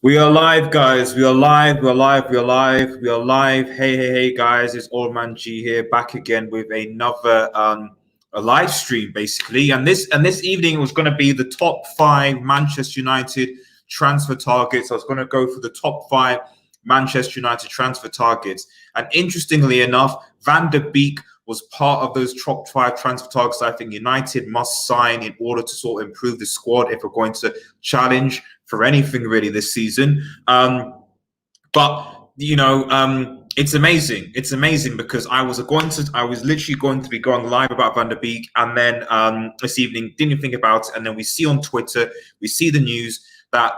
We are live, guys. We are live. We are live. We are live. We are live. Hey, guys! It's Old Man G here, back again with another a live stream, basically. And this evening was going to be the top 5 Manchester United transfer targets. I was going to go for the top 5 Manchester United transfer targets. And interestingly enough, Van Der Beek was part of those top 5 transfer targets I think United must sign in order to sort of improve the squad if we're going to challenge for anything really this season. But it's amazing. It's amazing because I was literally going to be going live about Van Der Beek, and then this evening didn't think about it, and then we see on Twitter, we see the news that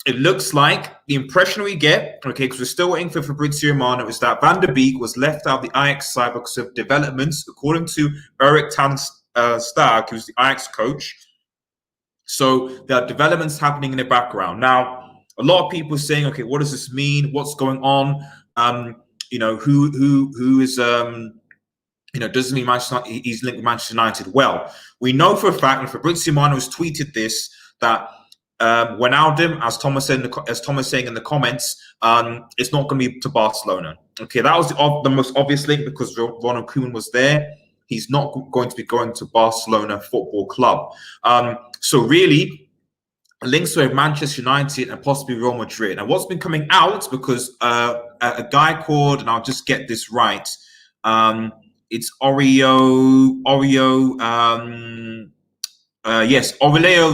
it looks like the impression we get, okay, because we're still waiting for Fabrizio Romano, is that Van Der Beek was left out of the Ajax side because of developments, according to Erik ten Stag, who's the Ajax coach. So there are developments happening in the background. Now, a lot of people are saying, okay, what does this mean? What's going on? Who is doesn't mean he's linked with Manchester United. Well, we know for a fact, and Fabrizio Romano has tweeted this, that Wijnaldum, as Thomas saying in the comments, it's not going to be to Barcelona. Okay, that was the most obvious link because Ronald Koeman was there. He's not going to be going to Barcelona Football Club. So really, links with Manchester United and possibly Real Madrid. And what's been coming out, because a guy called, and I'll just get this right, it's Aurelio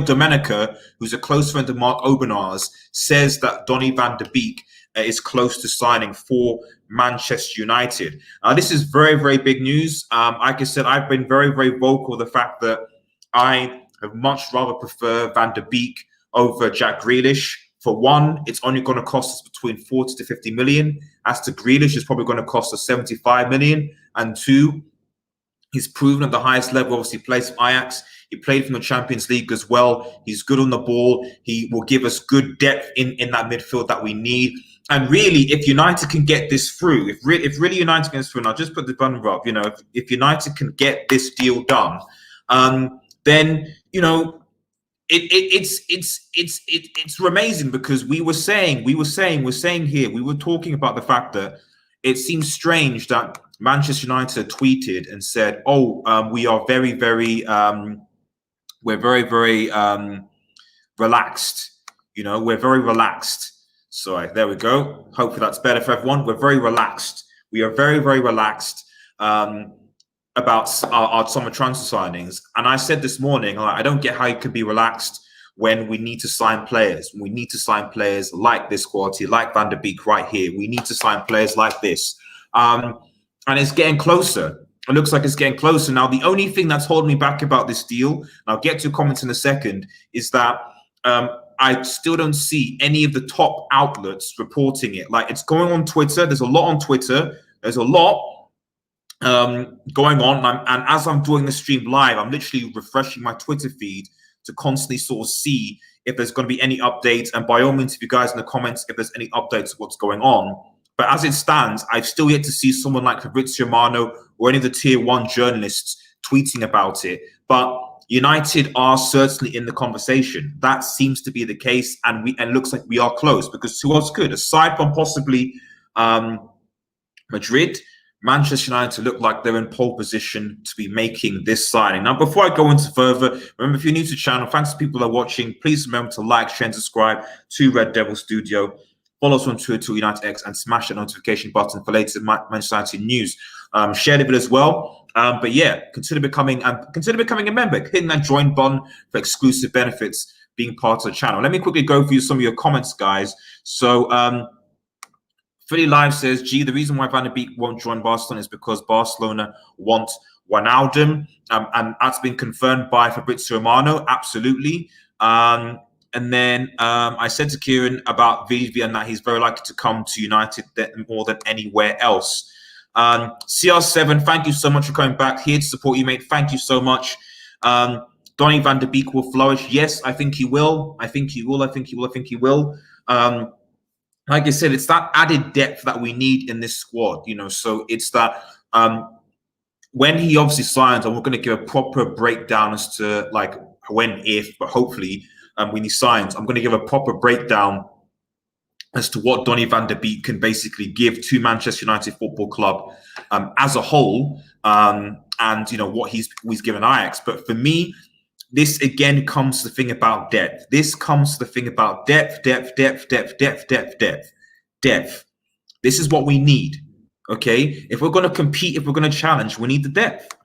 Domenica, who's a close friend of Mark Obanar's, says that Donnie Van Der Beek is close to signing for Manchester United. This is very, very big news. Like I said, I've been very, very vocal the fact that I have much rather prefer Van Der Beek over Jack Grealish. For one, it's only going to cost us between 40 to 50 million. As to Grealish, it's probably going to cost us 75 million. And two, he's proven at the highest level. Obviously, he plays for Ajax. He played from the Champions League as well. He's good on the ball. He will give us good depth in that midfield that we need. And really, if United can get this through, if really United can get this through, and I'll just put the button up, if United can get this deal done, then it's amazing, because we're talking about the fact that it seems strange that Manchester United tweeted and said, we are very, very relaxed. We're very relaxed. So there we go. Hopefully that's better for everyone. We're very relaxed. We are very, very relaxed about our summer transfer signings. And I said this morning, I don't get how you can be relaxed when we need to sign players. We need to sign players like this quality, like Van Der Beek right here. We need to sign players like this. And it's getting closer. It looks like it's getting closer. Now, the only thing that's holding me back about this deal, and I'll get to comments in a second, is that I still don't see any of the top outlets reporting it. Like, it's going on Twitter. There's a lot on Twitter. There's a lot going on. And as I'm doing the stream live, I'm literally refreshing my Twitter feed to constantly sort of see if there's going to be any updates. And by all means, if you guys in the comments, if there's any updates of what's going on. But as it stands, I've still yet to see someone like Fabrizio Romano or any of the tier 1 journalists tweeting about it. But United are certainly in the conversation. That seems to be the case, and looks like we are close, because who else could? Aside from possibly Madrid, Manchester United look like they're in pole position to be making this signing. Now, before I go into further, remember, if you're new to the channel, thanks to people that are watching, please remember to like, share, and subscribe to Red Devil Studio. Follow us on Twitter, UnitedX, and smash the notification button for latest Manchester United news. Share the video as well. But yeah, consider becoming a member. Hitting that join button for exclusive benefits, being part of the channel. Let me quickly go through some of your comments, guys. So Philly Live says, G, the reason why Van Der Beek won't join Barcelona is because Barcelona want Wijnaldum. And that's been confirmed by Fabrizio Romano. Absolutely. And then I said to Kieran about Vivi and that he's very likely to come to United more than anywhere else. CR7, thank you so much for coming back. Here to support you, mate. Thank you so much. Donnie Van Der Beek will flourish. Yes, I think he will. I think he will. Like I said, it's that added depth that we need in this squad, so it's that when he obviously signs, and we're going to give a proper breakdown as to like when, if, but hopefully when he signs, I'm going to give a proper breakdown as to what Donnie Van Der Beek can basically give to Manchester United Football Club as a whole, and what he's given Ajax. But for me, this again comes to the thing about depth. This comes to the thing about depth. This is what we need. Okay, if we're going to compete, if we're going to challenge, we need the depth.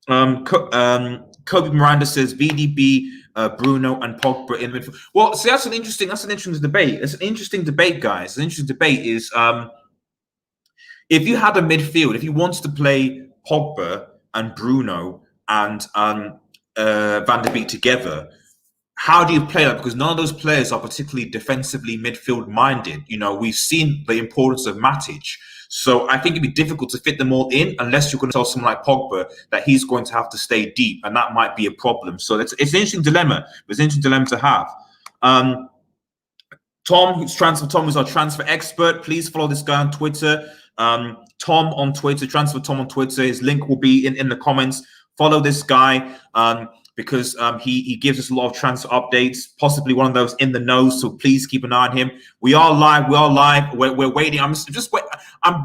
Kobe Miranda says VDB, Bruno, and Pogba in midfield. Well, see, that's an interesting debate. It's an interesting debate, guys. An interesting debate is if you had a midfield, if you wanted to play Pogba and Bruno and Van Der Beek together, how do you play that? Because none of those players are particularly defensively midfield minded. We've seen the importance of Matic. So I think it'd be difficult to fit them all in unless you're going to tell someone like Pogba that he's going to have to stay deep, and that might be a problem. So it's an interesting dilemma. It's an interesting dilemma to have. Tom, who's our transfer expert, please follow this guy on Twitter. Tom on Twitter, Transfer Tom on Twitter. His link will be in the comments. Follow this guy because he gives us a lot of transfer updates, possibly one of those in the know. So please keep an eye on him. We are live. We're waiting. I'm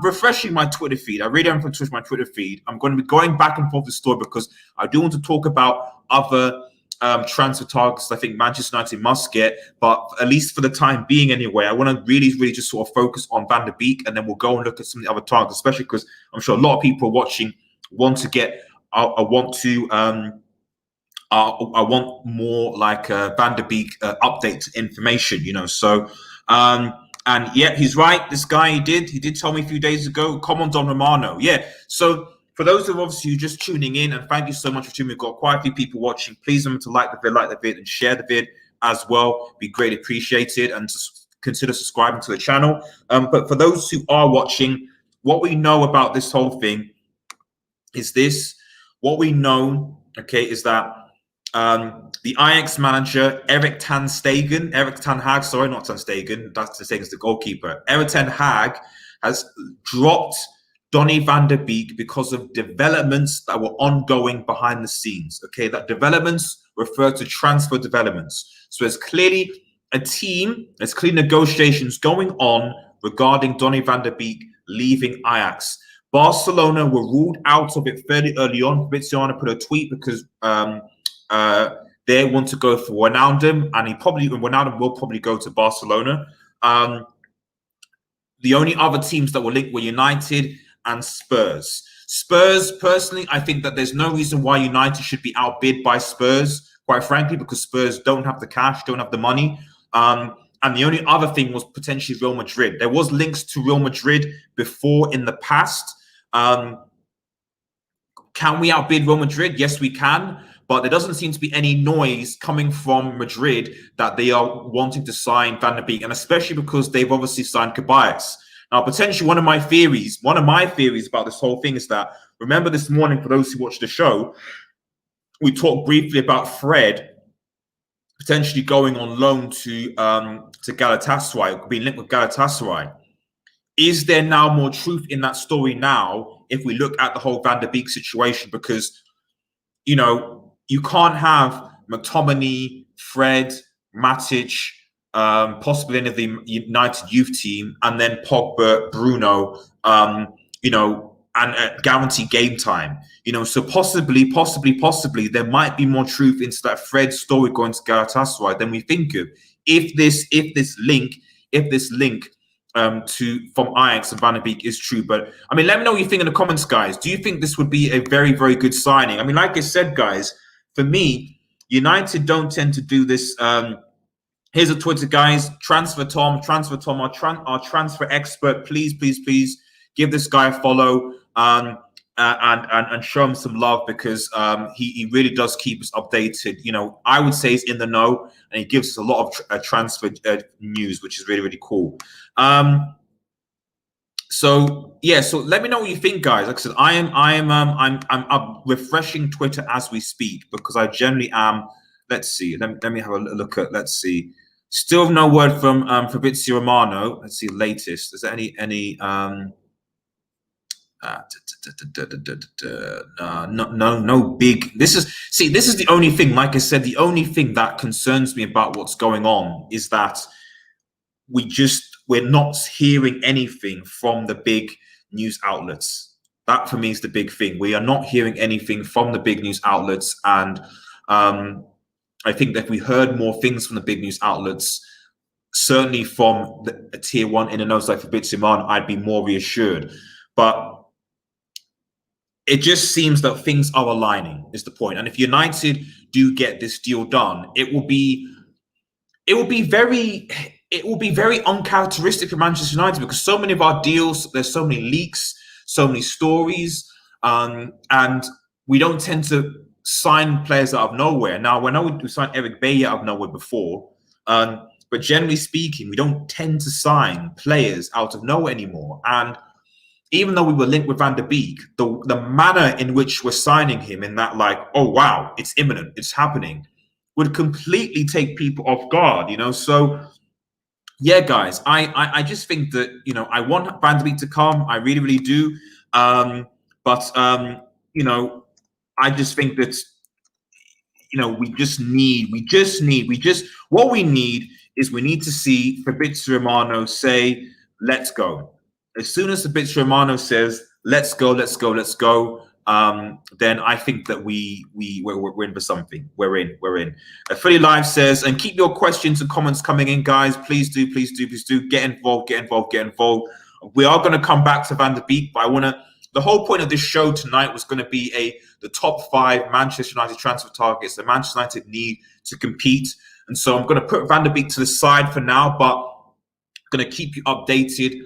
refreshing my Twitter feed. I really am going to switch my Twitter feed. I'm going to be going back and forth the story because I do want to talk about other transfer targets I think Manchester United must get. But at least for the time being anyway, I want to really just sort of focus on Van Der Beek, and then we'll go and look at some of the other targets, especially because I'm sure a lot of people watching want to get I want more like Van Der Beek update information, So, and yeah, he's right. This guy, he did tell me a few days ago. Come on, Don Romano. Yeah. So for those of obviously you just tuning in, and thank you so much for tuning in. We've got quite a few people watching. Please remember to like the vid, and share the vid as well. Be greatly appreciated, and just consider subscribing to the channel. But for those who are watching, what we know about this whole thing is this. What we know, okay, is that the Ajax manager, Erik ten Hag, sorry, not Ten Stegen, that's Ten Stegen's the goalkeeper. Erik ten Hag has dropped Donnie Van Der Beek because of developments that were ongoing behind the scenes, okay? That developments refer to transfer developments. So there's clearly there's clear negotiations going on regarding Donnie Van Der Beek leaving Ajax. Barcelona were ruled out of it fairly early on. Fabrizio Romano put a tweet because they want to go for Wijnaldum, and Wijnaldum will probably go to Barcelona. The only other teams that were linked were United and Spurs. Spurs, personally, I think that there's no reason why United should be outbid by Spurs, quite frankly, because Spurs don't have the cash, don't have the money. And the only other thing was potentially Real Madrid. There was links to Real Madrid before in the past. Can we outbid Real Madrid? Yes, we can. But there doesn't seem to be any noise coming from Madrid that they are wanting to sign Van Der Beek, and especially because they've obviously signed Caballas. Now, potentially one of my theories about this whole thing is that, remember this morning, for those who watched the show, we talked briefly about Fred potentially going on loan to Galatasaray, being linked with Galatasaray. Is there now more truth in that story now if we look at the whole Van Der Beek situation? Because, you can't have McTominay, Fred, Matic, possibly any of the United youth team, and then Pogba, Bruno, and guarantee game time. So possibly there might be more truth into that Fred story going to Galatasaray than we think of. If this link from Ajax and Van Der Beek is true. But I mean, let me know what you think in the comments, guys. Do you think this would be a very, very good signing? I mean, like I said, guys, for me, United don't tend to do this. Here's a Twitter, guys. Transfer Tom, our transfer expert. Please give this guy a follow and show him some love, because he really does keep us updated. I would say he's in the know, and he gives us a lot of transfer news, which is really, really cool. So let me know what you think, guys. Like I said, I'm refreshing Twitter as we speak, because I generally am. Let's see. Let me have a look at. Let's see. Still no word from Fabrizio Romano. Let's see. Latest. Is there any? No big. This is the only thing. Like I said, the only thing that concerns me about what's going on is that we're we're not hearing anything from the big news outlets. That for me is the big thing. We are not hearing anything from the big news outlets, and I think that if we heard more things from the big news outlets, certainly from a tier one in the nose like Fabrizio Romano, I'd be more reassured. But it just seems that things are aligning, is the point. And if United do get this deal done, it will be very uncharacteristic for Manchester United, because so many of our deals, there's so many leaks, so many stories, and we don't tend to sign players out of nowhere. Now, I know we signed Eric Bailly out of nowhere before, but generally speaking, we don't tend to sign players out of nowhere anymore. And even though we were linked with Van Der Beek, the manner in which we're signing him, in that, like, oh wow, it's imminent, it's happening, would completely take people off guard, you know. So yeah, guys, I just think that, you know, I want Van Der Beek to come. I really, really do. But you know, I just think that, you know, what we need is, we need to see Fabrizio Romano say, let's go. As soon as Fabrizio Romano says, let's go, then I think that we're in for something. We're in. Fully Live says, and keep your questions and comments coming in, guys. Please do get involved. We are going to come back to Van Der Beek, but the whole point of this show tonight was going to be the top 5 Manchester United transfer targets that Manchester United need to compete. And so I'm going to put Van Der Beek to the side for now, but I'm going to keep you updated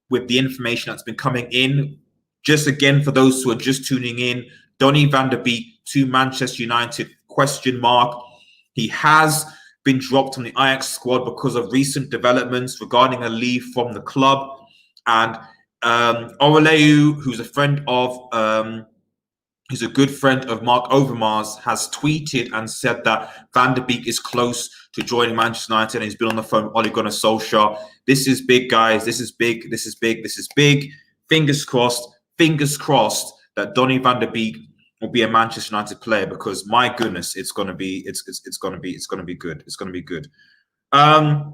with the information that's been coming in. Just again, for those who are just tuning in, Donnie Van Der Beek to Manchester United, ? He has been dropped from the Ajax squad because of recent developments regarding a leave from the club. And Aureleu, who's a good friend of Mark Overmars, has tweeted and said that Van Der Beek is close to joining Manchester United, and he's been on the phone with Ole Gunnar Solskjaer. This is big, guys. This is big. Fingers crossed that Donnie Van Der Beek will be a Manchester United player, because my goodness, it's gonna be good. And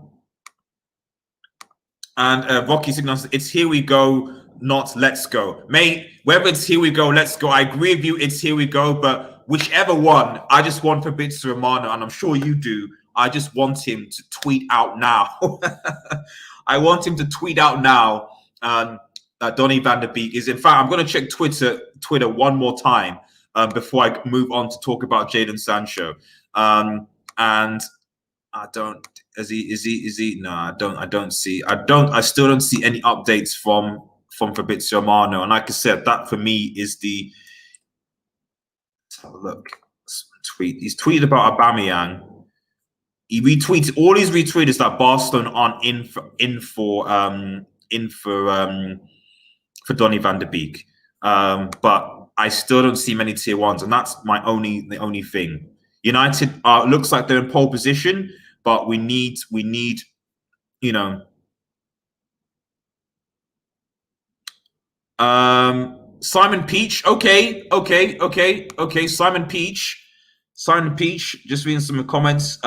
Rocky signals, it's here we go, not let's go. Mate, whether it's here we go, let's go, I agree with you, it's here we go, but whichever one, I just want Fabrizio Romano, and I'm sure you do, I just want him to tweet out now. I want him to tweet out now that Donnie Van Der Beek is. In fact, I'm going to check Twitter one more time before I move on to talk about Jaden Sancho. And I don't. Is he? No, I still don't see any updates from Fabrizio Romano. And like I said, that for me is the. Let's have a look. Tweet. He's tweeted about Upamecano. He retweeted. All he's retweeted is that Barcelona aren't in for Donnie Van Der Beek. But I still don't see many tier ones, and that's the only thing. United looks like they're in pole position, but we need, you know, Simon Peach. Okay. Simon Peach, just reading some comments.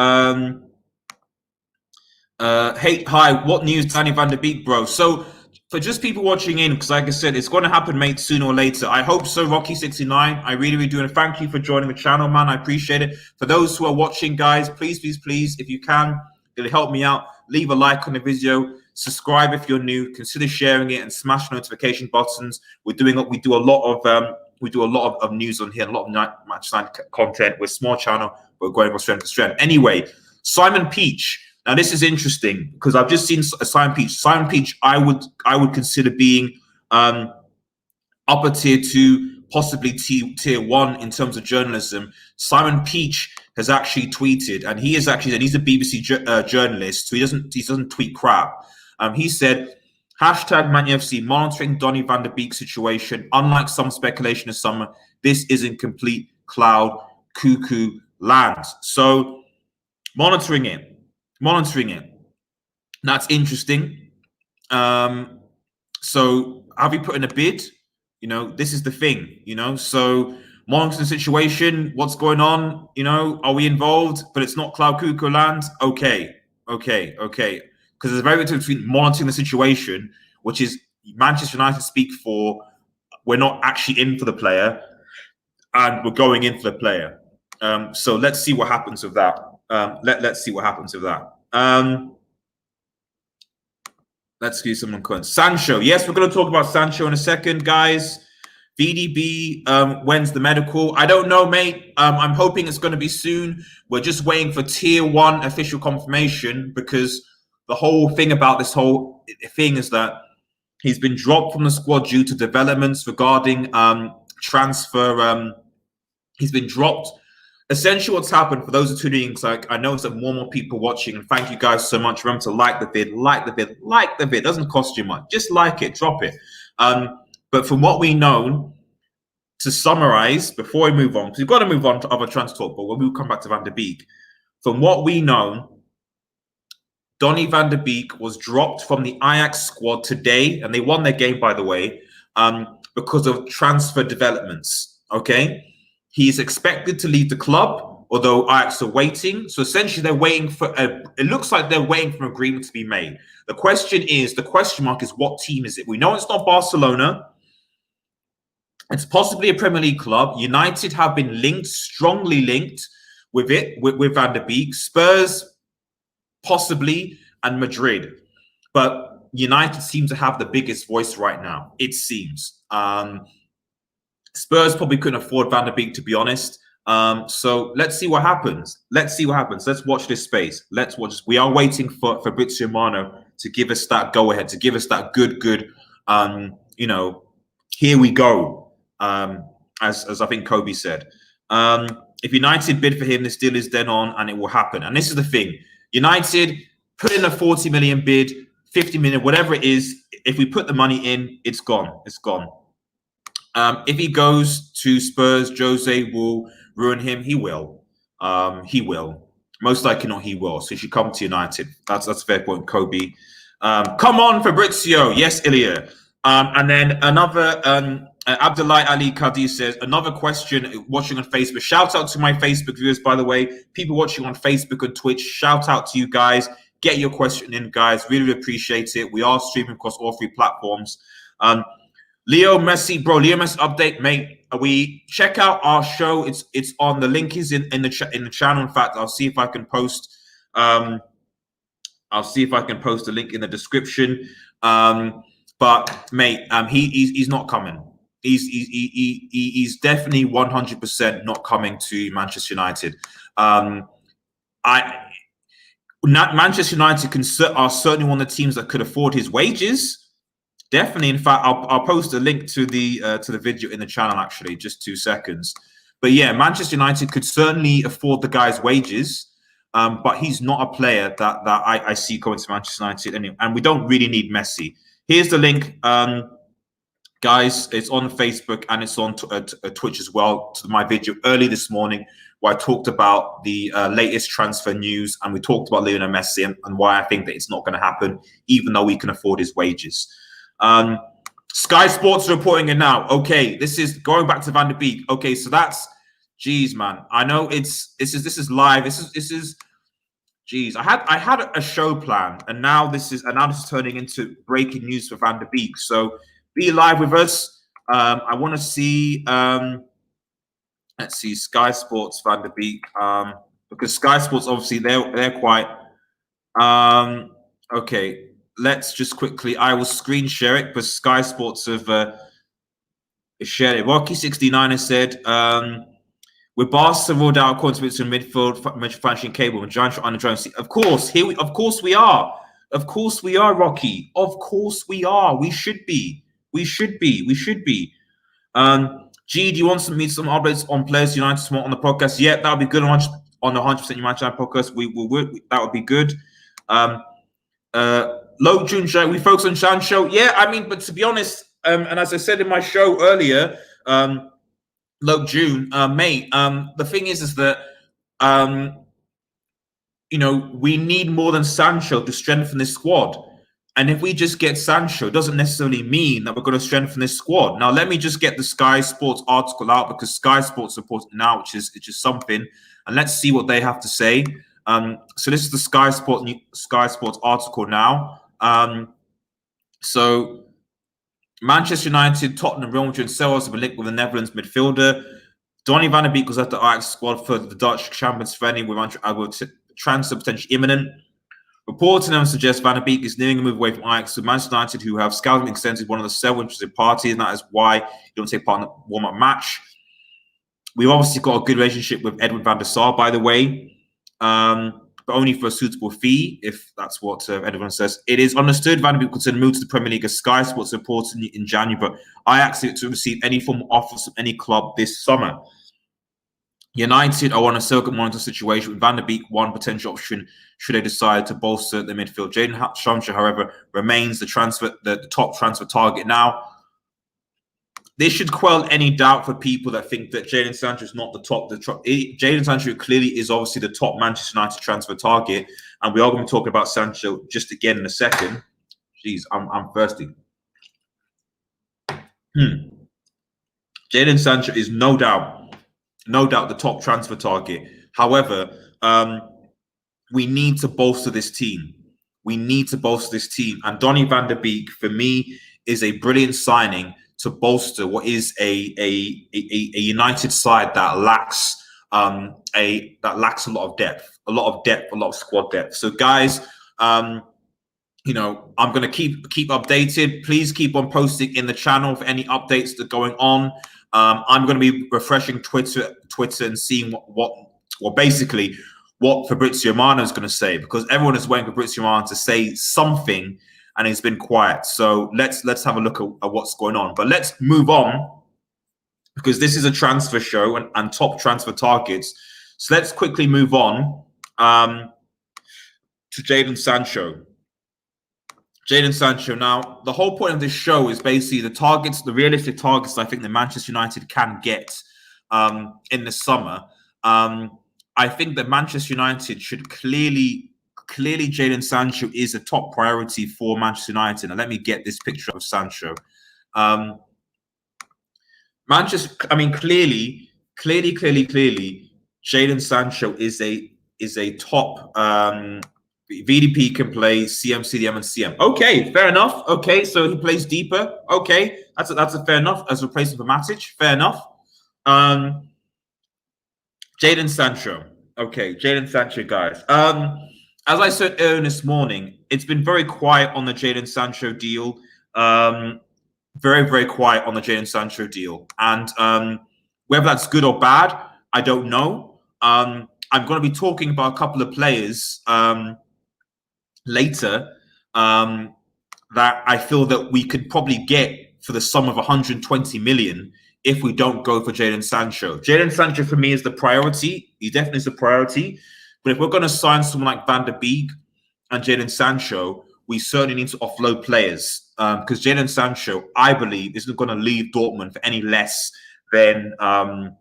Hey, hi, what news, Donnie Van Der Beek, bro? So for just people watching in, because like I said, it's going to happen, mate, sooner or later. I hope so, Rocky69. I really, really do. And thank you for joining the channel, man. I appreciate it. For those who are watching, guys, please, if you can, it'll help me out. Leave a like on the video. Subscribe if you're new. Consider sharing it and smash the notification buttons. We do a lot of news on here, a lot of match content. We're a small channel. We're going from strength to strength. Anyway, Simon Peach. Now this is interesting because I've just seen Simon Peach. Simon Peach, I would consider being upper tier 2, possibly tier 1 in terms of journalism. Simon Peach has actually tweeted, and he's a BBC journalist, so he doesn't tweet crap. He said, #ManUFC monitoring Donnie Van Der Beek situation. Unlike some speculation this summer, this isn't complete cloud cuckoo land. So monitoring it. That's interesting. So have you put in a bid? You know, this is the thing, you know. So monitoring the situation, what's going on, you know, are we involved? But it's not cloud cuckoo land. Okay. because there's a very difference between monitoring the situation, which is Manchester United speak for we're not actually in for the player, and we're going in for the player. So let's see what happens with that. Let's see what happens with that. Let's do someone current. Sancho. Yes, we're going to talk about Sancho in a second, guys. VDB, when's the medical? I don't know, mate. I'm hoping it's going to be soon. We're just waiting for tier 1 official confirmation, because the whole thing about this whole thing is that he's been dropped from the squad due to developments regarding transfer. He's been dropped. Essentially, what's happened, for those who are tuning in, because I know there's more and more people watching, and thank you guys so much. Remember to like the vid, like the vid, like the vid. It doesn't cost you much. Just like it, drop it. But from what we know, to summarize, before we move on, because we've got to move on to other transfer talk, but we'll come back to Van Der Beek. From what we know, Donnie Van Der Beek was dropped from the Ajax squad today, and they won their game, by the way, because of transfer developments, okay? He's expected to leave the club, although Ajax are waiting. So essentially, they're waiting for it looks like they're waiting for an agreement to be made. The question mark is, what team is it? We know it's not Barcelona. It's possibly a Premier League club. United have been linked, strongly linked with Van Der Beek. Spurs, possibly, and Madrid. But United seem to have the biggest voice right now, it seems. Spurs probably couldn't afford Van Der Beek, to be honest. So let's see what happens. Let's watch this space. Let's watch this. We are waiting for Fabrizio Romano to give us that go-ahead, to give us that good, here we go, as I think Kobe said. If United bid for him, this deal is then on, and it will happen. And this is the thing. United put in a 40 million bid, 50 million, whatever it is. If we put the money in, it's gone. It's gone. If he goes to Spurs, Jose will ruin him. He will. He will. Most likely not, he will. So he should come to United. That's a fair point, Kobe. Come on, Fabrizio. Yes, Ilya. And then another, Abdullah Ali Kadi says, another question watching on Facebook. Shout out to my Facebook viewers, by the way. People watching on Facebook and Twitch, shout out to you guys. Get your question in, guys. Really appreciate it. We are streaming across all 3 platforms. Leo Messi, bro. Leo Messi update, mate. We check out our show. It's on. The link is in the channel. In fact, I'll see if I can post. I'll see if I can post a link in the description. But mate, he's not coming. He's definitely 100% not coming to Manchester United. Manchester United are certainly one of the teams that could afford his wages. Definitely. In fact, I'll post a link to the video in the channel, actually, just 2 seconds. But yeah, Manchester United could certainly afford the guy's wages, but he's not a player that I see going to Manchester United, and we don't really need Messi. Here's the link, guys. It's on Facebook and it's on Twitch as well, to my video early this morning, where I talked about the latest transfer news, and we talked about Lionel Messi and why I think that it's not going to happen, even though we can afford his wages. Sky Sports are reporting it now. Okay, this is going back to Van Der Beek. Okay, so that's, geez, man. I know this is live. This is, geez. I had a show planned, and now this is turning into breaking news for Van Der Beek. So be live with us. I want to see. Let's see, Sky Sports Van Der Beek. Because Sky Sports, obviously, they're quite. Okay. Let's just quickly, I will screen share it, but Sky Sports have shared it. Rocky69 has said, with Barca ruled out according to midfield financial cable and giant under drone. Of course, of course we are. Of course we are, Rocky. Of course we are. We should be. We should be. We should be. G, do you want some updates on Players United on the podcast? Yeah, that would be good on the 100% United podcast. That would be good. Low June show, we focus on Sancho. Yeah, I mean, but to be honest, and as I said in my show earlier, Low June, mate, the thing is that we need more than Sancho to strengthen this squad. And if we just get Sancho, it doesn't necessarily mean that we're going to strengthen this squad. Now, let me just get the Sky Sports article out, because Sky Sports reports now, which is something. And let's see what they have to say. So this is the Sky Sports article now. So Manchester United, Tottenham, Real Madrid, and Celtics have been linked with the Netherlands midfielder. Donnie Van Der Beek was at the Ajax squad for the Dutch Champions friendly with transfer potentially imminent. Reports now suggest Van Der Beek is nearing a move away from Ajax to Manchester United, who have scouted and extended one of the several interested parties, and that is why he don't take part in the warm-up match. We've obviously got a good relationship with Edwin van der Sar, by the way, but only for a suitable fee, if that's what everyone says. It is understood Van Der Beek considered move to the Premier League as Sky Sports reports in January, but Ajax to receive any form of offers from any club this summer. United are on a circuit monitor situation with Van Der Beek, one potential option should they decide to bolster the midfield. Jaden Sancho, however, remains the top transfer target now. This should quell any doubt for people that think that Jaden Sancho is not the top. Jaden Sancho clearly is obviously the top Manchester United transfer target, and we are going to be talking about Sancho just again in a second. Jeez, I'm thirsty. Jaden Sancho is no doubt the top transfer target. However, we need to bolster this team. And Donnie Van Der Beek, for me, is a brilliant signing to bolster what is a United side that lacks a lot of depth, a lot of squad depth. So, guys, you know, I'm going to keep updated. Please keep on posting in the channel for any updates that are going on. I'm going to be refreshing Twitter and seeing what basically what Fabrizio Romano is going to say, because everyone is waiting for Fabrizio Romano to say something, and he's been quiet. So let's have a look at what's going on. But let's move on, because this is a transfer show and top transfer targets. So let's quickly move on to Jaden Sancho. Jaden Sancho. Now, the whole point of this show is basically the realistic targets I think that Manchester United can get in the summer. I think that Manchester United should clearly Jaden Sancho is a top priority for Manchester United. Now, let me get this picture of Sancho. Clearly, Jaden Sancho is a top VDP, can play CM, CDM, and CM. Okay, fair enough. Okay, so he plays deeper. Okay, that's a fair enough as a replacement for Matic. Fair enough. Jaden Sancho. Okay, Jaden Sancho, guys. As I said earlier this morning, it's been very quiet on the Jaden Sancho deal. Very, very quiet on the Jaden Sancho deal. And whether that's good or bad, I don't know. I'm going to be talking about a couple of players later that I feel that we could probably get for the sum of 120 million if we don't go for Jaden Sancho. Jaden Sancho for me is the priority. He definitely is a priority. But if we're going to sign someone like Van Der Beek and Jaden Sancho, we certainly need to offload players, because Jaden Sancho, I believe, isn't going to leave Dortmund for any less than £100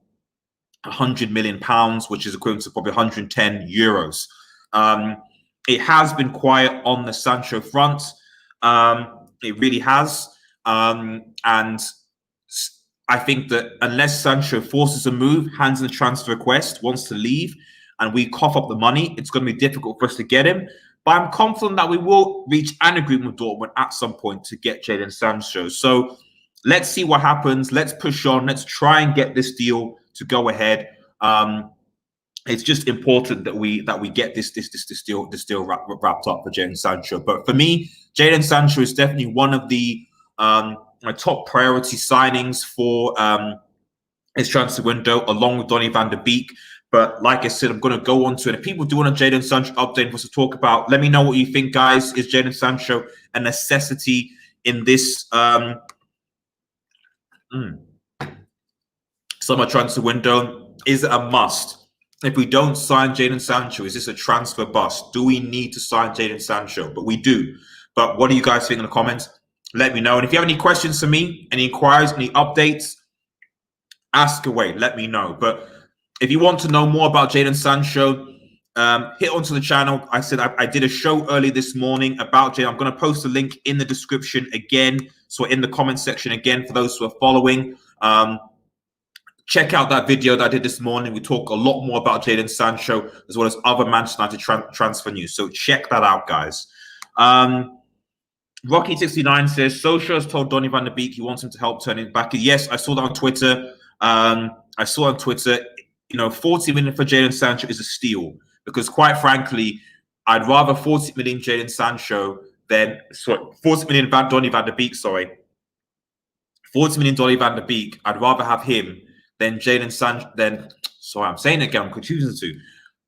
million, which is equivalent to probably 110 euros. It has been quiet on the Sancho front. It really has. And I think that unless Sancho forces a move, hands in the transfer request, wants to leave, and we cough up the money, it's going to be difficult for us to get him. But I'm confident that we will reach an agreement with Dortmund at some point to get Jaden Sancho. So let's see what happens. Let's push on. Let's try and get this deal to go ahead. It's just important that we get this deal wrapped up for Jaden Sancho. But for me, Jaden Sancho is definitely one of the my top priority signings for his transfer window, along with Donnie Van Der Beek. But like I said, I'm going to go on to it. If people do want a Jaden Sancho update for us to talk about, let me know what you think, guys. Is Jaden Sancho a necessity in this summer transfer window? Is it a must? If we don't sign Jaden Sancho, is this a transfer bust? Do we need to sign Jaden Sancho? But we do. But what do you guys think in the comments? Let me know. And if you have any questions for me, any inquiries, any updates, ask away. Let me know. But if you want to know more about Jaden Sancho, hit onto the channel. I said I did a show early this morning about Jaden. I'm going to post a link in the description again. So in the comment section again, for those who are following. check out that video that I did this morning. We talk a lot more about Jaden Sancho as well as other Manchester United transfer news. So check that out, guys. Rocky69 says, Solskjaer has told Donnie Van Der Beek he wants him to help turn it back. Yes, I saw that on Twitter. I saw on Twitter, 40 million for Jaden Sancho is a steal because, quite frankly, I'd rather 40 million Jaden Sancho than 40 million Donnie Van Der Beek. 40 million Donnie Van Der Beek. I'd rather have him than Jaden Sancho. I'm saying it again. I'm confusing the two.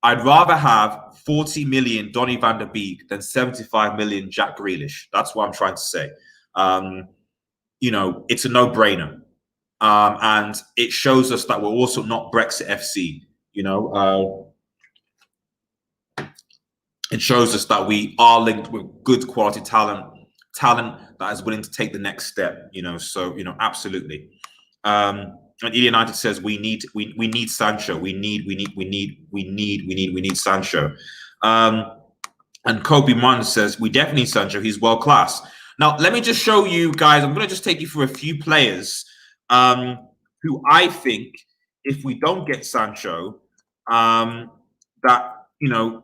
I'd rather have 40 million Donnie Van Der Beek than 75 million Jack Grealish. That's what I'm trying to say. It's a no-brainer. And it shows us that we're also not Brexit FC. It shows us that we are linked with good quality talent that is willing to take the next step. Absolutely. And United says we need Sancho. We need Sancho. And Kobe Munn says we definitely need Sancho. He's world class. Now let me just show you guys. I'm going to just take you through a few players who I think, if we don't get Sancho,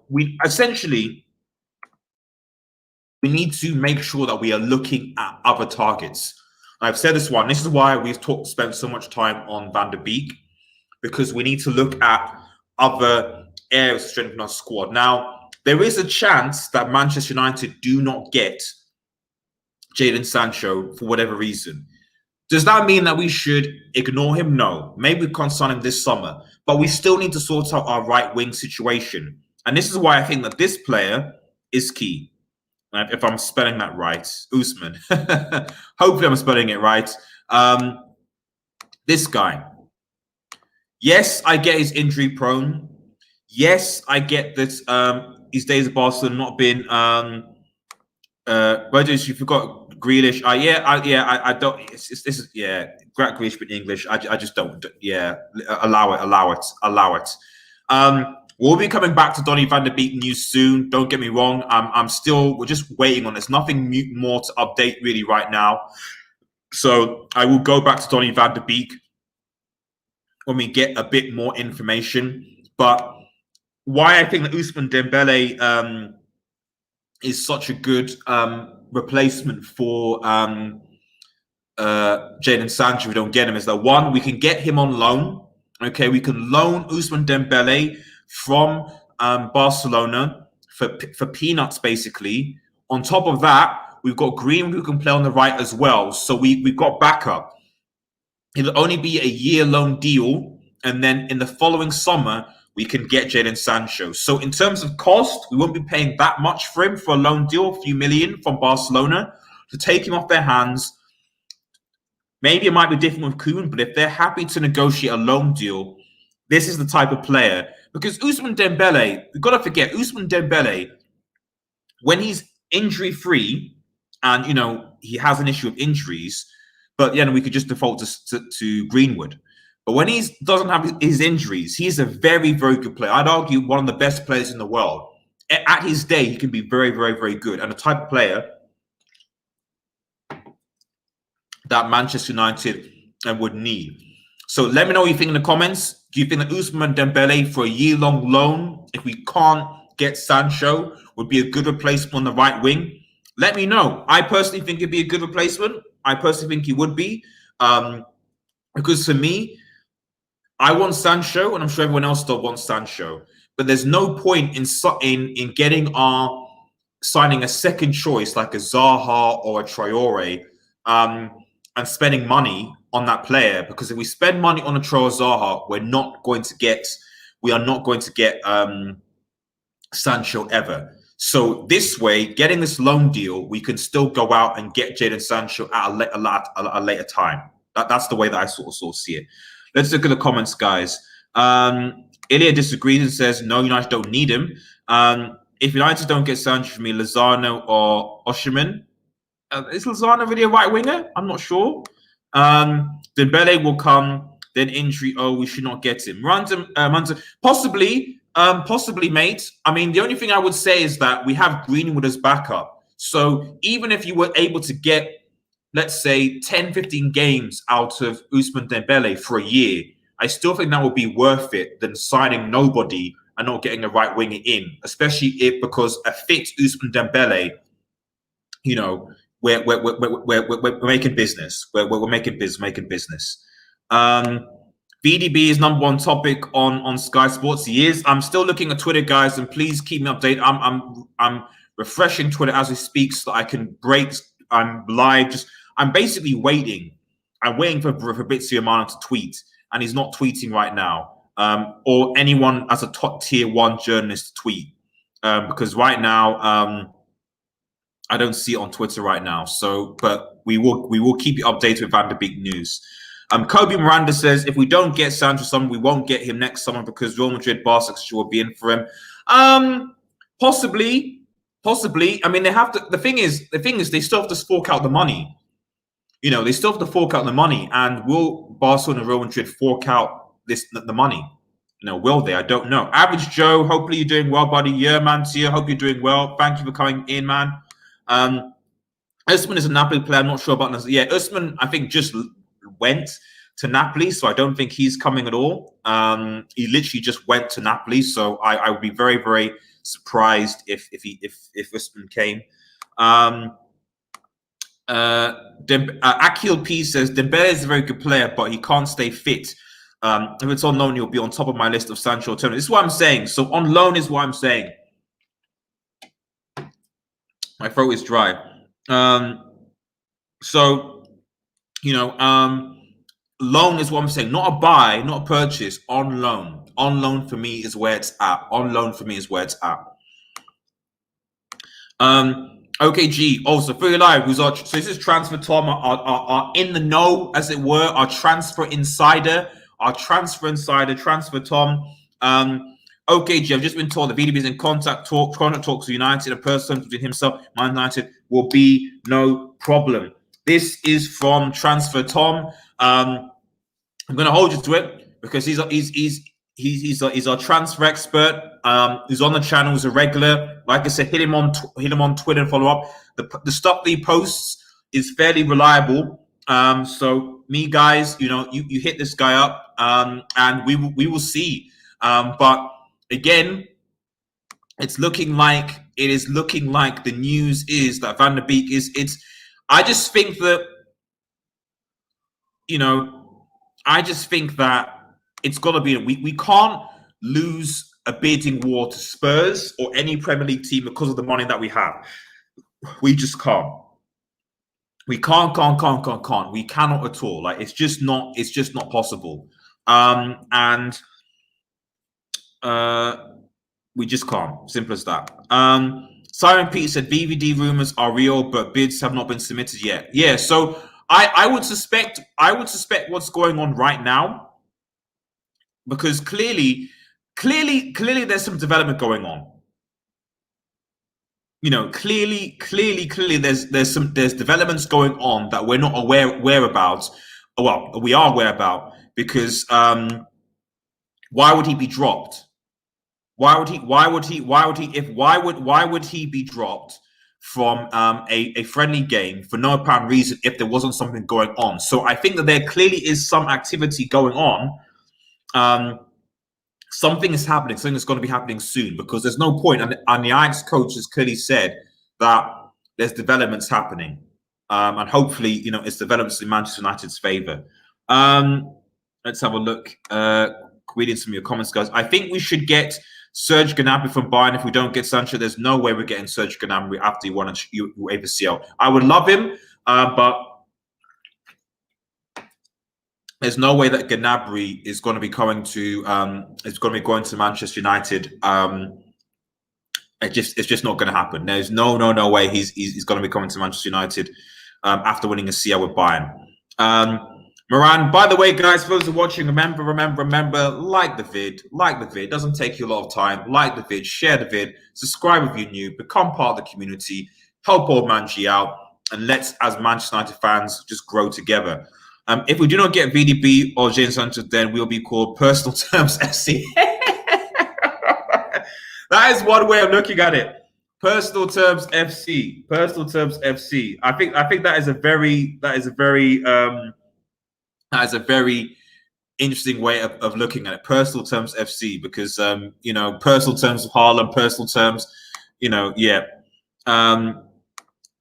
we essentially need to make sure that we are looking at other targets. I've said this one. This is why we've spent so much time on Van Der Beek, because we need to look at other areas to strengthen our squad. Now, there is a chance that Manchester United do not get Jaden Sancho for whatever reason. Does that mean that we should ignore him? No. Maybe we can't sign him this summer, but we still need to sort out our right wing situation. And this is why I think that this player is key. If I'm spelling that right, Usman. Hopefully I'm spelling it right. This guy. Yes, I get he's injury prone. Yes, I get that his days at Barcelona not been but you forgot Grealish. I don't. This is Great Grealish, but in English. I just don't. Yeah, allow it. We'll be coming back to Donnie Van Der Beek news soon. Don't get me wrong. We're just waiting on this. Nothing more to update really right now. So I will go back to Donnie Van Der Beek when we get a bit more information. But why I think that Ousmane Dembele is such a good replacement for Jaden Sancho if we don't get him is that, one, we can get him on loan. Okay, we can loan Ousmane Dembele from Barcelona for peanuts, basically. On top of that, we've got Greenwood who can play on the right as well. So we've got backup. It'll only be a year loan deal. And then in the following summer, we can get Jaden Sancho. So in terms of cost, we won't be paying that much for him for a loan deal, a few million from Barcelona to take him off their hands. Maybe it might be different with Koeman, but if they're happy to negotiate a loan deal, this is the type of player. Because Ousmane Dembele, we've got to forget, Ousmane Dembele, when he's injury-free, and, he has an issue of injuries, but we could just default to Greenwood. But when he doesn't have his injuries, he's a very, very good player. I'd argue one of the best players in the world. At his day, he can be very, very, very good. And the type of player that Manchester United would need. So let me know what you think in the comments. Do you think that Ousmane Dembele for a year-long loan, if we can't get Sancho, would be a good replacement on the right wing? Let me know. I personally think it'd be a good replacement. I personally think he would be. Because for me, I want Sancho, and I'm sure everyone else still wants Sancho. But there's no point in signing a second choice like a Zaha or a Traore and spending money on that player, because if we spend money on a Traore Zaha, we are not going to get Sancho ever. So this way, getting this loan deal, we can still go out and get Jaden Sancho at a later time. That's the way that I sort of see it. Let's look at the comments, guys. Ilya disagrees and says, no, United don't need him. If United don't get Sancho from me, Lozano or Osimhen, is Lozano really a right winger? I'm not sure. Dembele will come, then injury. Oh, we should not get him. Possibly, mate. I mean, the only thing I would say is that we have Greenwood as backup. So even if you were able to get, let's say, 10, 15 games out of Ousmane Dembele for a year, I still think that would be worth it than signing nobody and not getting a right winger in, especially if because a fit Ousmane Dembele, you know, we're making business. We're making business. VDB is number one topic on Sky Sports. He is. I'm still looking at Twitter, guys, and please keep me updated. I'm refreshing Twitter as we speak so that I can break. I'm live. I'm basically waiting. I'm waiting for Fabrizio Romano to tweet, and he's not tweeting right now. Or anyone as a top tier 1 journalist to tweet, because right now I don't see it on Twitter right now. So, but we will keep you updated with Van Der Beek news. Kobe Miranda says, if we don't get Sancho summer, we won't get him next summer because Real Madrid, Barca will be in for him. Possibly. I mean, they have to. The thing is, they still have to fork out the money. You know, they still have to fork out the money. And will Barcelona and Real Madrid fork out the money? You know, will they? I don't know. Average Joe, hopefully you're doing well, buddy. Yeah, man. Tia, hope you're doing well. Thank you for coming in, man. Usman is a Napoli player. I'm not sure about this. Yeah, Usman, I think, just went to Napoli, so I don't think he's coming at all. He literally just went to Napoli, so I would be very, very surprised if Usman came. Akil P says Dembele is a very good player, but he can't stay fit. If it's on loan, he'll be on top of my list of Sancho alternatives. This is what I'm saying. So on loan is what I'm saying. My throat is dry. So, you know, loan is what I'm saying. Not a buy, not a purchase. On loan. On loan for me is where it's at. On loan for me is where it's at. OKG. Also, for you live, so this is Transfer Tom, are in the know, as it were, our transfer insider, Transfer Tom. OKG, I've just been told that VDB is in contract talks with United. A person between himself and Man United will be no problem. This is from Transfer Tom. I'm going to hold you to it because he's our transfer expert. He's on the channel. He's a regular. Like I said, hit him on Twitter and follow up. The stuff that he posts is fairly reliable. So me, guys, you know, you hit this guy up, and we will see. But again, it's looking like the news is that Van Der Beek is. I just think that, you know, that it's got to be. We can't lose a bidding war to Spurs or any Premier League team because of the money that we have. We just can't. We can't. We cannot at all. Like it's just not possible. We just can't. Simple as that. Simon Pete said VVD rumors are real, but bids have not been submitted yet. Yeah, so I would suspect what's going on right now, because clearly there's some development going on. You know, clearly there's developments going on that we're not aware about. Well, we are aware about, because why would he be dropped? Why would he be dropped from a friendly game for no apparent reason if there wasn't something going on? So I think that there clearly is some activity going on. Something is happening. Something is going to be happening soon, because there's no point. And the Ajax coach has clearly said that there's developments happening, and hopefully, you know, it's developments in Manchester United's favour. Let's have a look. Reading some of your comments, guys. I think we should get Serge Gnabry from Bayern. If we don't get Sancho, there's no way we're getting Serge Gnabry after he won a UEFA CL. I would love him, but there's no way that Gnabry is going to be going to Manchester United. It's just not going to happen. There's no way he's going to be coming to Manchester United after winning a CL with Bayern. Moran, by the way, guys, for those who are watching, remember, like the vid. It doesn't take you a lot of time. Like the vid, share the vid, subscribe if you're new, become part of the community, help old man G out, and let's, as Manchester United fans, just grow together. If we do not get VDB or Jaden Sancho, then we'll be called Personal Terms FC. That is one way of looking at it. Personal Terms FC. I think that is a very interesting way of looking at it. Personal terms FC, because you know, personal terms of Haaland, personal terms, you know, yeah.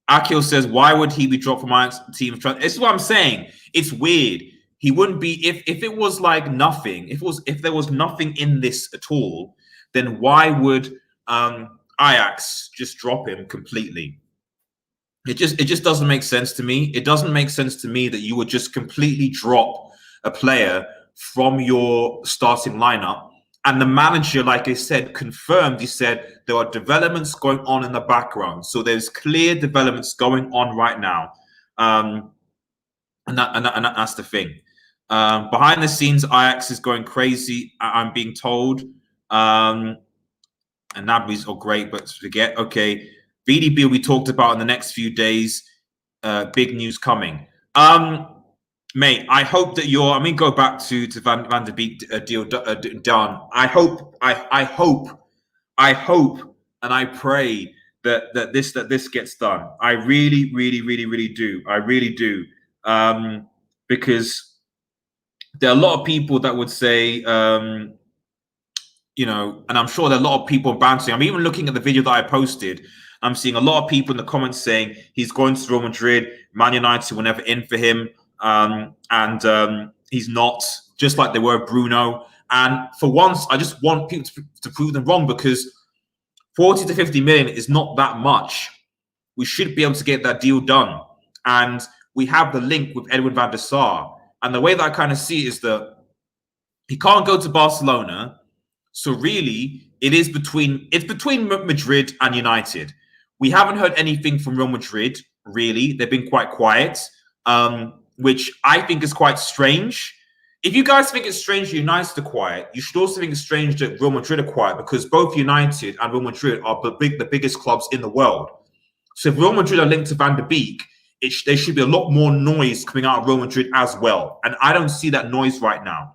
Akil says, why would he be dropped from my team? This is what I'm saying. It's weird. He wouldn't be if it was like nothing. If there was nothing in this at all, then why would Ajax just drop him completely? It just doesn't make sense to me. It doesn't make sense to me that you would just completely drop a player from your starting lineup. And the manager, like I said, confirmed, he said there are developments going on in the background. So there's clear developments going on right now. And that's the thing. Behind the scenes, Ajax is going crazy, I'm being told. And Nabry's all great, but forget, okay. VDB we talked about in the next few days. Big news coming. Mate, I hope that I mean, go back to Van Der Beek deal done. I hope, and I pray that this gets done. I really do. I really do. Because there are a lot of people that would say, you know, and I'm sure there are a lot of people bouncing. I'm even looking at the video that I posted. I'm seeing a lot of people in the comments saying he's going to Real Madrid. Man United were never in for him. And he's not, just like they were Bruno. And for once, I just want people to prove them wrong, because 40 to 50 million is not that much. We should be able to get that deal done. And we have the link with Edwin van der Sar. And the way that I kind of see it is that he can't go to Barcelona. So really, it's between Madrid and United. We haven't heard anything from Real Madrid, really. They've been quite quiet, which I think is quite strange. If you guys think it's strange that United are quiet, you should also think it's strange that Real Madrid are quiet, because both United and Real Madrid are the biggest clubs in the world. So if Real Madrid are linked to Van Der Beek, there should be a lot more noise coming out of Real Madrid as well. And I don't see that noise right now.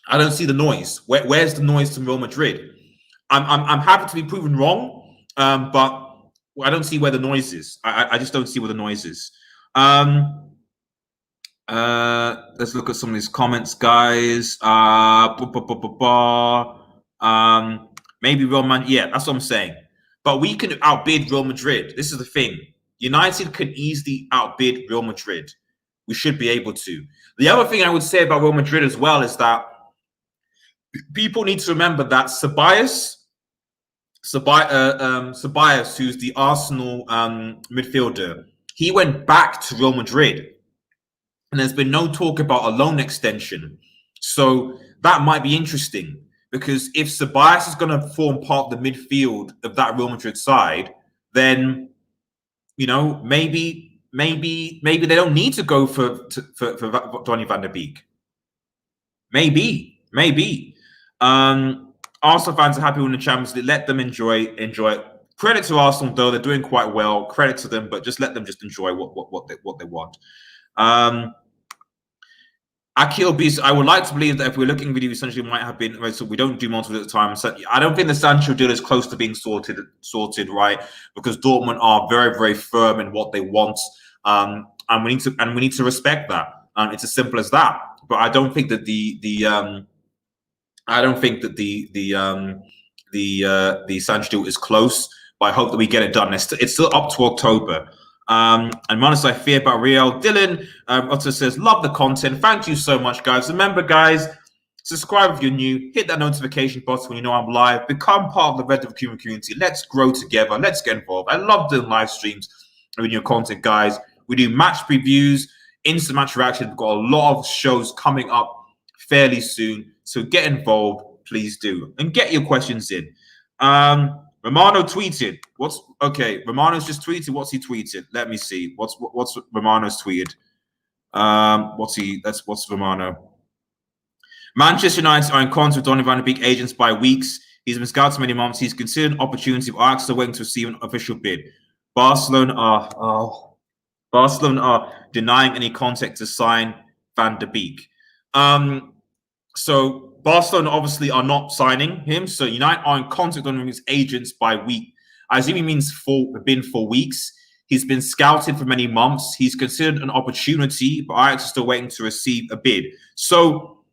I don't see the noise. Where's the noise from Real Madrid? I'm happy to be proven wrong, but I don't see where the noise is. I just don't see where the noise is. Let's look at some of these comments, guys. Maybe Real Madrid. Yeah, that's what I'm saying. But we can outbid Real Madrid. This is the thing. United can easily outbid Real Madrid. We should be able to. The other thing I would say about Real Madrid as well is that people need to remember that Ceballos, who's the Arsenal midfielder, he went back to Real Madrid. And there's been no talk about a loan extension. So that might be interesting, because if Ceballos is going to form part of the midfield of that Real Madrid side, then, you know, maybe they don't need to go for Donnie Van Der Beek. Maybe. Arsenal fans are happy with the Champions League. Let them enjoy it. Credit to Arsenal, though, they're doing quite well. Credit to them, but just let them just enjoy what they want. Akil Beast, I would like to believe that if we're looking at video, essentially might have been right, so we don't do multiple at the time. So I don't think the Sancho deal is close to being sorted, right? Because Dortmund are very firm in what they want, and we need to respect that. It's as simple as that. But I don't think that the Sancho deal is close. But I hope that we get it done. It's still up to October. And honestly, I fear about Real. Dylan Otto says, love the content. Thank you so much, guys. Remember, guys, subscribe if you're new. Hit that notification button when you know I'm live. Become part of the Red Devil community. Let's grow together. Let's get involved. I love doing live streams and your content, guys. We do match previews, instant match reactions. We've got a lot of shows coming up fairly soon. So get involved, please do. And get your questions in. Romano tweeted. Romano's just tweeted. What's he tweeted? Let me see. What's Romano's tweeted? What's Romano? Manchester United are in contact with Donnie Van Der Beek agents by weeks. He's been scouted for many months. He's considered an opportunity, but Ajax are waiting to receive an official bid. Barcelona are denying any contact to sign Van Der Beek. So Barcelona obviously are not signing him. So United are in contact with his agents by week. I assume he means 4 weeks. He's been scouted for many months. He's considered an opportunity, but Ajax is still waiting to receive a bid. So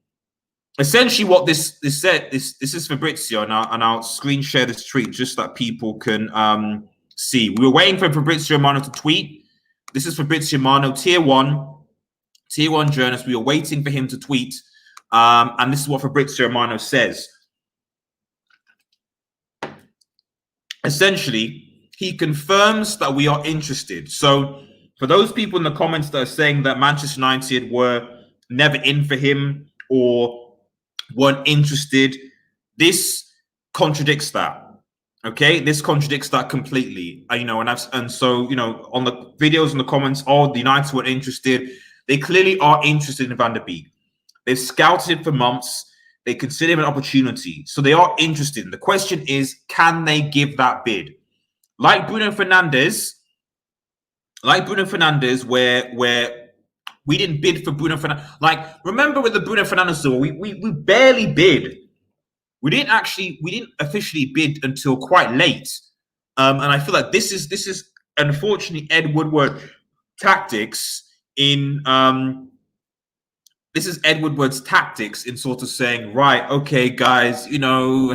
essentially what this said, this is Fabrizio, and I'll screen share this tweet just so that people can see. We were waiting for Fabrizio Romano to tweet. This is Fabrizio Romano, tier one journalist. We were waiting for him to tweet. And this is what Fabrizio Romano says. Essentially, he confirms that we are interested. So for those people in the comments that are saying that Manchester United were never in for him or weren't interested, this contradicts that. Okay, this contradicts that completely. And so on the videos and the comments, the United weren't interested. They clearly are interested in Van Der Beek. They've scouted him for months. They consider him an opportunity. So they are interested. The question is, can they give that bid? Like Bruno Fernandes, where we didn't bid for Bruno Fernandes. Like, remember with the Bruno Fernandes deal, we barely bid. We didn't officially bid until quite late. And I feel like this is unfortunately Ed Woodward tactics in this is Ed Woodward's tactics in sort of saying, right, okay, guys, I'm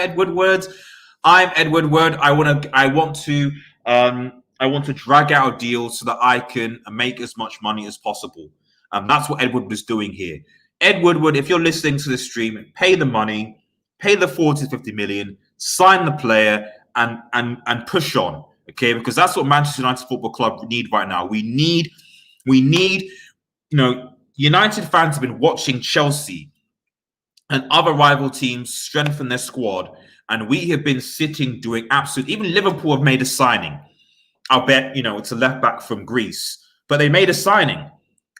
Ed Woodward. I want to drag out a deal so that I can make as much money as possible. That's what Ed Woodward is doing here. Ed Woodward, if you're listening to this stream, pay the money, pay the 40 to 50 million, sign the player, and push on. Okay, because that's what Manchester United Football Club need right now. We need. United fans have been watching Chelsea and other rival teams strengthen their squad, and we have been sitting doing absolutely. Even Liverpool have made a signing. I'll bet it's a left back from Greece, but they made a signing.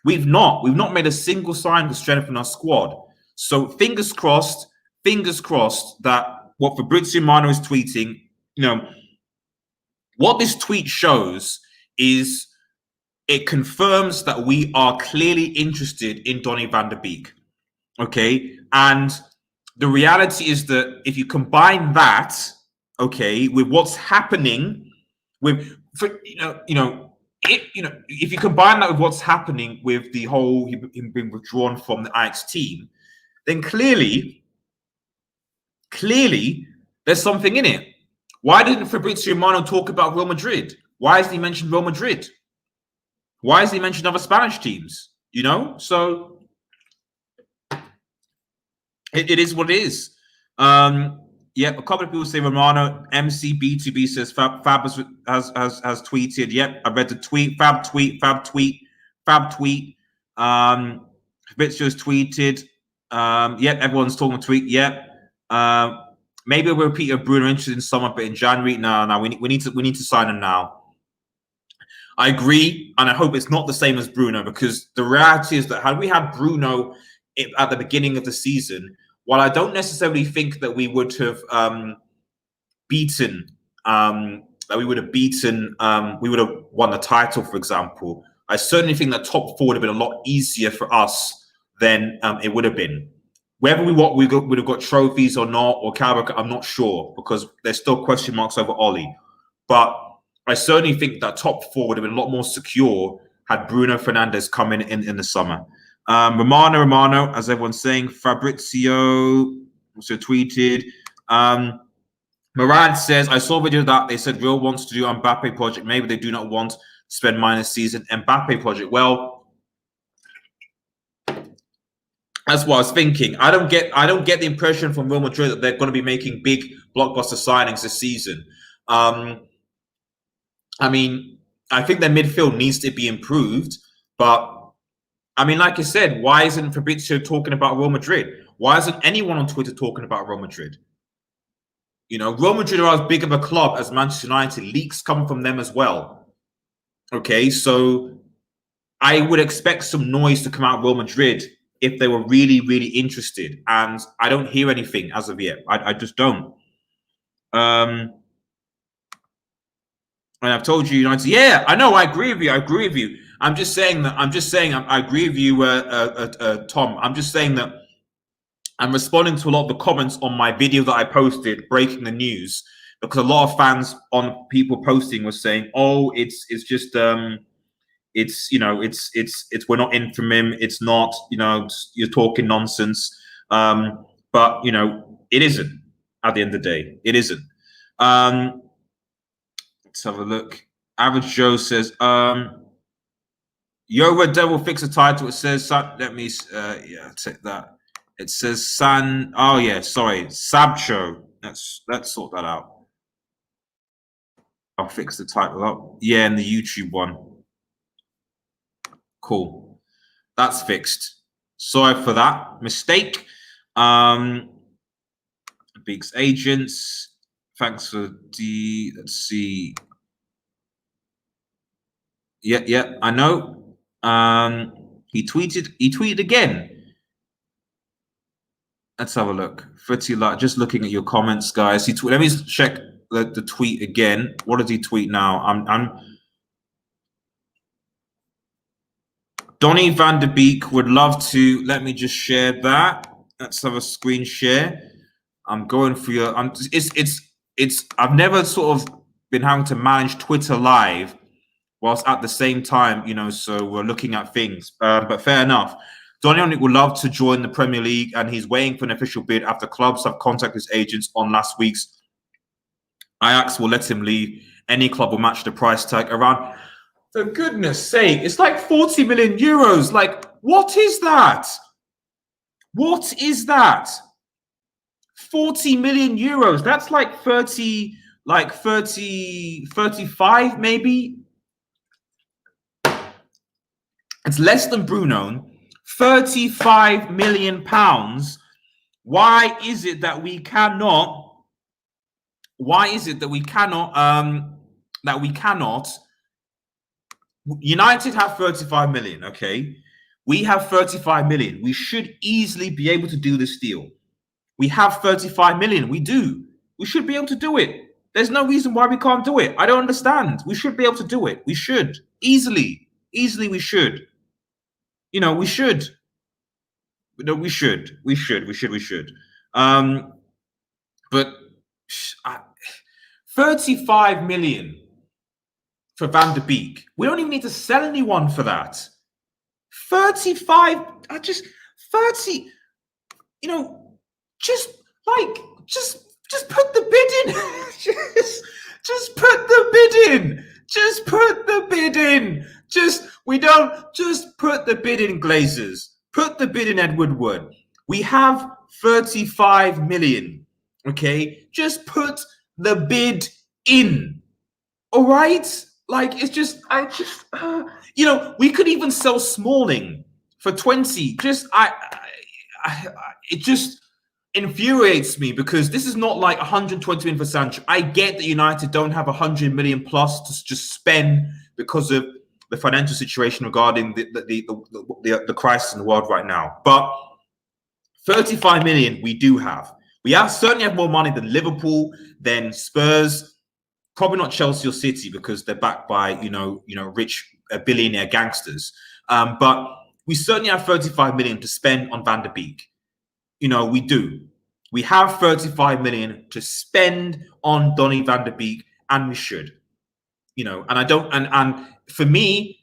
We've not made a single sign to strengthen our squad. So fingers crossed that what Fabrizio Romano is tweeting, what this tweet shows is it confirms that we are clearly interested in Donnie Van Der Beek. Okay. And the reality is that if you combine that, okay, with what's happening if you combine that with what's happening with the whole him being withdrawn from the Ajax team, then clearly there's something in it. Why didn't Fabrizio Romano talk about Real Madrid? Why hasn't he mentioned Real Madrid? Why has he mentioned other Spanish teams? So it is what it is. Yep, a couple of people say Romano. MCB2B says Fab has tweeted. Yep, I read the tweet. Fab tweet. Fabrizio's tweeted. Yep, everyone's talking tweet. Yep. Maybe we'll repeat a Bruno interested in summer, but in January, no, we need to sign him now. I agree, and I hope it's not the same as Bruno, because the reality is that had we had Bruno at the beginning of the season, while I don't necessarily think that we would have beaten, we would have won the title, for example. I certainly think that top four would have been a lot easier for us than it would have been. Whether we would have got trophies or not, or Carabao, I'm not sure, because there's still question marks over Oli. But I certainly think that top four would have been a lot more secure had Bruno Fernandes come in the summer. Romano, as everyone's saying. Fabrizio also tweeted. Murad says, I saw a video that they said Real wants to do Mbappe project. Maybe they do not want to spend minus season Mbappe project. Well, that's what I was thinking. I don't get the impression from Real Madrid that they're going to be making big blockbuster signings this season. I mean, I think their midfield needs to be improved, but I mean, like I said, why isn't Fabrizio talking about Real Madrid? Why isn't anyone on Twitter talking about Real Madrid? Real Madrid are as big of a club as Manchester United. Leaks come from them as well. Okay, so I would expect some noise to come out of Real Madrid if they were really, really interested. And I don't hear anything as of yet. I just don't. And I've told you, United. Yeah, I know. I agree with you. I'm just saying I agree with you, Tom. I'm just saying that I'm responding to a lot of the comments on my video that I posted, breaking the news, because a lot of fans on people posting were saying, "Oh, it's just it's we're not in from him. It's not you're talking nonsense." But it isn't. At the end of the day, it isn't. Let's have a look. Average Joe says, Yo, Red Devil, fix the title. It says, let me, take that. It says Sabcho. Let's sort that out. I'll fix the title up. Yeah, in the YouTube one. Cool. That's fixed. Sorry for that mistake. Beek's agents. Thanks for let's see. Yeah, I know. He tweeted again. Let's have a look. Fritzy, just looking at your comments, guys. Let me check the tweet again. What did he tweet now? I'm Donnie Van Der Beek would love to. Let me just share that. Let's have a screen share. I'm going for your. It's. I've never sort of been having to manage Twitter live whilst at the same time, so we're looking at things. But fair enough. Donny would love to join the Premier League, and he's waiting for an official bid after clubs have contacted his agents on last week's. Ajax will let him leave. Any club will match the price tag around. For goodness sake, it's like 40 million euros. Like, what is that? What is that? 40 million euros. That's like 35 maybe. It's less than Bruno. 35 million pounds. Why is it that we cannot? United have 35 million. Okay, we have 35 million. We should easily be able to do this deal. We have 35 million. We do. We should be able to do it. There's no reason why we can't do it. I don't understand. We should be able to do it. We should easily. We should. We should. No, we should. But 35 million for Van Der Beek. We don't even need to sell anyone for that. 35. 30. Just put the bid in. just put the bid in. Just put the bid in. Just put the bid in, Glazers. Put the bid in, Edward Wood. We have 35 million. Okay? Just put the bid in. All right? Like, it's just, we could even sell Smalling for 20. It just infuriates me because this is not like 120 million for Sancho. I get that United don't have 100 million plus to just spend because of the financial situation regarding the crisis in the world right now. But 35 million we do have. We certainly have more money than Liverpool, than Spurs, probably not Chelsea or City because they're backed by rich billionaire gangsters. But we certainly have 35 million to spend on Van Der Beek. We do. We have 35 million to spend on Donnie Van Der Beek, and we should. And I don't. And for me,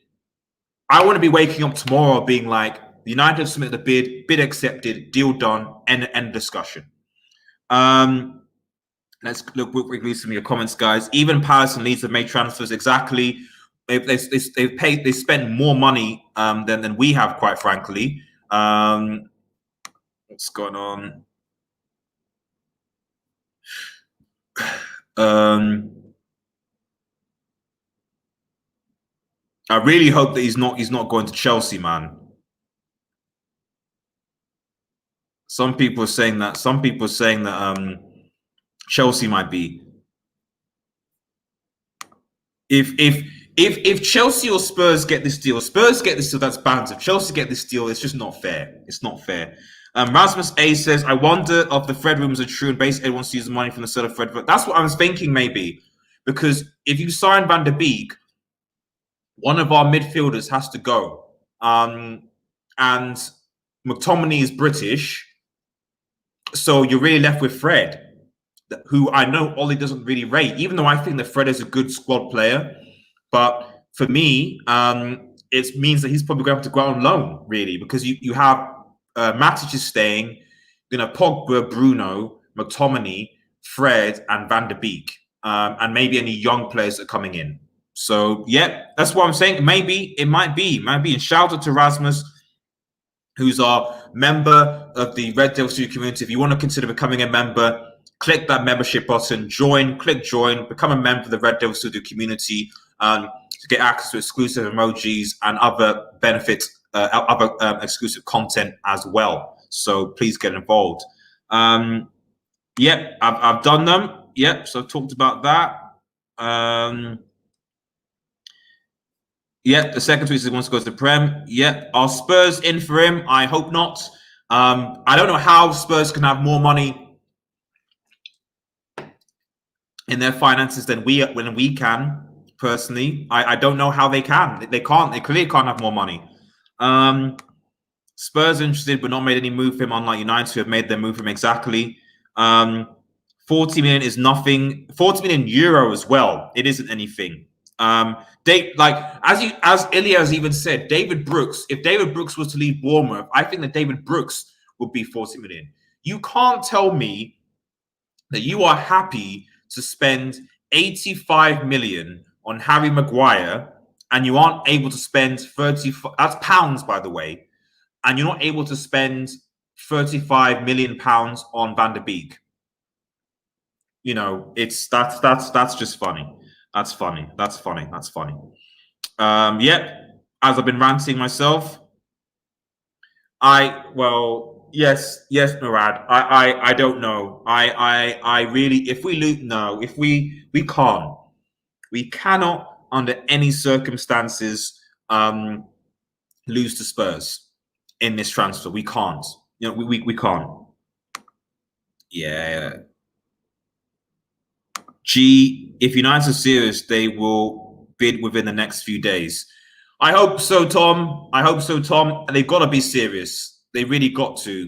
I want to be waking up tomorrow being like, United have submitted the bid accepted, deal done, end discussion. Let's look quickly some of your comments, guys. Even Palace and Leeds have made transfers. Exactly. They spent more money than we have, quite frankly. What's going on? I really hope that he's not going to Chelsea, man. Some people are saying that. Chelsea might be. If Chelsea or Spurs get this deal, that's banned. If Chelsea get this deal, it's just not fair. It's not fair. Rasmus A says, I wonder if the Fred rumors are true and basically everyone sees the money from the sale of Fred. That's what I was thinking, maybe. Because if you sign Van Der Beek, one of our midfielders has to go. And McTominay is British. So you're really left with Fred. who I know Ollie doesn't really rate, even though I think that Fred is a good squad player. But for me, it means that he's probably going to have to go out on loan, really, because you have Matic is staying, Pogba, Bruno, McTominay, Fred, and Van Der Beek, and maybe any young players that are coming in. So, yeah, that's what I'm saying. Maybe it might be. And shout out to Rasmus, who's our member of the Red Devil Studio community. If you want to consider becoming a member, click that membership button, click join, become a member of the Red Devil Studio community to get access to exclusive emojis and other benefits, other exclusive content as well. So please get involved. Yep, I've done them. Yep, so I've talked about that. Yeah, the second tweet says he wants to go to the Prem. Yeah, are Spurs in for him? I hope not. I don't know how Spurs can have more money in their finances than we can. Personally, I don't know how they can. They can't. They clearly can't have more money. Spurs interested, but not made any move for him. Unlike United, who have made their move for him exactly. 40 million is nothing. 40 million euro as well. It isn't anything. As Ilya has even said, David Brooks, if David Brooks was to leave Bournemouth, I think that David Brooks would be 40 million. You can't tell me that you are happy to spend 85 million on Harry Maguire and you aren't able to spend 30, that's pounds, by the way, and you're not able to spend 35 million pounds on Van Der Beek. That's just funny. That's funny. Yep. As I've been ranting myself, yes, Murad. I don't know. I really, if we lose, no, if we can't, we cannot under any circumstances lose to Spurs in this transfer. We can't. We can't. Yeah. If United are serious, they will bid within the next few days. I hope so, Tom. They've got to be serious. They really got to.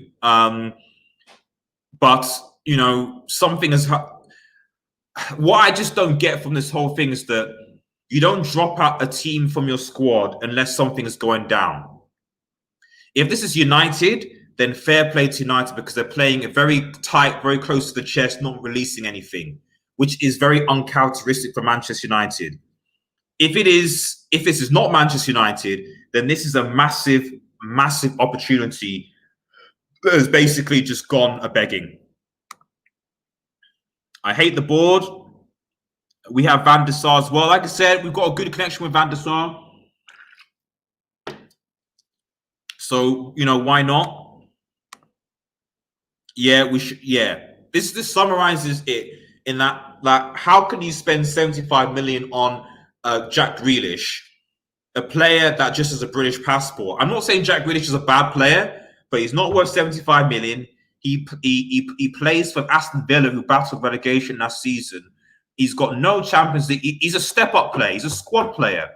But something is. What I just don't get from this whole thing is that you don't drop out a team from your squad unless something is going down. If this is United, then fair play to United because they're playing it very tight, very close to the chest, not releasing anything, which is very uncharacteristic for Manchester United. If this is not Manchester United, then this is a massive, massive opportunity that has basically just gone a begging. I hate the board. We have Van der Sar as well. Like I said, we've got a good connection with Van der Sar. So, why not? Yeah, we should. Yeah. This summarizes it in that how can you spend 75 million on Jack Grealish, a player that just has a British passport? I'm not saying Jack Grealish is a bad player, but he's not worth 75 million. He plays for Aston Villa, who battled relegation last season. He's got no Champions League. He's a step-up player. He's a squad player.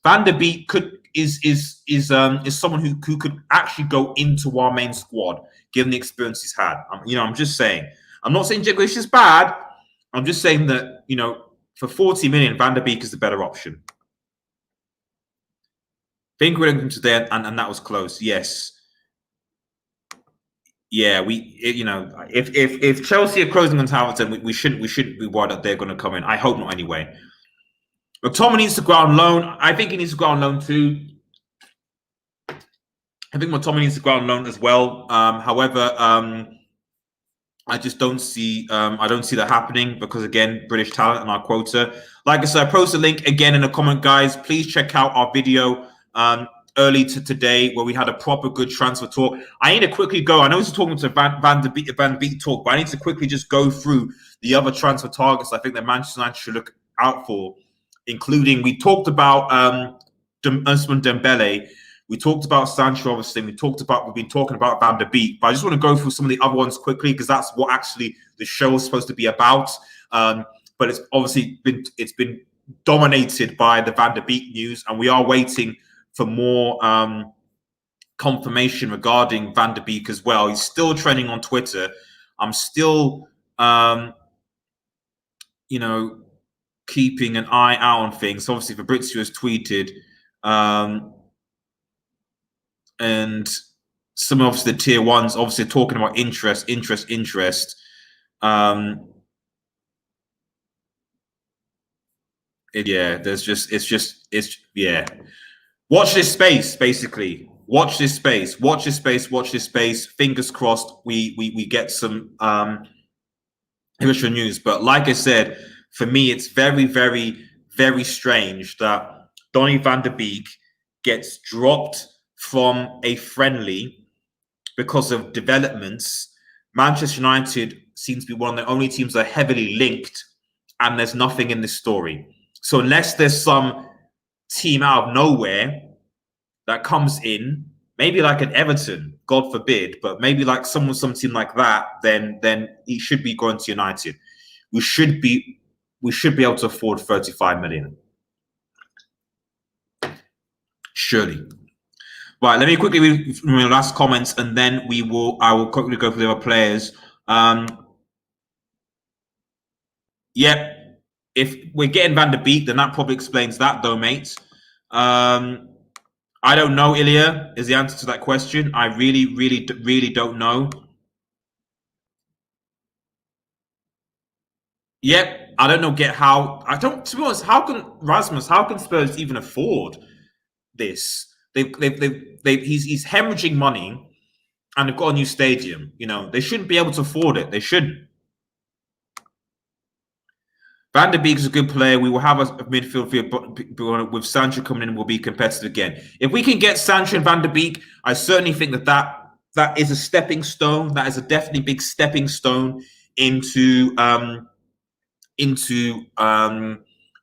Van Der Beek is someone who could actually go into our main squad, given the experience he's had. I'm just saying. I'm not saying Jack Grealish is bad. I'm just saying that for 40 million, Van Der Beek is the better option. Think we're looking today, and that was close. Yes. Yeah, if Chelsea are closing on Southampton, we shouldn't be worried that they're going to come in. I hope not anyway. McTominay needs to go out on loan. I think he needs to go out on loan too. I think McTominay needs to go out on loan as well. However, I just don't see that happening because again, British talent and our quota. Like I said, I posted a link again in the comment, guys. Please check out our video early to today where we had a proper good transfer talk. I need to quickly go. I know we're talking to Van Der Beek talk, but I need to quickly just go through the other transfer targets I think that Manchester United should look out for, including we talked about Ousmane Dembele. We talked about Sancho, obviously. We've been talking about Van Der Beek, but I just want to go through some of the other ones quickly because that's what actually the show is supposed to be about. But it's obviously been dominated by the Van Der Beek news, and we are waiting for more confirmation regarding Van Der Beek as well. He's still trending on Twitter. I'm still keeping an eye out on things. Obviously, Fabrizio has tweeted, and some of the tier ones obviously talking about interest. Yeah. Watch this space, basically. Watch this space. Fingers crossed we get some initial news. But like I said, for me, it's very, very, very strange that Donnie Van Der Beek gets dropped from a friendly because of developments. Manchester United seems to be one of the only teams that are heavily linked, and there's nothing in this story. So unless there's some team out of nowhere that comes in, maybe like an Everton, God forbid, but maybe like some team like that, then he should be going to United. We should be able to afford 35 million. Surely. Right, let me quickly read my last comments, and then I will quickly go for the other players. Yep. If we're getting Van Der Beek, then that probably explains that, though, mate. I don't know, Ilya, is the answer to that question. I really, really, really don't know. Yep, I don't know. To be honest, how can Spurs even afford this? He's hemorrhaging money, and they've got a new stadium. They shouldn't be able to afford it. They shouldn't. Van Der Beek is a good player. We will have a midfield field with Sancho coming in. Will be competitive again. If we can get Sancho and Van Der Beek, I certainly think that is a stepping stone. That is a definitely big stepping stone into Manchester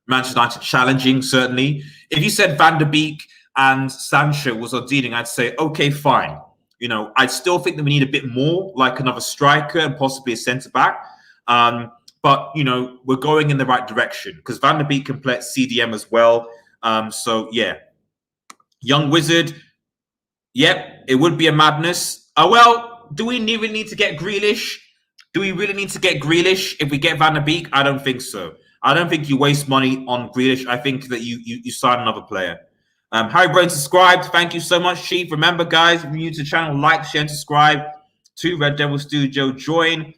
United challenging. Certainly, if you said Van Der Beek and Sancho was our dealing, I'd say okay, fine. I still think that we need a bit more, like another striker and possibly a centre back. But, we're going in the right direction because Van Der Beek can play at CDM as well. So, yeah. Young Wizard. Yep, it would be a madness. Well, do we really need to get Grealish? Do we really need to get Grealish if we get Van Der Beek? I don't think so. I don't think you waste money on Grealish. I think that you sign another player. Harry Brain subscribed. Thank you so much, Chief. Remember, guys, if you're new to the channel, like, share, and subscribe to Red Devil Studio. Join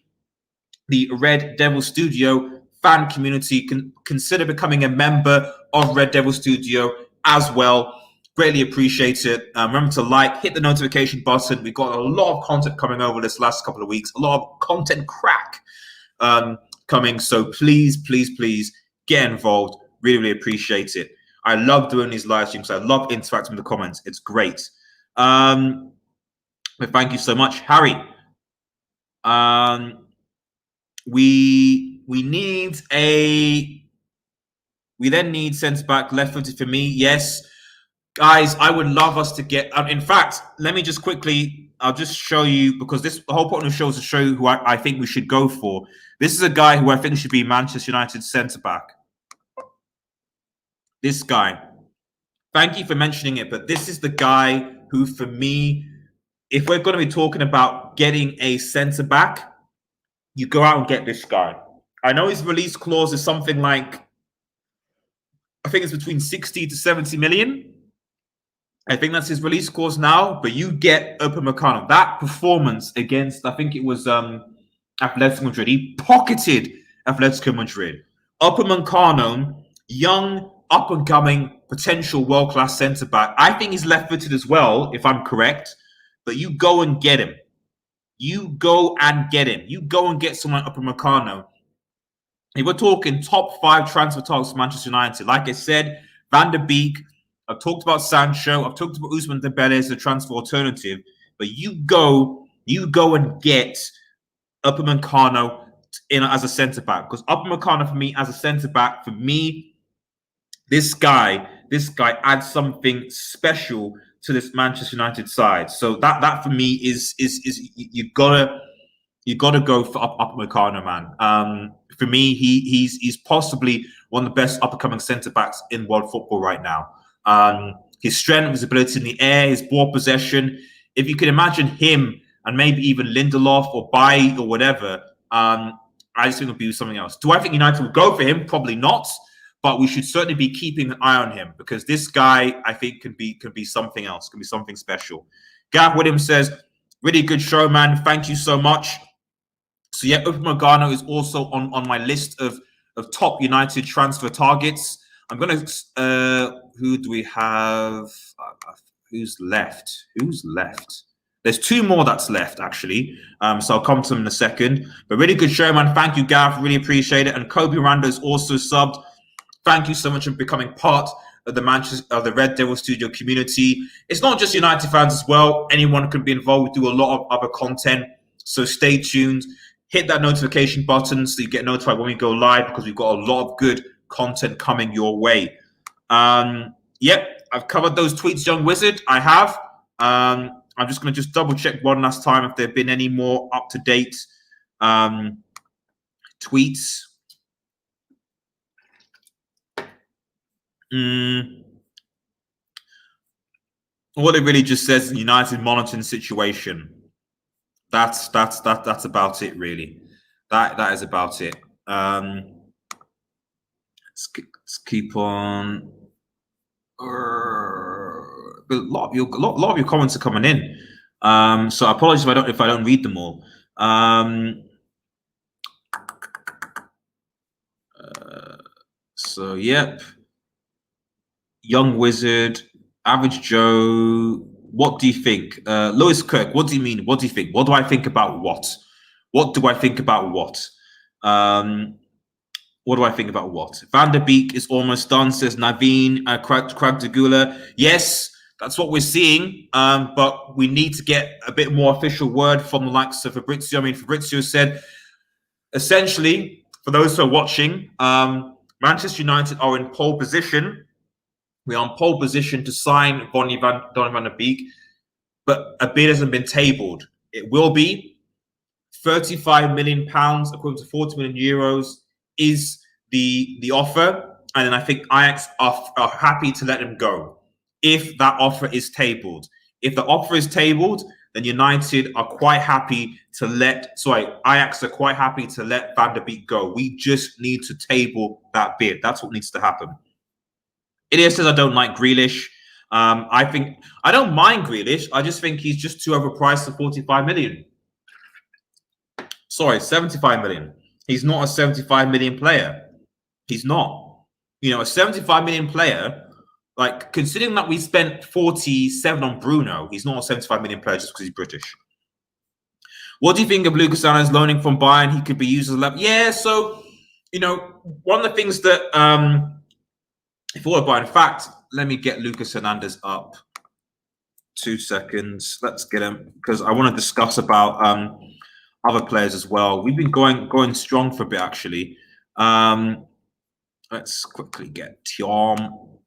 the Red Devil Studio fan community. Consider becoming a member of Red Devil Studio as well. Greatly appreciate it. Remember to like, hit the notification button. We've got a lot of content coming over this last couple of weeks. A lot of content crack coming. So please, please, please get involved. Really, really appreciate it. I love doing these live streams. I love interacting with the comments. It's great. But thank you so much, Harry. We then need centre back, left footed for me. Yes, guys, I would love us to get. In fact, let me just quickly. I'll just show you because the whole point of the show is to show you who I think we should go for. This is a guy who I think should be Manchester United centre back. This guy. Thank you for mentioning it, but this is the guy who, for me, if we're going to be talking about getting a centre back, you go out and get this guy. I know his release clause is something like, I think it's between 60 to 70 million. I think that's his release clause now, but you get Upamecano. That performance against, I think it was Atletico Madrid. He pocketed Atletico Madrid. Upamecano, young, up-and-coming, potential world-class centre-back. I think he's left-footed as well, if I'm correct, but you go and get him. You go and get him. You go and get someone like Upamecano. If we're talking top 5 transfer targets for Manchester United, like I said, Van Der Beek, I've talked about Sancho, I've talked about Ousmane Dembele as a transfer alternative, but you go and get Upamecano as a centre back, because Upamecano for me as a centre back, for me, this guy adds something special to this Manchester United side. So that for me is you gotta go for Upamecano, man. For me, he's possibly one of the best up-and-coming centre backs in world football right now. His strength, his ability in the air, his ball possession. If you can imagine him and maybe even Lindelof or Bailly or whatever, I I just think it'll be something else. Do I think United will go for him? Probably not. But we should certainly be keeping an eye on him because this guy, I think, can be something else, can be something special. Gav Williams says, really good show, man. Thank you so much. So yeah, Upamecano is also on my list of top United transfer targets. I'm gonna who do we have? Who's left? There's two more that's left actually. So I'll come to them in a second. But really good show, man. Thank you, Gav. Really appreciate it. And Kobe Rando is also subbed. Thank you so much for becoming part of the Red Devil Studio community. It's not just United fans as well. Anyone can be involved. We do a lot of other content. So stay tuned. Hit that notification button so you get notified when we go live because we've got a lot of good content coming your way. Yep, I've covered those tweets, Young Wizard. I have. I'm just going to double check one last time if there have been any more up-to-date tweets. What it really just says, United monitoring situation. That's about it, really. That is about it. Let's keep on. A lot of your comments are coming in. So I apologize if I don't read them all. So yep. Young Wizard, Average Joe. What do you think? Lewis Kirk, what do you mean? What do you think? What do I think about what? What do I think about what? What do I think about what? Van Der Beek is almost done, says Naveen Kragdagula. Yes, that's what we're seeing. But we need to get a bit more official word from the likes of Fabrizio. I mean, Fabrizio said, essentially, for those who are watching, Manchester United are in pole position. We are in pole position to sign Donnie Van Der Beek, but a bid hasn't been tabled. It will be £35 million, equivalent to 40 million euros, is the offer. And then I think Ajax are happy to let him go if that offer is tabled. If the offer is tabled, then United are quite happy to Ajax are quite happy to let Van Der Beek go. We just need to table that bid. That's what needs to happen. Ilya says, I don't like Grealish. I don't mind Grealish. I just think he's just too overpriced for 45 million. Sorry, 75 million. He's not a 75 million player. He's not. You know, a 75 million player, like considering that we spent 47 on Bruno, he's not a 75 million player just because he's British. What do you think of Lucas Hernandez loaning from Bayern? He could be used as a left. Yeah, so, you know, one of the things that if all about, in fact, let me get Lucas Hernandez up. 2 seconds. Let's get him because I want to discuss about other players as well. We've been going strong for a bit actually. Let's quickly get Tiom.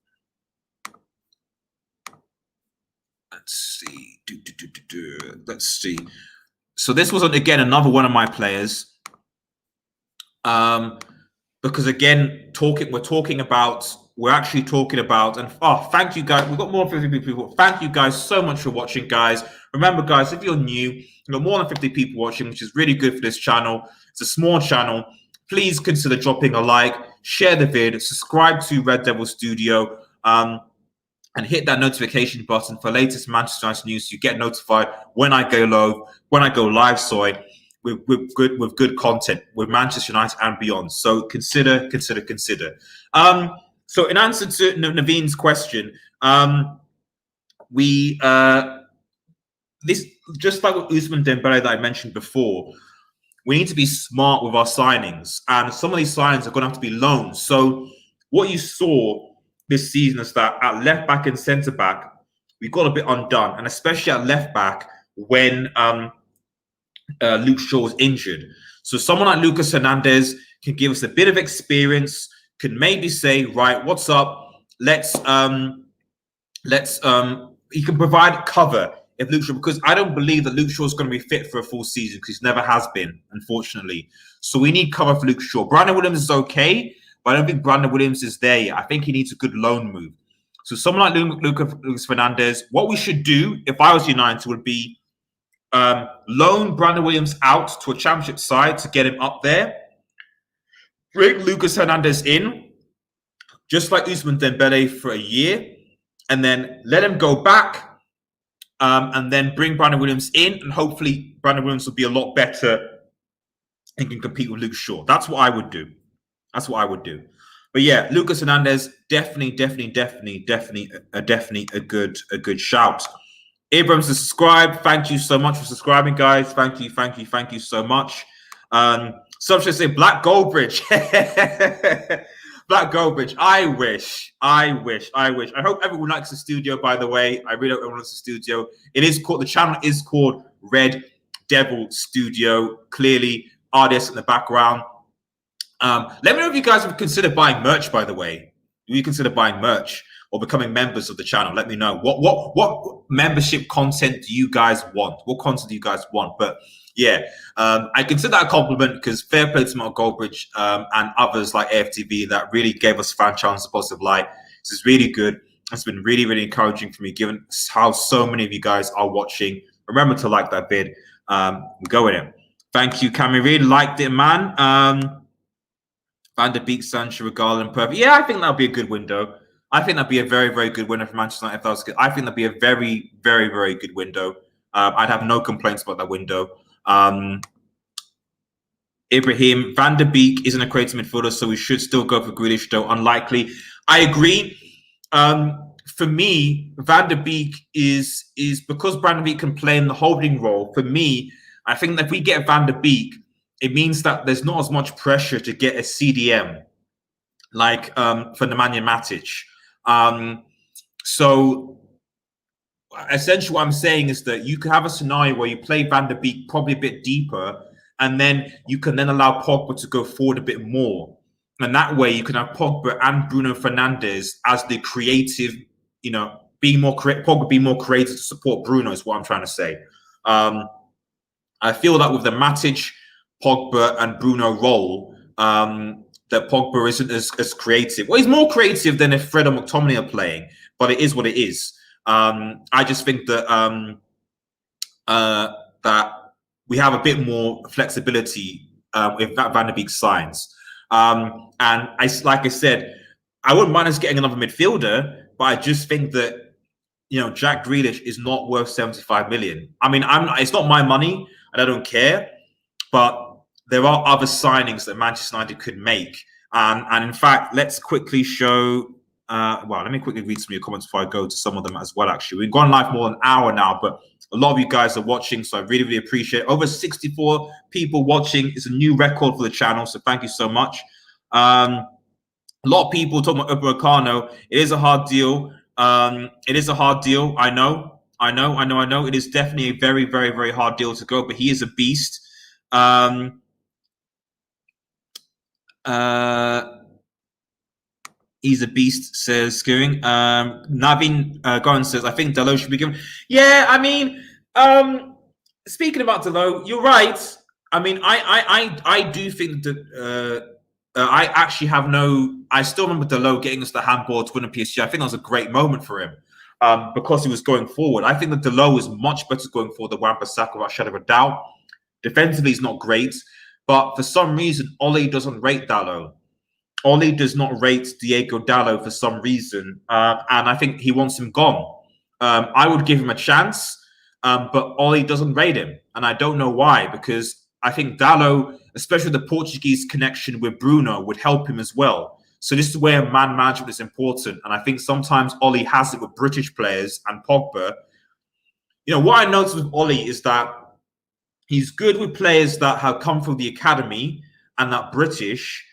Let's see. Let's see. So this was again another one of my players. Because again, we're actually talking about, and thank you guys. We've got more than 50 people. Thank you guys so much for watching, guys. Remember, guys, if you're new, you've got more than 50 people watching, which is really good for this channel. It's a small channel. Please consider dropping a like, share the vid, subscribe to Red Devil Studio, and hit that notification button for latest Manchester United news. So you get notified when I go live. With good content with Manchester United and beyond. So consider. So in answer to Naveen's question, this just like with Ousmane Dembele that I mentioned before, we need to be smart with our signings, and some of these signings are going to have to be loans. So what you saw this season is that at left back and centre back, we got a bit undone, and especially at left back when Luke Shaw was injured. So someone like Lucas Hernandez can give us a bit of experience, can maybe say, right, what's up? He can provide cover if Luke Shaw, because I don't believe that Luke Shaw is going to be fit for a full season because he never has been, unfortunately. So we need cover for Luke Shaw. Brandon Williams is okay, but I don't think Brandon Williams is there yet. I think he needs a good loan move. So someone like Lucas Hernandez, what we should do if I was United would be loan Brandon Williams out to a championship side to get him up there, bring Lucas Hernandez in, just like Ousmane Dembele for a year, and then let him go back, and then bring Brandon Williams in, and hopefully Brandon Williams will be a lot better and can compete with Luke Shaw. That's what I would do. That's what I would do. But yeah, Lucas Hernandez, definitely a good shout. Abrams to subscribe. Thank you so much for subscribing, guys. Thank you so much. Some should say Black Goldbridge. Black Goldbridge. I wish. I hope everyone likes the studio, by the way. I really hope everyone likes the studio. The channel is called Red Devil Studio. Clearly, artists in the background. Let me know if you guys would consider buying merch, by the way. Do you consider buying merch or becoming members of the channel? Let me know. What membership content do you guys want? What content do you guys want? But yeah, I consider that a compliment because fair play to Mark Goldbridge and others like AFTV that really gave us fan channels a positive light. This is really good. It's been really encouraging for me, given how so many of you guys are watching. Remember to like that vid. Go in it. Thank you, Cammy Reed. Liked it, man. Van der Beek, Sancho, Garland, perfect. Yeah, I think that'll be a good window. I think that'd be a very good window for Manchester United. If that was good. I think that'd be a very good window. I'd have no complaints about that window. Ibrahim, Van der Beek isn't a creative midfielder, so we should still go for Grealish, though unlikely. I agree. For me, Van der Beek is because Van der Beek can play in the holding role. For me, I think that if we get Van der Beek, it means that there's not as much pressure to get a CDM like for Nemanja Matic. So essentially what I'm saying is that you could have a scenario where you play Van der Beek probably a bit deeper, and then you can then allow Pogba to go forward a bit more. And that way you can have Pogba and Bruno Fernandes as the creative, Pogba be more creative to support Bruno is what I'm trying to say. I feel that with the Matic, Pogba and Bruno role, that Pogba isn't as creative. Well, he's more creative than if Fred or McTominay are playing, but it is what it is. I just think that that we have a bit more flexibility if Van der Beek signs. And like I said, I wouldn't mind us getting another midfielder, but I just think that Jack Grealish is not worth 75 million. I mean, it's not my money, and I don't care, but there are other signings that Manchester United could make. And in fact, let's quickly show. Let me quickly read some of your comments before I go to some of them as well, actually. We've gone live more than an hour now, but a lot of you guys are watching, so I really appreciate it. Over 64 people watching is a new record for the channel, so thank you so much. A lot of people talking about Upamecano. It is a hard deal. It is a hard deal. I know. It is definitely a very hard deal to go, but he is a beast. He's a beast, says Skewing. Navin Goran says, I think Dalot should be given. Yeah, I mean, speaking about Dalot, you're right. I mean, I do think that I actually have I still remember Dalot getting us the handball to win a PSG. I think that was a great moment for him because he was going forward. I think that Dalot is much better going forward than Wan-Bissaka without shadow of a doubt. Defensively, he's not great, but for some reason, Ole doesn't rate Dalot. Ole does not rate Diego Dalot for some reason, and I think he wants him gone. I would give him a chance, but Ole doesn't rate him, and I don't know why, because I think Dalot, especially the Portuguese connection with Bruno, would help him as well. So this is where man management is important, and I think sometimes Ole has it with British players and Pogba. What I noticed with Ole is that he's good with players that have come from the academy and that British,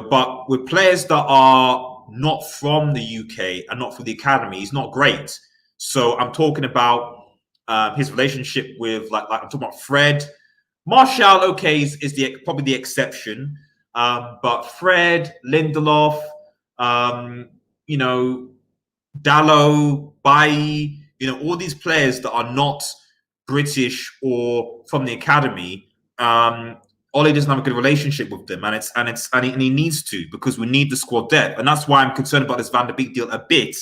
but with players that are not from the UK and not from the academy, he's not great. So I'm talking about his relationship with, like I'm talking about Fred. Martial, okay, is probably the exception. But Fred, Lindelof, Dalot, Bailly, all these players that are not British or from the academy, Ole doesn't have a good relationship with them, and he needs to, because we need the squad depth, and that's why I'm concerned about this Van der Beek deal a bit,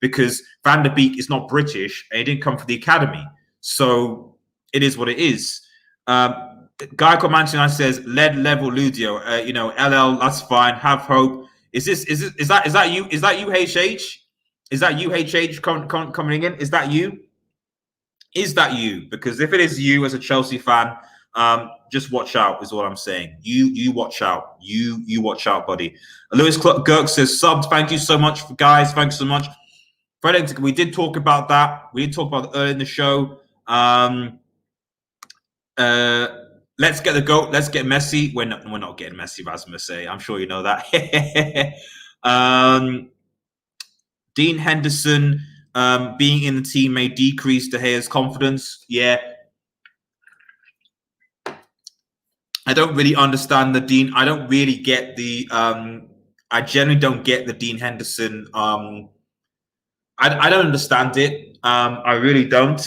because Van der Beek is not British and he didn't come from the academy, so it is what it is. Guy Comanche says lead level Ludio. LL, that's fine. Have hope. Is that you? Is that UHH? Is that UHH coming in? Is that you? Is that you? Because if it is you as a Chelsea fan, just watch out. Is all I'm saying. You watch out. You watch out, buddy. Lewis Girk says subbed. Thank you so much, guys. Thanks so much. Fred, we did talk about that. We did talk about it earlier in the show. Let's get the goat. Let's get Messi. We're not getting Messi, Rasmus. I'm sure you know that. Dean Henderson being in the team may decrease De Gea's confidence. Yeah. I don't really understand the Dean. I don't really get the. I generally don't get the Dean Henderson. I don't understand it. I really don't.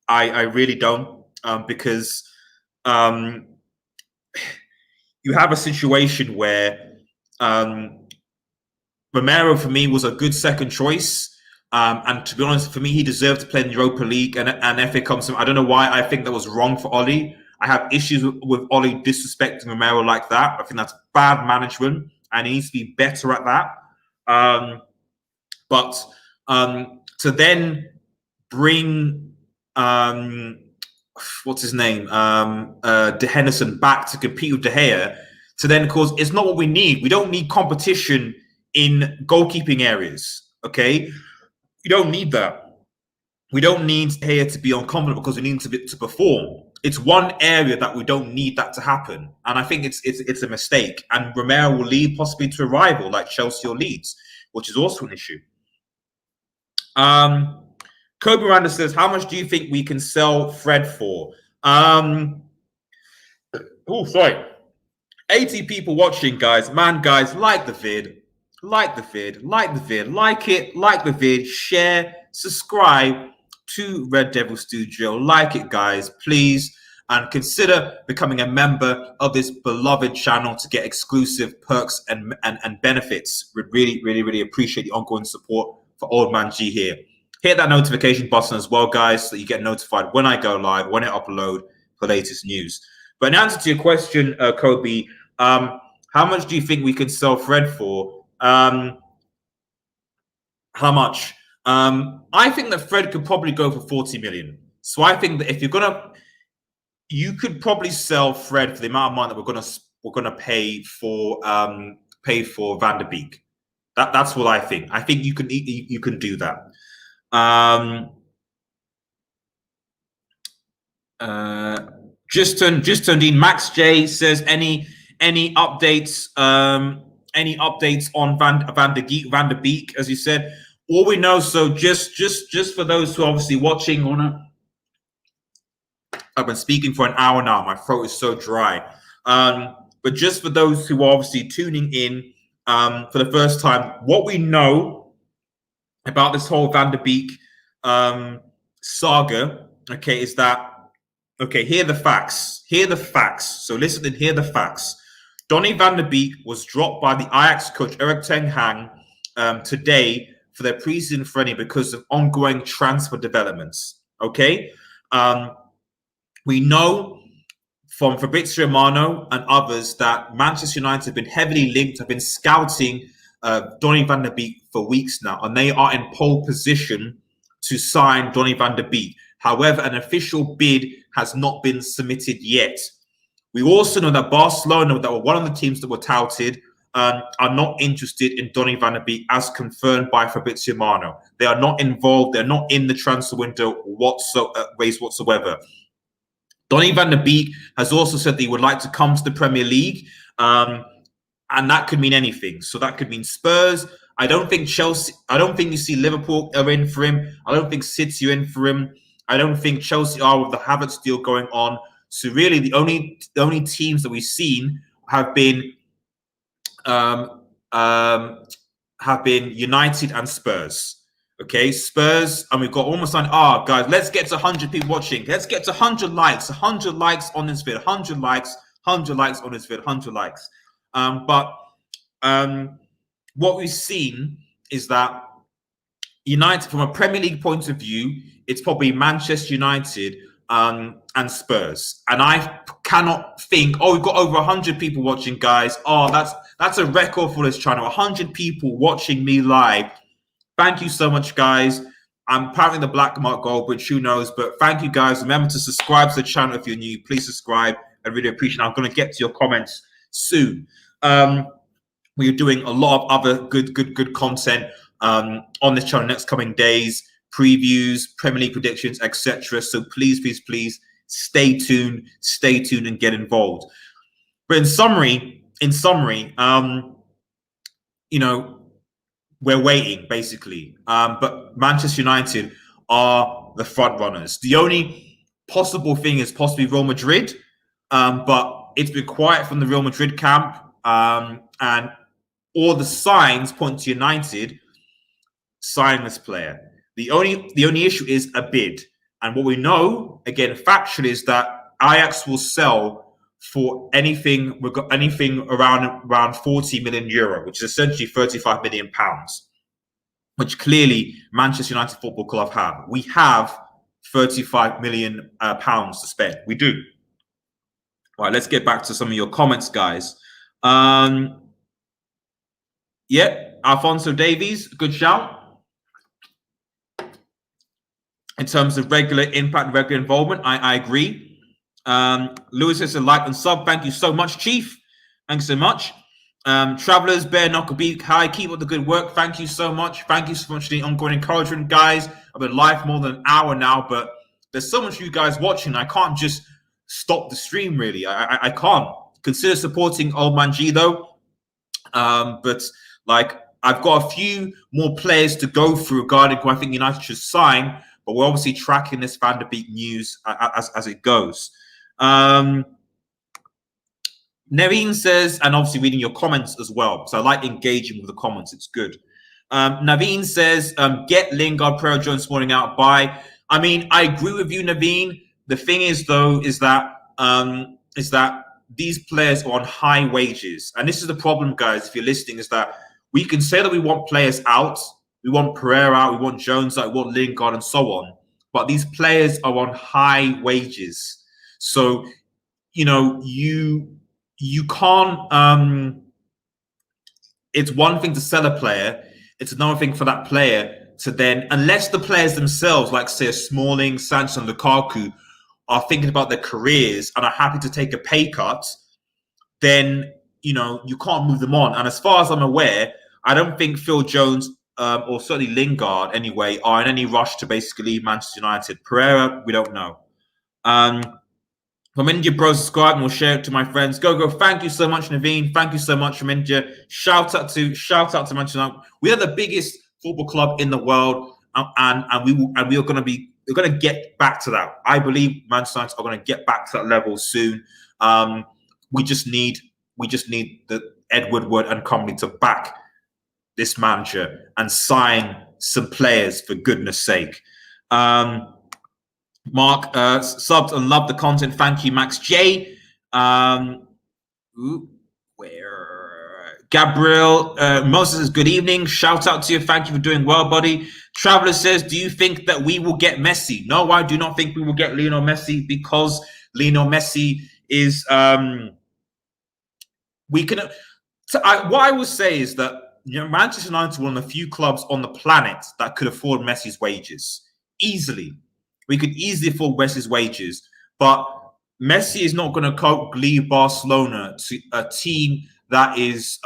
I really don't. Because you have a situation where Romero for me was a good second choice. And to be honest, for me, he deserved to play in the Europa League and FA Cup. I don't know why I think that was wrong for Oli. I have issues with Oli disrespecting Romero like that. I think that's bad management, and he needs to be better at that. But to then bring what's his name, De Henderson back to compete with De Gea, to then cause it's not what we need. We don't need competition in goalkeeping areas. Okay, we don't need that. We don't need De Gea to be unconfident because we need to perform. It's one area that we don't need that to happen, and I think it's a mistake. And Romero will lead possibly to a rival like Chelsea or Leeds, which is also an issue. Kobe Miranda says, how much do you think we can sell Fred for? Oh, sorry. 80 people watching, guys. Man, guys, like the vid. Like the vid. Like the vid. Like it. Like the vid. Share. Subscribe to Red Devil Studio. Like it, guys, please. And consider becoming a member of this beloved channel to get exclusive perks and benefits. We'd really, really, really appreciate the ongoing support for Old Man G here. Hit that notification button as well, guys, so that you get notified when I go live, when I upload the latest news. But in answer to your question, Kobe, how much do you think we can sell Fred for? How much? I think that Fred could probably go for 40 million. So I think that if you're gonna, you could probably sell Fred for the amount of money that we're gonna pay for Van Der Beek. That's what I think. I think you can do that. Just turned in. Max J says any updates on Van Der Beek, as you said. All we know, so just for those who are obviously watching I've been speaking for an hour now. My throat is so dry. But just for those who are obviously tuning in for the first time, what we know about this whole Van Der Beek saga, okay, is that, okay, here are the facts. Here are the facts. So listen and hear the facts. Donnie Van Der Beek was dropped by the Ajax coach Erik ten Hag today for their preseason friendly because of ongoing transfer developments. Okay? We know from Fabrizio Romano and others that Manchester United have been heavily linked, have been scouting Donnie Van Der Beek for weeks now, and they are in pole position to sign Donnie Van Der Beek. However, an official bid has not been submitted yet. We also know that Barcelona, that were one of the teams that were touted, are not interested in Donnie Van Der Beek, as confirmed by Fabrizio Romano. They are not involved. They're not in the transfer window whatsoever. Donnie Van Der Beek has also said that he would like to come to the Premier League, and that could mean anything. So that could mean Spurs. I don't think Chelsea. I don't think you see Liverpool are in for him. I don't think City are in for him. I don't think Chelsea are, with the Havertz deal going on. So really, the only teams that we've seen have been United and Spurs. Okay, Spurs, and we've got almost on. Guys, let's get to 100 people watching. Let's get to 100 likes. 100 likes on this vid. 100 likes. 100 likes on this vid. 100 likes. But what we've seen is that United, from a Premier League point of view, it's probably Manchester United and Spurs. And I cannot think, oh, we've got over 100 people watching, guys. Oh, that's a record for this channel. 100 people watching me live. Thank you so much, guys. I'm apparently the black mark gold, which who knows, but thank you, guys. Remember to subscribe to the channel if you're new. Please subscribe. I really appreciate it. I'm going to get to your comments soon. We are doing a lot of other good content on this channel next coming days, previews, Premier League predictions, etc. So please stay tuned and get involved. But in summary, you know, we're waiting basically. But Manchester United are the front runners. The only possible thing is possibly Real Madrid, but it's been quiet from the Real Madrid camp, and all the signs point to United signing this player. The only issue is a bid, and what we know again factually is that Ajax will sell for anything around 40 million euro, which is essentially 35 million pounds, which clearly Manchester United Football Club have. We have 35 million pounds to spend. We do. All right, let's get back to some of your comments, guys. Yeah, Alfonso Davies, good shout. In terms of regular impact, regular involvement, I agree. Lewis says a like and sub. Thank you so much, Chief. Thanks so much. Travelers, Bear Knockabeak, hi, keep up the good work. Thank you so much. Thank you so much for the ongoing encouragement, guys. I've been live more than an hour now, but there's so much of you guys watching. I can't just stop the stream, really. I can't. Consider supporting Old Man G, though. But, like, I've got a few more players to go through regarding who I think United should sign, but we're obviously tracking this Van Der Beek news as it goes. Naveen says, and obviously reading your comments as well, so I like engaging with the comments. It's good. Naveen says, get Lingard, Pereira, Jones, Smalling out. Bye. I mean, I agree with you, Naveen. The thing is, though, is that these players are on high wages, and this is the problem, guys. If you're listening, is that we can say that we want players out, we want Pereira out, we want Jones out, we want Lingard, and so on. But these players are on high wages, so you know you can't. It's one thing to sell a player; it's another thing for that player to then, unless the players themselves, like say Smalling, Sanchez, and Lukaku, are thinking about their careers and are happy to take a pay cut, then you know you can't move them on. And as far as I'm aware, I don't think Phil Jones or certainly Lingard anyway are in any rush to basically leave Manchester United. Pereira, we don't know. From India, bro, subscribe and we'll share it to my friends. Go! Thank you so much, Naveen. Thank you so much from India. Shout out to Manchester United. We are the biggest football club in the world, and we are going to be. We're going to get back to that. I believe Manchester United are going to get back to that level soon. We just need the Ed Woodward and company to back this manager and sign some players for goodness sake. Mark subbed and loved the content. Thank you, Max J. Gabriel Moses says, good evening. Shout out to you. Thank you for doing well, buddy. Traveler says, do you think that we will get Messi? No, I do not think we will get Lionel Messi, because Lionel Messi is what I would say is that Manchester United are one of the few clubs on the planet that could afford Messi's wages easily. We could easily afford Messi's wages, but Messi is not going to leave Barcelona to a team that is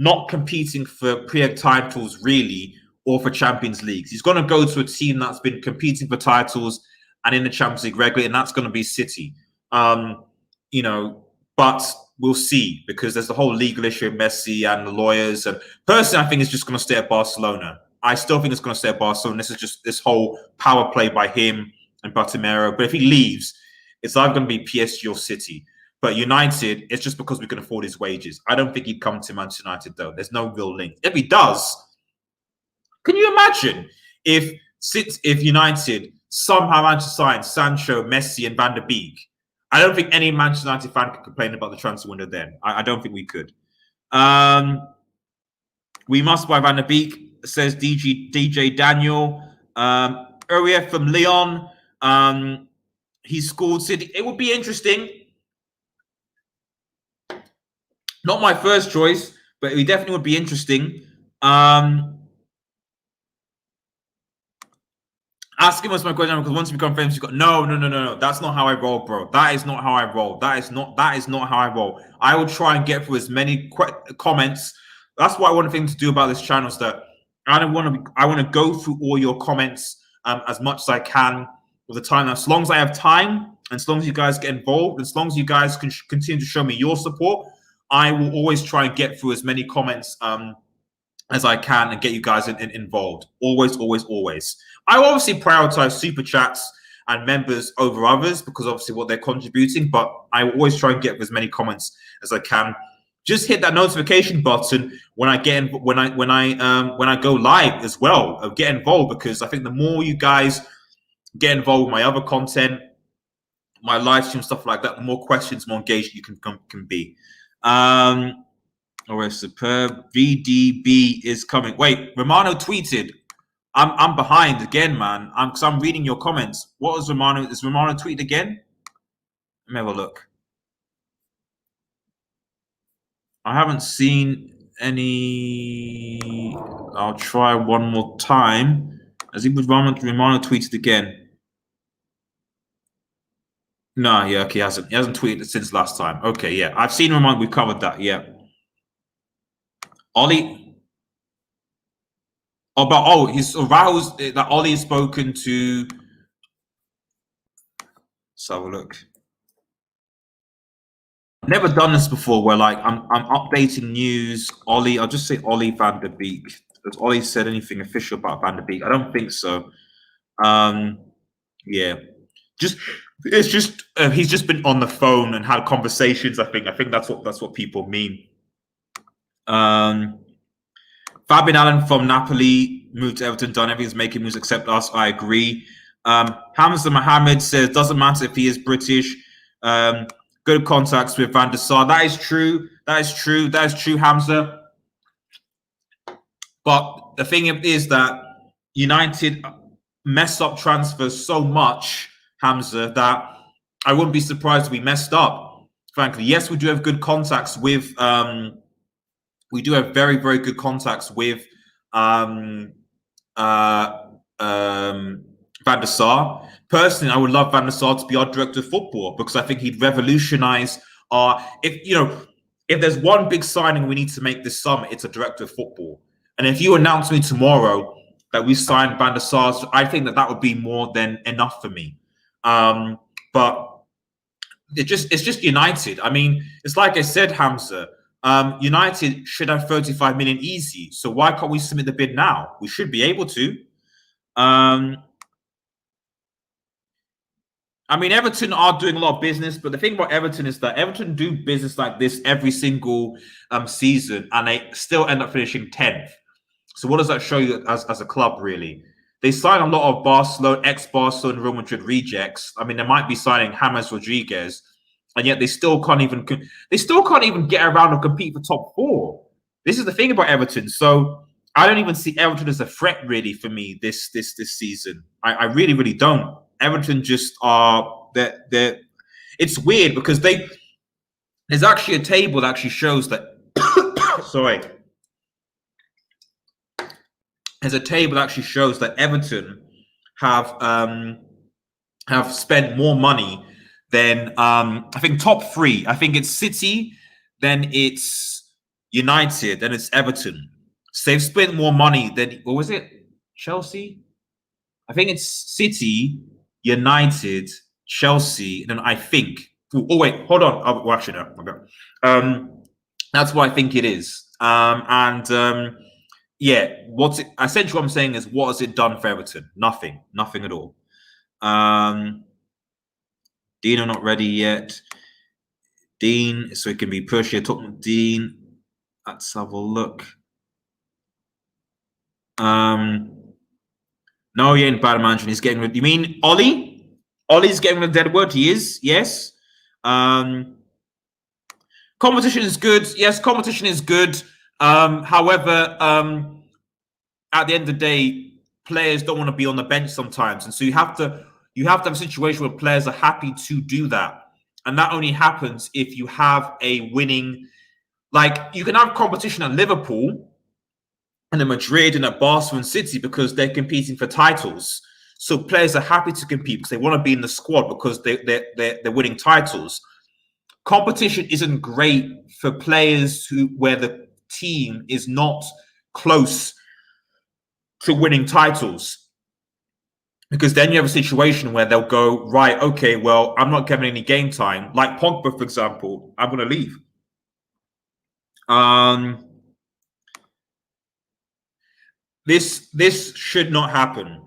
not competing for Premier titles really, or for Champions Leagues. He's going to go to a team that's been competing for titles and in the Champions League regularly, and that's going to be City. You know, but we'll see, because there's the whole legal issue of Messi and the lawyers. And personally, I think it's just going to stay at Barcelona. I still think it's going to stay at Barcelona. This is just this whole power play by him and Bartomeu. But if he leaves, it's either going to be PSG or City. But United, it's just because we can afford his wages. I don't think he'd come to Manchester United, though. There's no real link. If he does, can you imagine if United somehow managed to sign Sancho, Messi, and Van Der Beek? I don't think any Manchester United fan could complain about the transfer window then. I don't think we could. We must buy Van Der Beek, says DJ Daniel. earlier from Leon. He scored City. It would be interesting. Not my first choice, but it definitely would be interesting. Ask him what's my question because once you become famous, you got no. That's not how I roll, bro. That is not how I roll. That is not how I roll. I will try and get through as many comments. That's what I want thing to do about this channel is that I want to go through all your comments as much as I can with the time. As long as I have time, and as long as you guys get involved, as long as you guys can continue to show me your support, I will always try and get through as many comments as I can and get you guys involved. Always. I obviously prioritize super chats and members over others because obviously what they're contributing, but I always try and get as many comments as I can. Just hit that notification button when I get when I go live as well. Get involved because I think the more you guys get involved with my other content, my live stream stuff like that, the more questions, more engaged you can be. Oh, superb. VDB is coming. Wait, Romano tweeted. I'm behind again, man. Because I'm reading your comments. What was Romano? Is Romano tweeted again? Let me have a look. I haven't seen any. I'll try one more time. As he was Romano tweeted again. No, yeah, okay, he hasn't tweeted since last time. Okay, yeah. I've seen Romano, we've covered that, yeah. Ollie. He's aroused that Ollie has spoken to. Let's have a look. I've never done this before where like I'm updating news. Ollie, I'll just say Ollie Van Der Beek. Has Ollie said anything official about Van Der Beek? I don't think so. Yeah. He's just been on the phone and had conversations. I think that's what people mean. Fabian Allen from Napoli moved to Everton, done everything's making moves except us. I agree. Hamza Mohammed says, doesn't matter if he is British. Good contacts with Van der Sar. That is true, Hamza. But the thing is that United mess up transfers so much, Hamza, that I wouldn't be surprised if we messed up. Frankly, yes, we do have good contacts with we do have very, very good contacts with Van der Sar. Personally, I would love Van der Sar to be our director of football because I think he'd revolutionize our. If there's one big signing we need to make this summer, it's a director of football. And if you announce me tomorrow that we signed Van der Sar, I think that would be more than enough for me. But it's just United. I mean, it's like I said, Hamza. United should have 35 million easy. So why can't we submit the bid now? We should be able to. I mean, Everton are doing a lot of business, but the thing about Everton is that Everton do business like this every single season, and they still end up finishing 10th. So what does that show you as a club, really? They sign a lot of Barcelona, ex-Barcelona, Real Madrid rejects. I mean, they might be signing James Rodriguez, and yet they still can't even get around or compete for top 4. This is the thing about Everton. So I don't even see Everton as a threat, really, for me this season. I really, really don't. Everton just are they're it's weird because there's actually a table that actually shows that sorry. There's a table that actually shows that Everton have spent more money than I think top 3. I think it's City, then it's United, then it's Everton. So they've spent more money than what was it? Chelsea? I think it's City, United, Chelsea, and then I think. Oh wait, hold on. Well, actually no. Okay. That's what I think it is. Yeah, essentially what I'm saying is, what has it done for Everton? Nothing at all. Dino not ready yet. Dean, so it can be pushed here. Talking Dean. Let's have a look. No, he ain't bad management. He's getting rid. You mean Ollie? Ollie's getting rid of Deadwood. He is, yes. Competition is good. Yes, competition is good. However, at the end of the day, players don't want to be on the bench sometimes, and so you have to have a situation where players are happy to do that, and that only happens if you have a winning. Like, you can have competition at Liverpool and at Madrid and at Barcelona and City because they're competing for titles. So players are happy to compete because they want to be in the squad because they're winning titles. Competition isn't great for players where the team is not close to winning titles, because then you have a situation where they'll go, right, okay, well, I'm not getting any game time. Like Pogba, for example, I'm going to leave. This should not happen.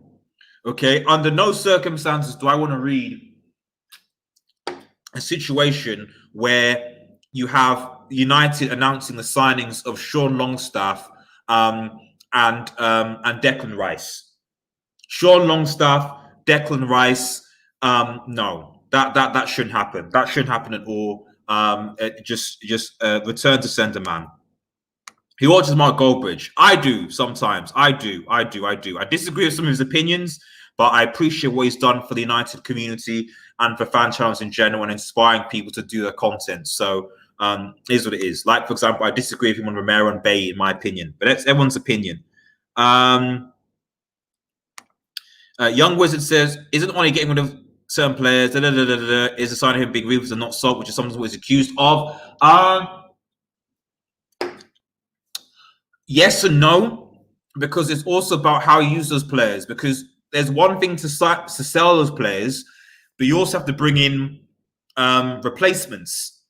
Okay, under no circumstances do I want to read a situation where you have United announcing the signings of Sean Longstaff and Declan Rice. Sean Longstaff, Declan Rice. No, that shouldn't happen. That shouldn't happen at all. Just return to centre man. He watches Mark Goldbridge. I do sometimes. I do. I disagree with some of his opinions, but I appreciate what he's done for the United community and for fan channels in general and inspiring people to do their content. So it is what it is. Like, for example, I disagree with him on Romero and Bay, in my opinion, but that's everyone's opinion. Young Wizard says, isn't only getting rid of certain players, is a sign of him being ruthless and not soft, which is something what he's accused of. Yes and no, because it's also about how you use those players. Because there's one thing to sell those players, but you also have to bring in replacements.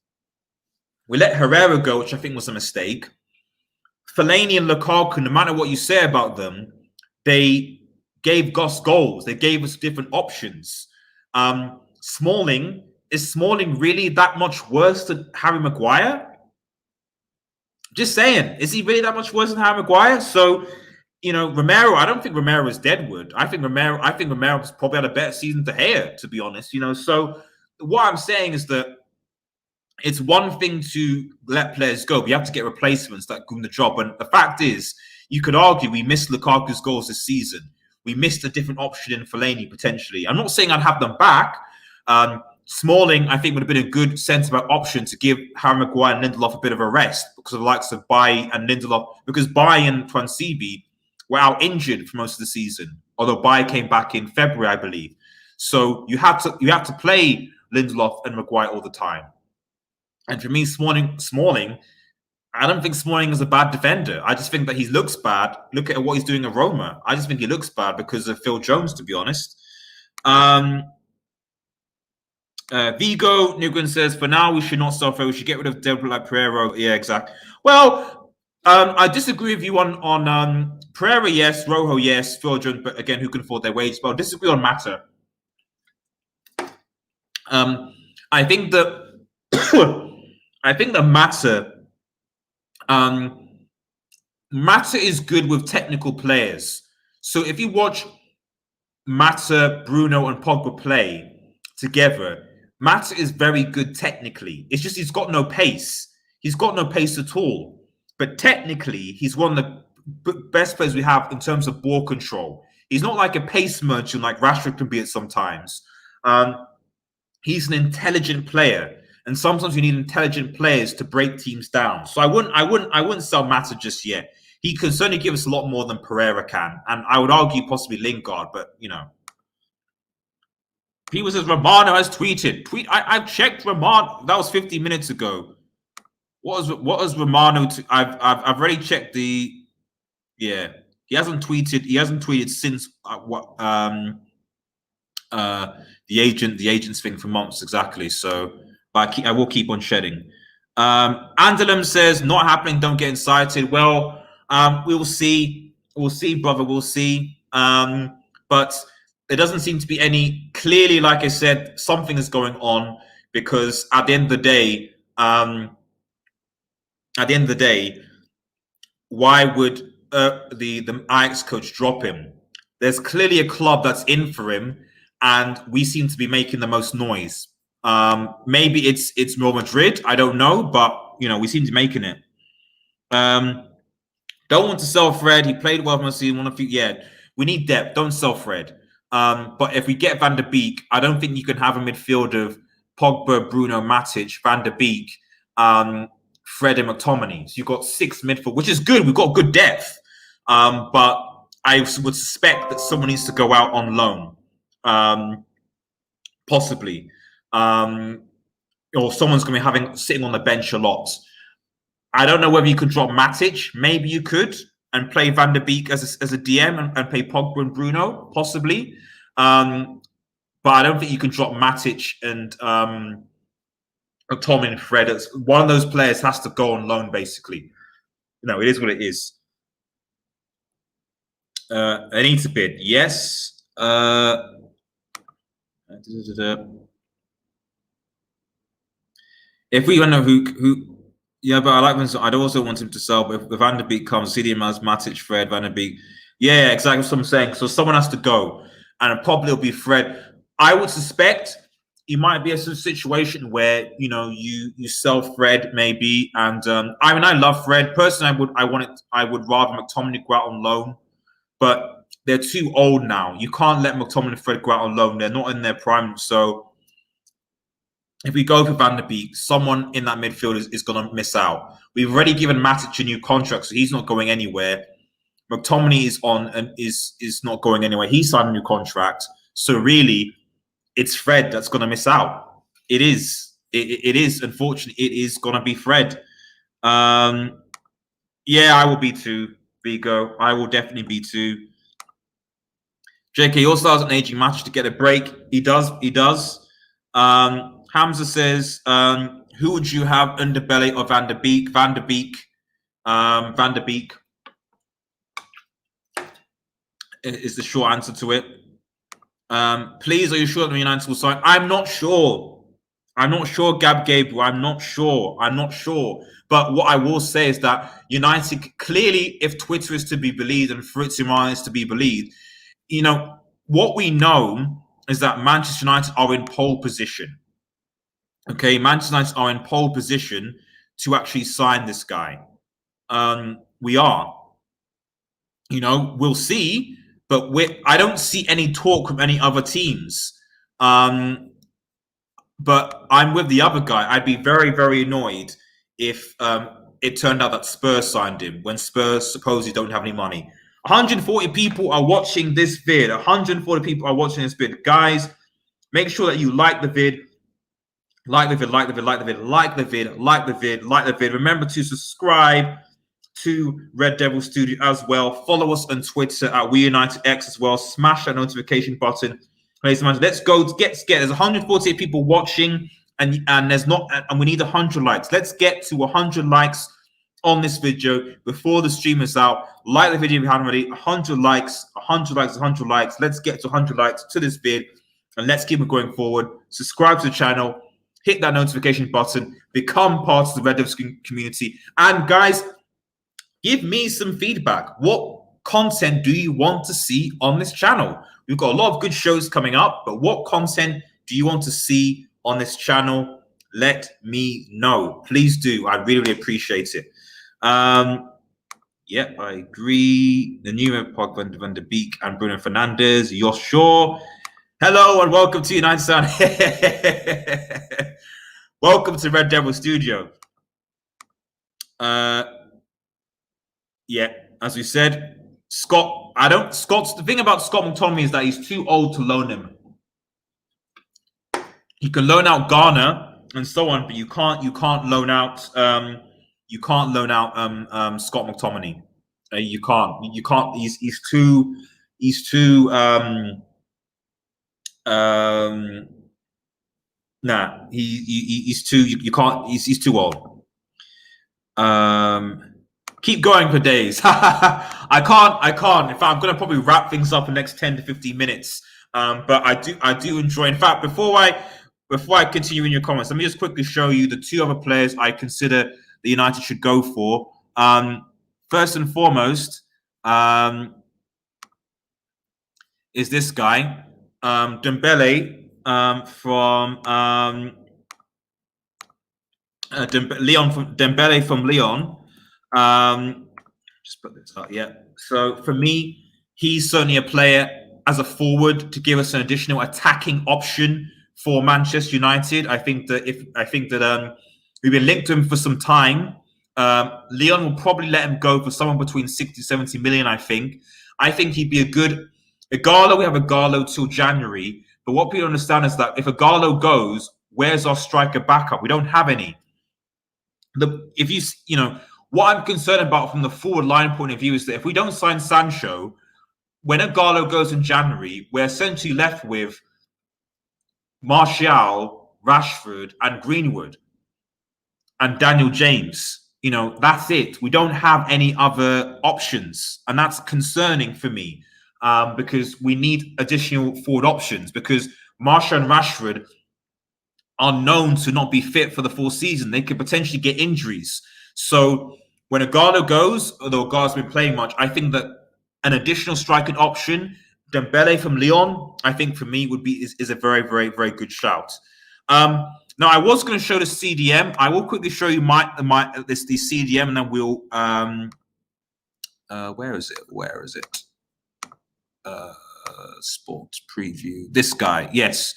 We let Herrera go, which I think was a mistake. Fellaini and Lukaku, no matter what you say about them, they gave us goals. They gave us different options. Smalling, is Smalling really that much worse than Harry Maguire? Just saying, is he really that much worse than Harry Maguire? So, Romero, I don't think Romero is deadwood. I think Romero's probably had a better season to Gea, to be honest. So what I'm saying is that it's one thing to let players go, but you have to get replacements that do the job. And the fact is, you could argue we missed Lukaku's goals this season. We missed a different option in Fellaini, potentially. I'm not saying I'd have them back. Smalling, I think, would have been a good centre-back option to give Harry Maguire and Lindelof a bit of a rest because of the likes of Bailly and Lindelof. Because Bailly and Twansibi were out injured for most of the season, although Bailly came back in February, I believe. So you have to play Lindelof and Maguire all the time. And for me, Smalling, I don't think Smalling is a bad defender. I just think that he looks bad. Look at what he's doing at Roma. I just think he looks bad because of Phil Jones, to be honest. Vigo Nugent says, for now, we should not suffer. We should get rid of Deborah like Pereira. Yeah, exactly. Well, I disagree with you on Pereira, yes. Rojo, yes. Phil Jones, but again, who can afford their wages? But I'll disagree on Mata. I think that Mata is good with technical players. So if you watch Mata, Bruno, and Pogba play together, Mata is very good technically. It's just he's got no pace. He's got no pace at all. But technically, he's one of the best players we have in terms of ball control. He's not like a pace merchant like Rashford can be at sometimes. He's an intelligent player. And sometimes you need intelligent players to break teams down. So I wouldn't sell Mata just yet. He could certainly give us a lot more than Pereira can. And I would argue possibly Lingard, but People says Romano has tweeted. I've checked Romano. That was 50 minutes ago. What was Romano? I've already checked the. Yeah, he hasn't tweeted. He hasn't tweeted since the agents thing for months exactly. So, but I will keep on shedding. Andalum says not happening. Don't get excited. Well, we will see. We'll see, brother. We'll see. But there doesn't seem to be any. Clearly, like I said, something is going on because at the end of the day, why would the Ajax coach drop him? There's clearly a club that's in for him, and we seem to be making the most noise. Maybe it's Real Madrid. I don't know, but we seem to be making it. Don't want to sell Fred. He played well for us. One of you, yeah. We need depth. Don't sell Fred. But if we get Van Der Beek, I don't think you can have a midfield of Pogba, Bruno, Matic, Van Der Beek, Fred, and McTominay. So you've got 6 midfield, which is good. We've got good depth. But I would suspect that someone needs to go out on loan, possibly, or someone's going to be sitting on the bench a lot. I don't know whether you could drop Matic. Maybe you could and play Van Der Beek as a DM and play Pogba and Bruno, possibly. But I don't think you can drop Matic and Tom and Fred. One of those players has to go on loan, basically. It is what it is. I need to bid. Yes. If we don't know who. Yeah, but I like him. I'd also want him to sell. But if Van Der Beek comes, see him as Matic, Fred, Van Der Beek. Yeah, exactly what I'm saying. So someone has to go, and it probably will be Fred. I would suspect it might be a situation where you sell Fred maybe, and I mean I love Fred personally. I would rather McTominay go out on loan, but they're too old now. You can't let McTominay and Fred go out on loan. They're not in their prime, so. If we go for Van Der Beek, someone in that midfield is going to miss out. We've already given Matic a new contract, so he's not going anywhere. McTominay is on and is not going anywhere. He signed a new contract, so really, it's Fred that's going to miss out. It is. It is. Unfortunately, it is going to be Fred. Yeah, I will be too. Vigo, I will definitely be too. JK also has an aging match to get a break. He does. He does. Hamza says, who would you have, Underbelly or Van Der Beek? Van Der Beek. Van Der Beek is the short answer to it. Please, are you sure that United will sign? I'm not sure. I'm not sure, Gab Gabriel. I'm not sure. I'm not sure. But what I will say is that United, clearly, if Twitter is to be believed and Fabrizio Romano is to be believed, what we know is that Manchester United are in pole position. Okay, Manchester United are in pole position to actually sign this guy. We are. We'll see, but I don't see any talk from any other teams. But I'm with the other guy. I'd be very, very annoyed if it turned out that Spurs signed him when Spurs supposedly don't have any money. 140 people are watching this vid. 140 people are watching this vid. Guys, make sure that you like the vid. Like the vid, like the vid, like the vid, like the vid, like the vid, like the vid. Remember to subscribe to Red Devil Studio as well. Follow us on Twitter at WeUnitedX as well. Smash that notification button. Ladies and gentlemen, let's go. There's 148 people watching, and we need 100 likes. Let's get to 100 likes on this video before the stream is out. Like the video if you haven't already. 100 likes, 100 likes, 100 likes. Let's get to 100 likes to this vid, and let's keep it going forward. Subscribe to the channel. Hit that notification button, become part of the Red Devils community. And guys, give me some feedback. What content do you want to see on this channel? We've got a lot of good shows coming up, but what content do you want to see on this channel? Let me know. Please do. I really, really appreciate it. Yeah, I agree. The new Pogba, Van Der Beek, and Bruno Fernandes. You're sure? Hello and welcome to United Sound. Welcome to Red Devil Studio. Yeah, as we said, the thing about Scott McTominay is that he's too old to loan him. You can loan out Ghana and so on, but you can't loan out Scott McTominay. You can't. He's too nah, he's too. You can't. He's too old. Keep going for days. I can't. In fact, I'm gonna probably wrap things up in the next 10 to 15 minutes. But I do enjoy. In fact, before I continue in your comments, let me just quickly show you the 2 other players I consider the United should go for. First and foremost, is this guy, Dembele. Dembele from Lyon. Just put this up. Yeah. So for me, he's certainly a player as a forward to give us an additional attacking option for Manchester United. I think that we've been linked to him for some time. Leon will probably let him go for someone between 60, 70 million, I think. I think he'd be a good Igalo. We have Igalo till January. But what people understand is that if Igalo goes, where's our striker backup? We don't have any. What I'm concerned about from the forward line point of view is that if we don't sign Sancho, when Igalo goes in January, we're essentially left with Martial, Rashford, and Greenwood, and Daniel James. That's it. We don't have any other options, and that's concerning for me because we need additional forward options, because Martial and Rashford are known to not be fit for the full season. They could potentially get injuries. So when Igalo goes, although Igalo's been playing much, I think that an additional striking option, Dembele from Lyon, I think for me is a very, very, very good shout. Now I was going to show the CDM. I will quickly show you the CDM, and then we'll where is it? Sports preview. This guy, yes.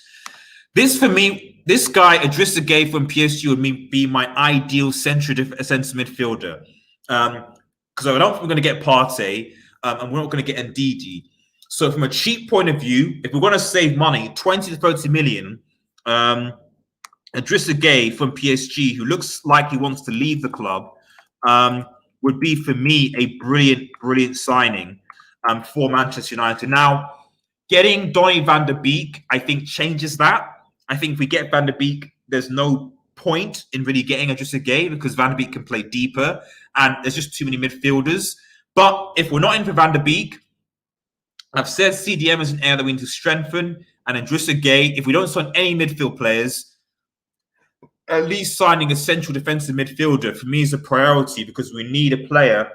This for me, this guy, Idrissa Gueye from PSG, would be my ideal centre midfielder. Because I don't think we're going to get Partey, and we're not going to get Ndidi. So from a cheap point of view, if we're going to save money, 20 to 30 million, Idrissa Gueye from PSG, who looks like he wants to leave the club, would be for me a brilliant, brilliant signing for Manchester United. Now, getting Donnie Van Der Beek, I think, changes that. I think if we get Van Der Beek, there's no point in really getting Idrissa Gueye because Van Der Beek can play deeper and there's just too many midfielders. But if we're not in for Van Der Beek, I've said CDM is an area that we need to strengthen, and Idrissa Gueye, if we don't sign any midfield players, at least signing a central defensive midfielder for me is a priority, because we need a player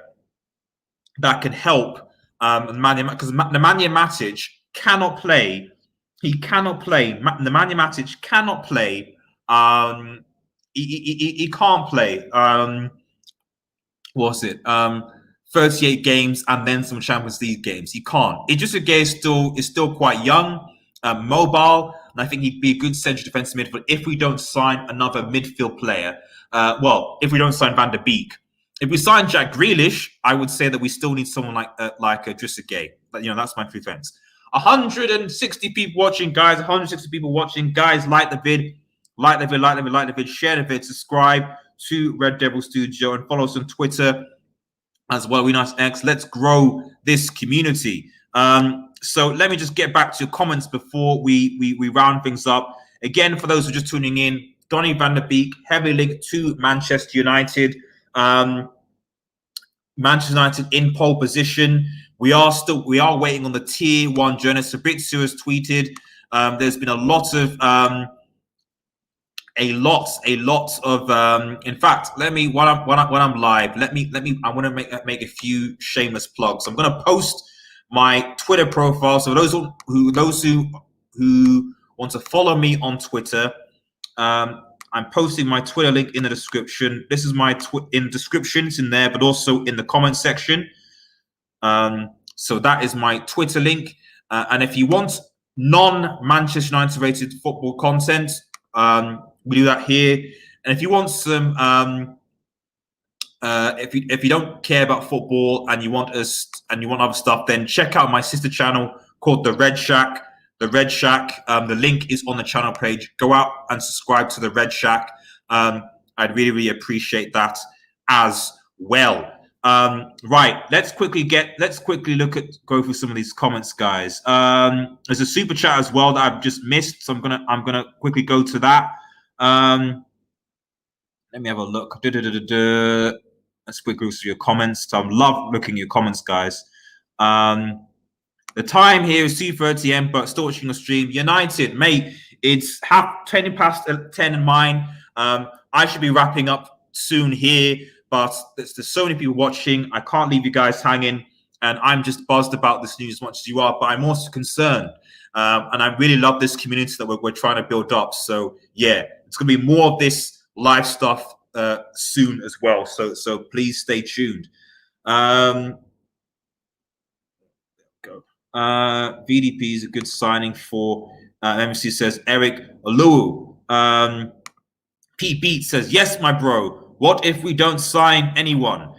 that can help because Nemanja Matic cannot play. He cannot play. Nemanja Matic cannot play. He can't play. What's it? 38 games and then some Champions League games. He can't. Idrissa Gueye is still quite young, mobile, and I think he'd be a good central defensive midfield if we don't sign another midfield player. If we don't sign Van Der Beek. If we sign Jack Grealish, I would say that we still need someone like Idrissa Gueye. But that's my preference. 160 people watching, guys. 160 people watching, guys. Like the vid, share the vid, subscribe to Red Devil Studio, and follow us on Twitter as well. We nice X. Let's grow this community. So let me just get back to your comments before we round things up. Again, for those who are just tuning in, Donnie Van Der Beek, heavily linked to Manchester United. Manchester United in pole position. We are waiting on the tier 1 journalist. Fabrizio has tweeted. There's been a lot of in fact, let me when I'm live, let me I want to make a few shameless plugs. I'm going to post my Twitter profile. So those who want to follow me on Twitter, I'm posting my Twitter link in the description. This is my in description. It's in there, but also in the comment section. So that is my Twitter link. And if you want non-Manchester United rated football content, we do that here. And if you want some, if you don't care about football and you want other stuff, then check out my sister channel called The Red Shack. The Red Shack. The link is on the channel page. Go out and subscribe to The Red Shack. I'd really, really appreciate that as well. Right, let's quickly go through some of these comments, guys. There's a super chat as well that I've just missed, so I'm gonna quickly go to that. Let me have a look. Let's quickly go through your comments. So I love looking at your comments, guys. The time here is 2:30 AM, but still watching the stream. United, mate, it's 10 in mine. I should be wrapping up soon here, but there's so many people watching. I can't leave you guys hanging, and I'm just buzzed about this news as much as you are, but I'm also concerned. And I really love this community that we're trying to build up. So yeah, it's going to be more of this live stuff soon as well. So please stay tuned. Go. VDP is a good signing for MC, says Eric Olu. Pete Beat says, yes, my bro. What if we don't sign anyone?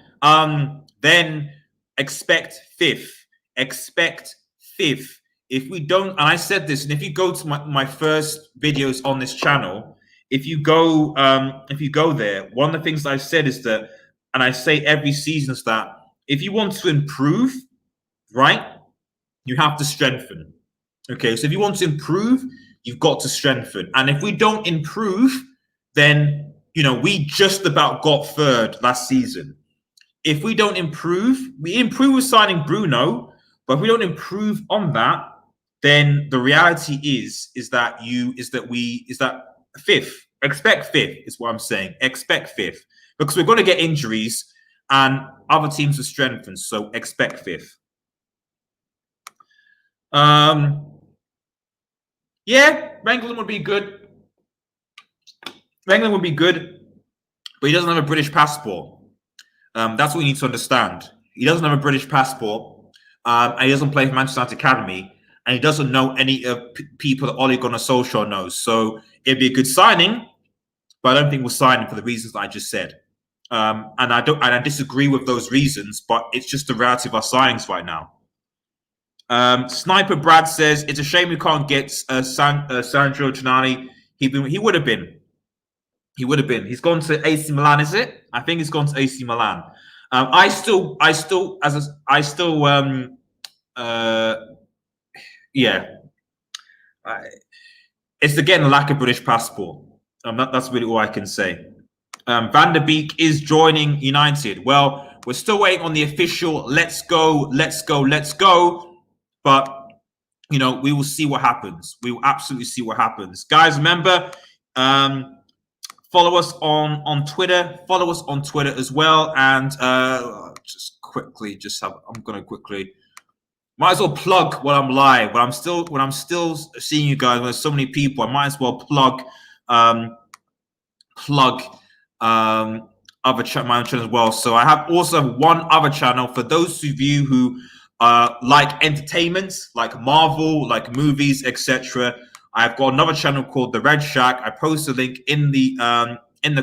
Then expect fifth. Expect fifth. If we don't, and I said this, and if you go to my first videos on this channel, if you go there, one of the things I've said is that, and I say every season, is that if you want to improve, right, you have to strengthen. Okay, so if you want to improve, you've got to strengthen. And if we don't improve, then, you know, we just about got third last season. If we don't improve, we improve with signing Bruno, but if we don't improve on that, then the reality is that fifth. Expect fifth is what I'm saying. Expect fifth. Because we're going to get injuries and other teams are strengthened. So expect fifth. Yeah, England would be good. England would be good, but he doesn't have a British passport. That's what you need to understand. He doesn't have a British passport, and he doesn't play for Manchester United Academy, and he doesn't know any people that Ole Gunnar Solskjaer knows. So it'd be a good signing, but I don't think we'll sign him for the reasons that I just said. And I disagree with those reasons, but it's just the reality of our signings right now. Sniper Brad says it's a shame we can't get Sandro Tonali. He would have been. He would have been. He's gone to AC Milan, is it? I think he's gone to AC Milan. It's again a lack of British passport. That's really all I can say. Van Der Beek is joining United. Well, we're still waiting on the official let's go. But, you know, we will see what happens. We will absolutely see what happens. Guys, remember, follow us on Twitter. Follow us on Twitter as well. And I'm going to quickly, might as well plug while I'm live. When I'm still seeing you guys, when there's so many people, I might as well plug other my channel as well. So I have also one other channel for those of you who like entertainment, like Marvel, like movies, etc. I've got another channel called The Red Shack. I post a link in the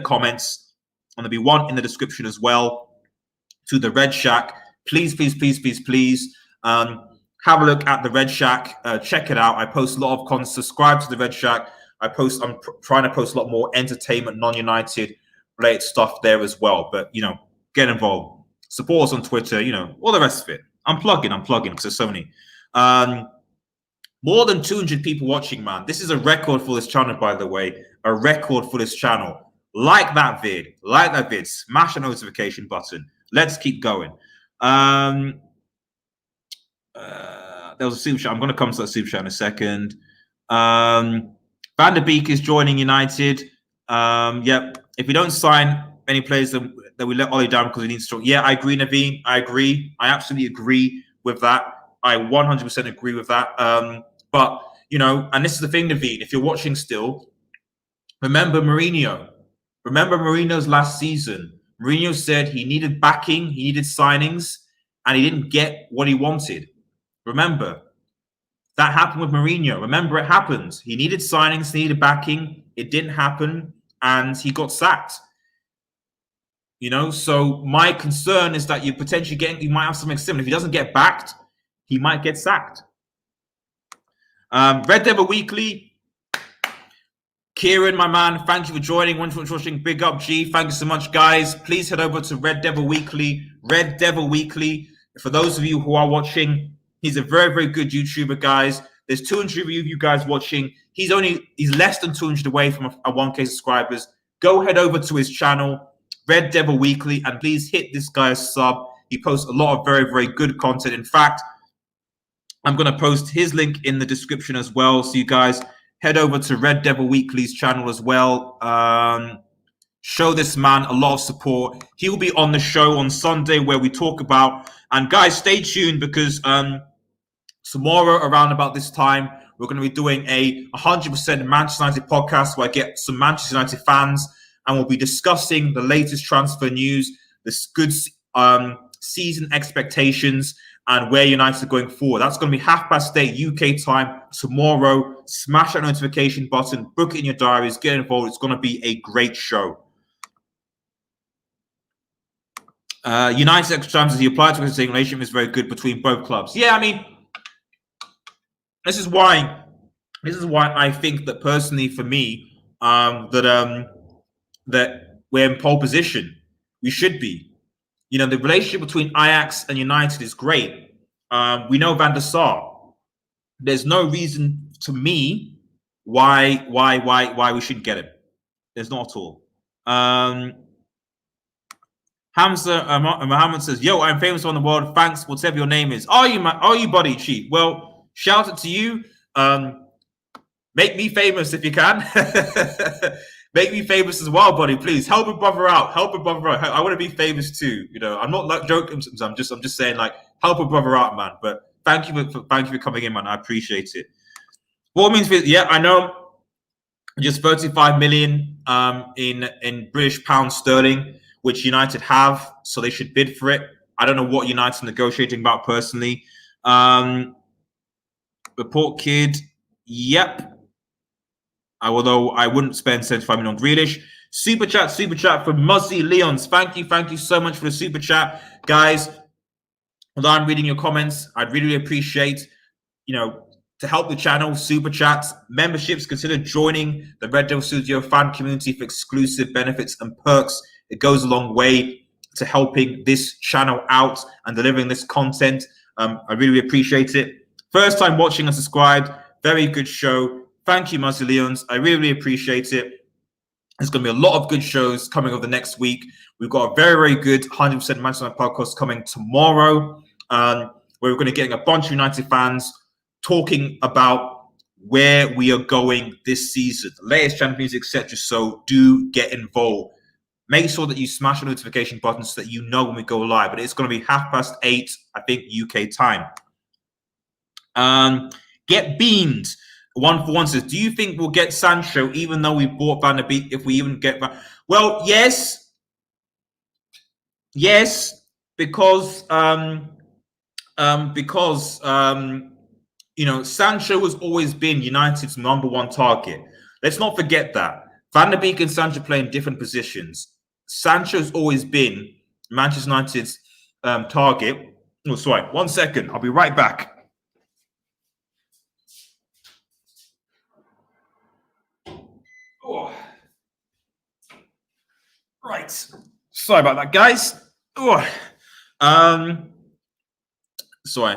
comments, and there'll be one in the description as well to The Red Shack. Please have a look at The Red Shack. Check it out. I post a lot of content. Subscribe to The Red Shack. I'm trying to post a lot more entertainment, non-United related stuff there as well. But, you know, get involved. Support us on Twitter, you know, all the rest of it. I'm plugging because there's so many. More than 200 people watching, man. This is a record for this channel, by the way. A record for this channel. Like that vid. Smash the notification button. Let's keep going. There was a super chat. I'm going to come to that super chat in a second. Van Der Beek is joining United. Yep. If we don't sign any players, then we let Ole down because we need strong. Yeah, I agree, Naveen. I agree. I absolutely agree with that. I 100% agree with that. But, you know, and this is the thing, Naveen, if you're watching still, remember Mourinho. Remember Mourinho's last season. Mourinho said he needed backing, he needed signings, and he didn't get what he wanted. Remember, that happened with Mourinho. Remember, it happened. He needed signings, he needed backing. It didn't happen, and he got sacked. You know, so my concern is that you might have something similar. If he doesn't get backed, he might get sacked. Red Devil Weekly. Kieran, my man, thank you for joining. Wonderful watching. Big up, G. Thank you so much, guys. Please head over to Red Devil Weekly. Red Devil Weekly. For those of you who are watching, he's a very, very good YouTuber, guys. There's 200 of you guys watching. He's less than 200 away from a 1K subscribers. Go head over to his channel, Red Devil Weekly, and please hit this guy a sub. He posts a lot of very, very good content. In fact, I'm going to post his link in the description as well. So you guys head over to Red Devil Weekly's channel as well. Show this man a lot of support. He will be on the show on Sunday where we talk about, and guys, stay tuned because tomorrow around about this time, we're going to be doing a 100% Manchester United podcast where I get some Manchester United fans and we'll be discussing the latest transfer news, this good season expectations, and where United are going forward. That's going to be 8:30 UK time tomorrow. Smash that notification button, book it in your diaries, get involved. It's going to be a great show. United extra times as he applied to his relationship is very good between both clubs. Yeah, I mean, this is why I think that personally for me, that we're in pole position. We should be. You know, the relationship between Ajax and United is great. We know Van der Sar. There's no reason to me why we shouldn't get him. There's not at all. Hamza Muhammad says, "Yo, I'm famous on the world. Thanks, whatever your name is. Are you buddy chief? Well, shout out to you. Make me famous if you can. Make me famous as well, buddy. Please help a brother out. Help a brother out. I want to be famous too. You know, I'm not like joking. I'm just saying, like, help a brother out, man. But thank you for coming in, man. I appreciate it. What means? Yeah, I know. Just 35 million in British pound sterling, which United have, so they should bid for it. I don't know what United's negotiating about personally. Report kid, yep. Although I wouldn't spend 75 million on Grealish. Super chat from Muzzy Leons. Thank you so much for the super chat, guys. Although I'm reading your comments, I'd really appreciate, you know, to help the channel, super chats, memberships. Consider joining the Red Devil Studio fan community for exclusive benefits and perks. It goes a long way to helping this channel out and delivering this content. I really appreciate it. First time watching and subscribed. Very good show. Thank you, Muzzy Leons. I really appreciate it. There's going to be a lot of good shows coming over the next week. We've got a very good 100% Manchester United podcast coming tomorrow, where we're going to get a bunch of United fans talking about where we are going this season, the latest champions, etc. So do get involved. Make sure that you smash the notification button so that you know when we go live. But it's going to be 8:30, I think, UK time. Get beamed. 141 says, do you think we'll get Sancho even though we bought Van Der Beek if we even get... Well, yes. Yes, because you know, Sancho has always been United's #1 target. Let's not forget that. Van Der Beek and Sancho play in different positions. Sancho's always been Manchester United's target. Oh, sorry. 1 second. I'll be right back. Oh. Right. Sorry about that, guys. Oh. Sorry.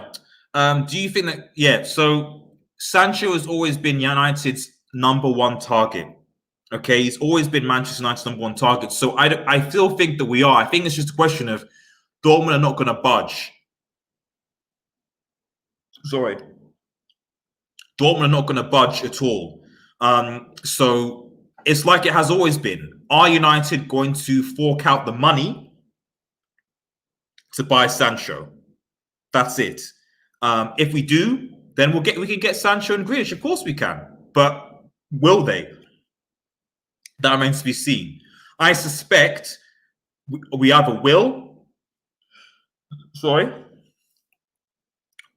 Do you think that... Yeah, so Sancho has always been United's #1 target. Okay, he's always been Manchester United's #1 target. So I still think that we are. I think it's just a question of Dortmund are not going to budge. Sorry. Dortmund are not going to budge at all. So it's like it has always been. Are United going to fork out the money to buy Sancho? That's it. If we do, then we can get Sancho and Grealish. Of course we can. But will they? That remains to be seen. I suspect we either will,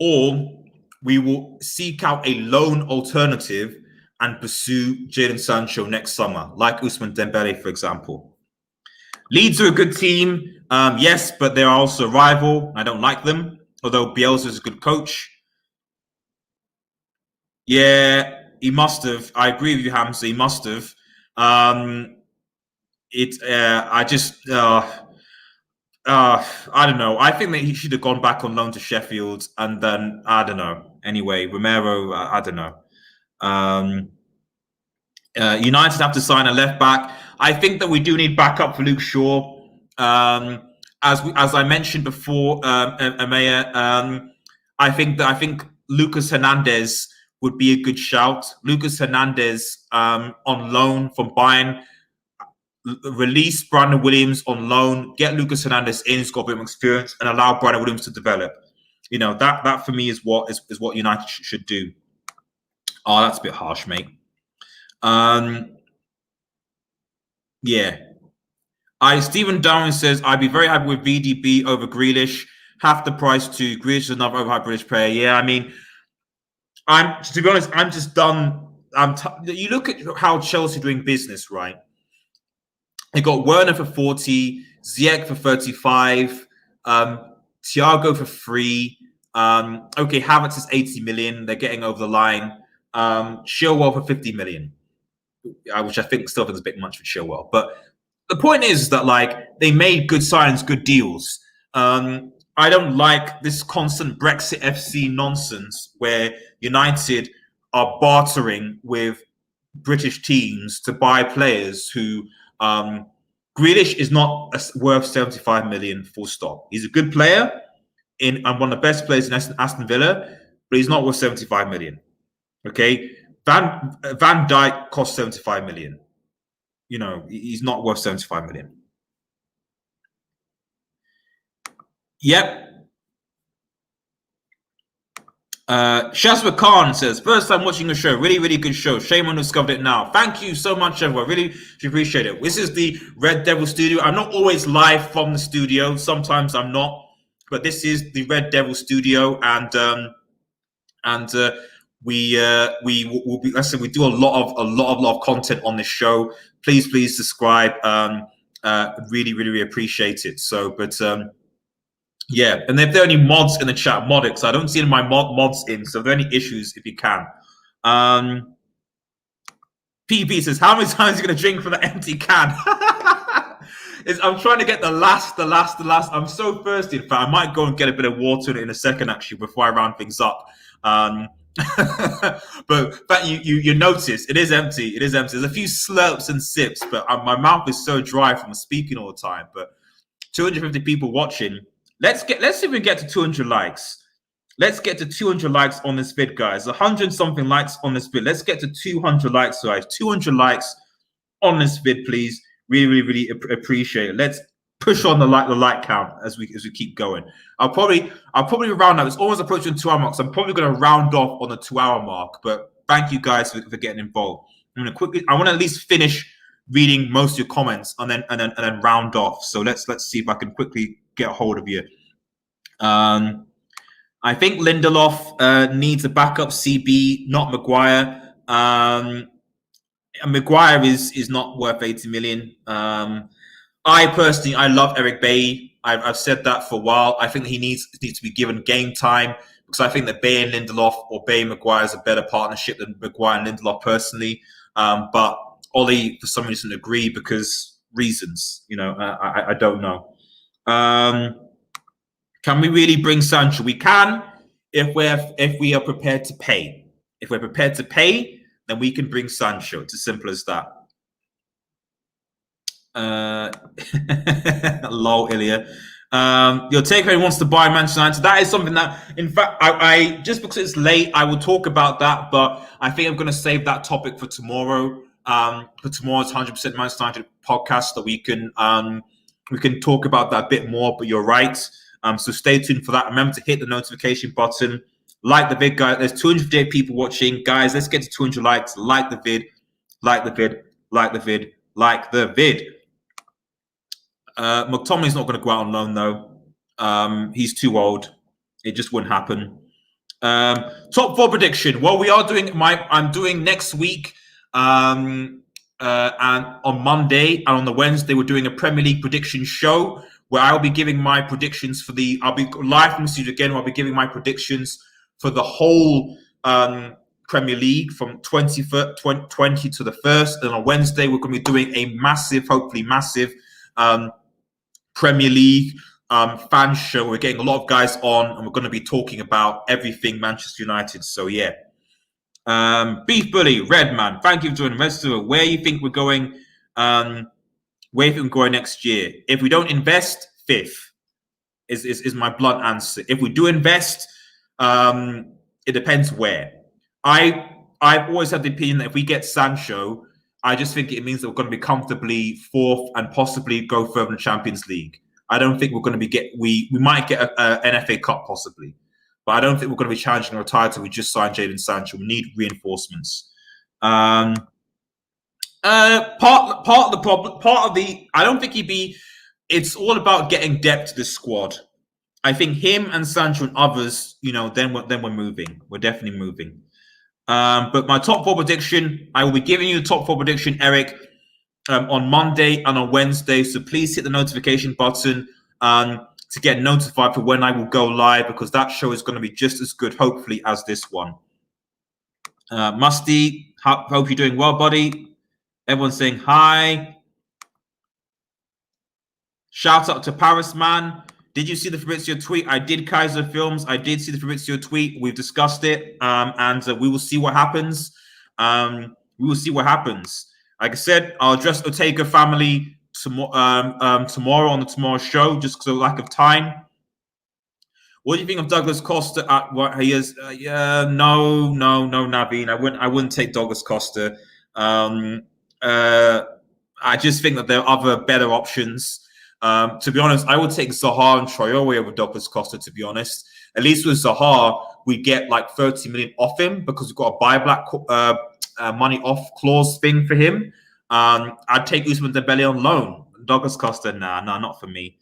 or we will seek out a loan alternative and pursue Jaden Sancho next summer, like Ousmane Dembele, for example. Leeds are a good team, yes, but they're also a rival. I don't like them, although Bielsa is a good coach. Yeah, he must have. I agree with you, Hamza. He must have. I don't know. I think that he should have gone back on loan to Sheffield, and then I don't know. Anyway, Romero, I don't know. United have to sign a left back. I think that we do need backup for Luke Shaw. As I mentioned before, Amaya, I think Lucas Hernandez would be a good shout. Lucas Hernandez on loan from Bayern. Release Brandon Williams on loan, get Lucas Hernandez in, who's got a bit of experience, and allow Brandon Williams to develop. You know, that for me is what United should do. Oh, that's a bit harsh, mate. Yeah. Stephen Darwin says, I'd be very happy with VDB over Grealish. half the price to Grealish is another overhyped British player. Yeah, I mean, to be honest, I'm just done. You look at how Chelsea are doing business, right? They got Werner for 40, Ziyech for 35, Thiago for 3. Okay, Havertz is 80 million. They're getting over the line. Chilwell for 50 million, which I think still is a bit much for Chilwell. But the point is that like they made good signings, good deals. I don't like this constant Brexit FC nonsense where United are bartering with British teams to buy players who Grealish is not worth 75 million full stop. He's a good player and one of the best players in Aston Villa, but he's not worth 75 million. Okay. Van Dijk cost 75 million. You know, he's not worth 75 million. Yep. Shazwa Khan says, first time watching the show. Really, really good show. Shame on who discovered it now. Thank you so much, everyone. Really appreciate it. This is the Red Devil studio. I'm not always live from the studio. Sometimes I'm not. But this is the Red Devil studio. And we will be, listen, we do a lot of content on this show. Please subscribe. Really appreciate it. So, but yeah, and if there are any mods in the chat, mod it, because I don't see my mods in. So if there are any issues, if you can. PB says, how many times are you going to drink from the empty can? I'm trying to get the last. I'm so thirsty. In fact, I might go and get a bit of water in a second, actually, before I round things up. But you notice it is empty. There's a few slurps and sips, but my mouth is so dry from speaking all the time. But 250 people watching. Let's see if we get to 200 likes. Let's get to 200 likes on this vid, guys. 100 something likes on this vid. Let's get to 200 likes, guys. 200 likes on this vid, please. Really appreciate it. Let's push on the like count as we keep going. I'll probably round up. It's almost approaching 2 hour mark, so I'm probably going to round off on the 2 hour mark. But thank you guys for getting involved. I'm going to quickly. I want to at least finish reading most of your comments and then round off. So let's see if I can quickly get a hold of you. I think Lindelof needs a backup CB, not Maguire. Maguire is not worth 80 million. I personally, I love Eric Bailly. I've said that for a while. I think he needs to be given game time because I think that Bailly and Lindelof or Bailly and Maguire is a better partnership than Maguire and Lindelof personally. But Ollie, for some reason, agree because reasons. You know, I don't know. Can we really bring Sancho? We can if we are prepared to pay. If we're prepared to pay, then we can bring Sancho. It's as simple as that. Lol, Ilya. Your takeaway wants to buy Manchester United. That is something that, in fact, I just because it's late, I will talk about that. But I think I'm going to save that topic for tomorrow. For tomorrow's 100% Manchester United podcast, that we can talk about that a bit more. But you're right. So stay tuned for that. Remember to hit the notification button, like the vid, guys. There's 208 people watching, guys. Let's get to 200 likes. Like the vid. McTominay's not going to go out on loan though. He's too old. It just wouldn't happen. Top 4 prediction. Well, we are doing I'm doing next week. And on Monday and on the Wednesday, we're doing a Premier League prediction show where I'll be giving my predictions for I'll be live from the studio again. Where I'll be giving my predictions for the whole Premier League from 20 to the 1st. And on Wednesday, we're going to be doing a hopefully massive Premier League fan show. We're getting a lot of guys on, and we're going to be talking about everything Manchester United. So yeah. Beef Bully, Redman, thank you for joining. Where you think we're going? Where you think we're going next year? If we don't invest, 5th is my blunt answer. If we do invest, it depends where. I've always had the opinion that if we get Sancho, I just think it means that we're going to be comfortably 4th and possibly go further in the Champions League. I don't think we're going to be we might get an FA Cup possibly. But I don't think we're going to be challenging our title. We just signed Jaden Sancho. We need reinforcements. Part of the problem, I don't think it's all about getting depth to the squad. I think him and Sancho and others, then we're moving. We're definitely moving. But my top 4 prediction, I will be giving you the top 4 prediction, Eric, on Monday and on Wednesday. So please hit the notification button to get notified for when I will go live, because that show is going to be just as good, hopefully, as this one. Musty, hope you're doing well, buddy. Everyone's saying hi. Shout out to Paris Man. Did you see the Fabrizio tweet? I did, Kaiser Films. I did see the Fabrizio tweet. We've discussed it, and we will see what happens. We will see what happens. Like I said, I'll address Ortega family tomorrow on the Tomorrow Show, just because of lack of time. What do you think of Douglas Costa at what he is? No, Naveen. I wouldn't take Douglas Costa. I just think that there are other better options. To be honest, I would take Zaha and Traore over Douglas Costa, to be honest. At least with Zaha, we get like 30 million off him because we've got a buyback money off clause thing for him. I'd take Ousmane Dembele on loan. Douglas Costa, nah, not for me.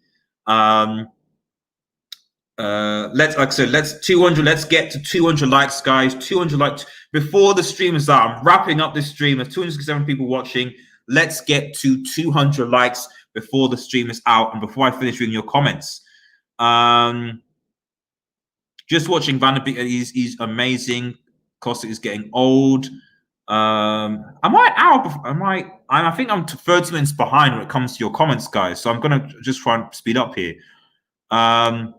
Let's 200. Let's get to 200 likes, guys. 200 likes before the stream is out. I'm wrapping up this stream. There's 267 people watching. Let's get to 200 likes before the stream is out and before I finish reading your comments. Just watching Van Der Beek. He's amazing. Costa is getting old. Am I out? I think I'm 30 minutes behind when it comes to your comments, guys. So I'm gonna just try and speed up here. So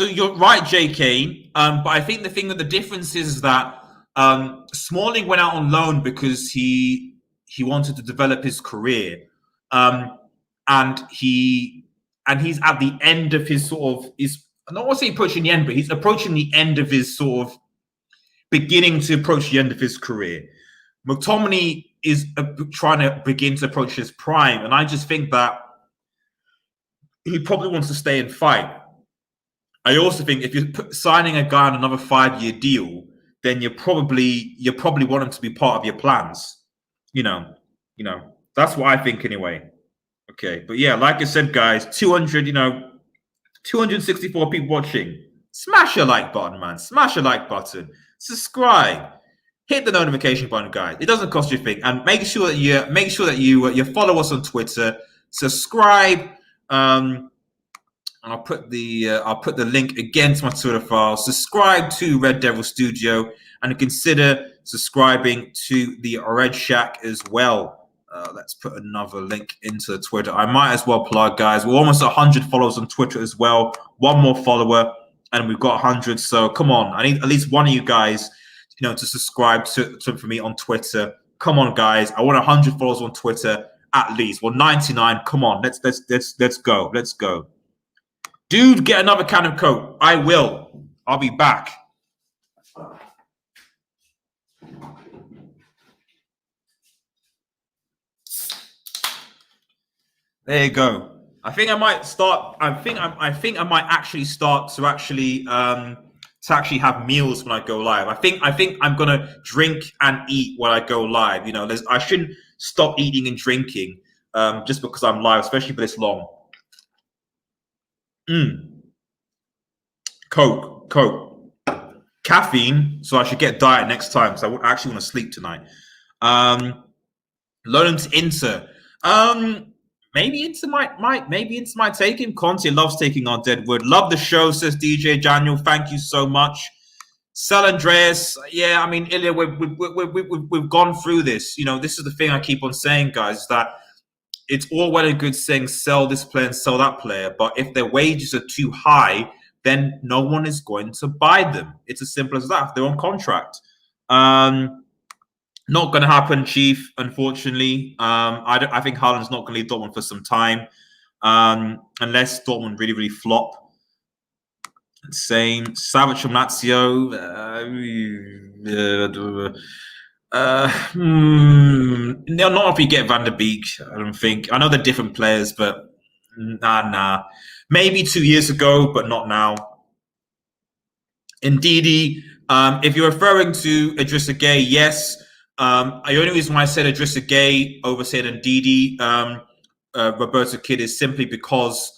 you're right, JK. But I think the difference is that Smalling went out on loan because he wanted to develop his career, and he's at the end of his sort of I don't want to say approaching the end, but he's approaching the end of his sort of beginning to approach the end of his career. McTominay is trying to begin to approach his prime, and I just think that he probably wants to stay and fight. I also think if you're signing a guy on another 5-year deal, then you probably want him to be part of your plans. That's what I think anyway. Okay, but yeah, like I said, guys, 264 people watching. Smash your like button, man. Smash your like button. Subscribe. Hit the notification button, guys. It doesn't cost you a thing, and make sure that you follow us on Twitter. Subscribe. I'll put the link again to my Twitter file. Subscribe to Red Devil Studio and consider subscribing to the Red Shack as well. Let's put another link into the Twitter. I might as well plug, guys. We're almost 100 followers on Twitter as well. One more follower, and we've got 100. So come on, I need at least one of you guys, to subscribe to for me on Twitter. Come on, guys. I want 100 followers on Twitter at least. Well, 99. Come on, let's go. Let's go. Dude, get another can of Coke. I will. I'll be back. There you go. I think I might start. I think I might actually start to actually have meals when I go live. I think I'm gonna drink and eat when I go live. I shouldn't stop eating and drinking just because I'm live, especially for this long. Coke. Caffeine, so I should get diet next time because I actually want to sleep tonight. Loan to Inter. Maybe Inter might take him. Conte loves taking on Deadwood. Love the show, says DJ Daniel. Thank you so much. Sell Andreas. Yeah, I mean, Ilya, we've gone through this. This is the thing I keep on saying, guys, is that it's all well and good saying sell this player and sell that player, but if their wages are too high, then no one is going to buy them. It's as simple as that. They're on contract. Not going to happen, Chief, unfortunately. I think Haaland's not going to leave Dortmund for some time, unless Dortmund really, really flop. Same. Savic from Lazio. Not if you get Van Der Beek, I don't think. I know they're different players, but nah. Maybe 2 years ago, but not now. Ndidi, if you're referring to Idrissa Gueye, yes. The only reason why I said Idrissa Gueye over said Ndidi, Roberto Kid is simply because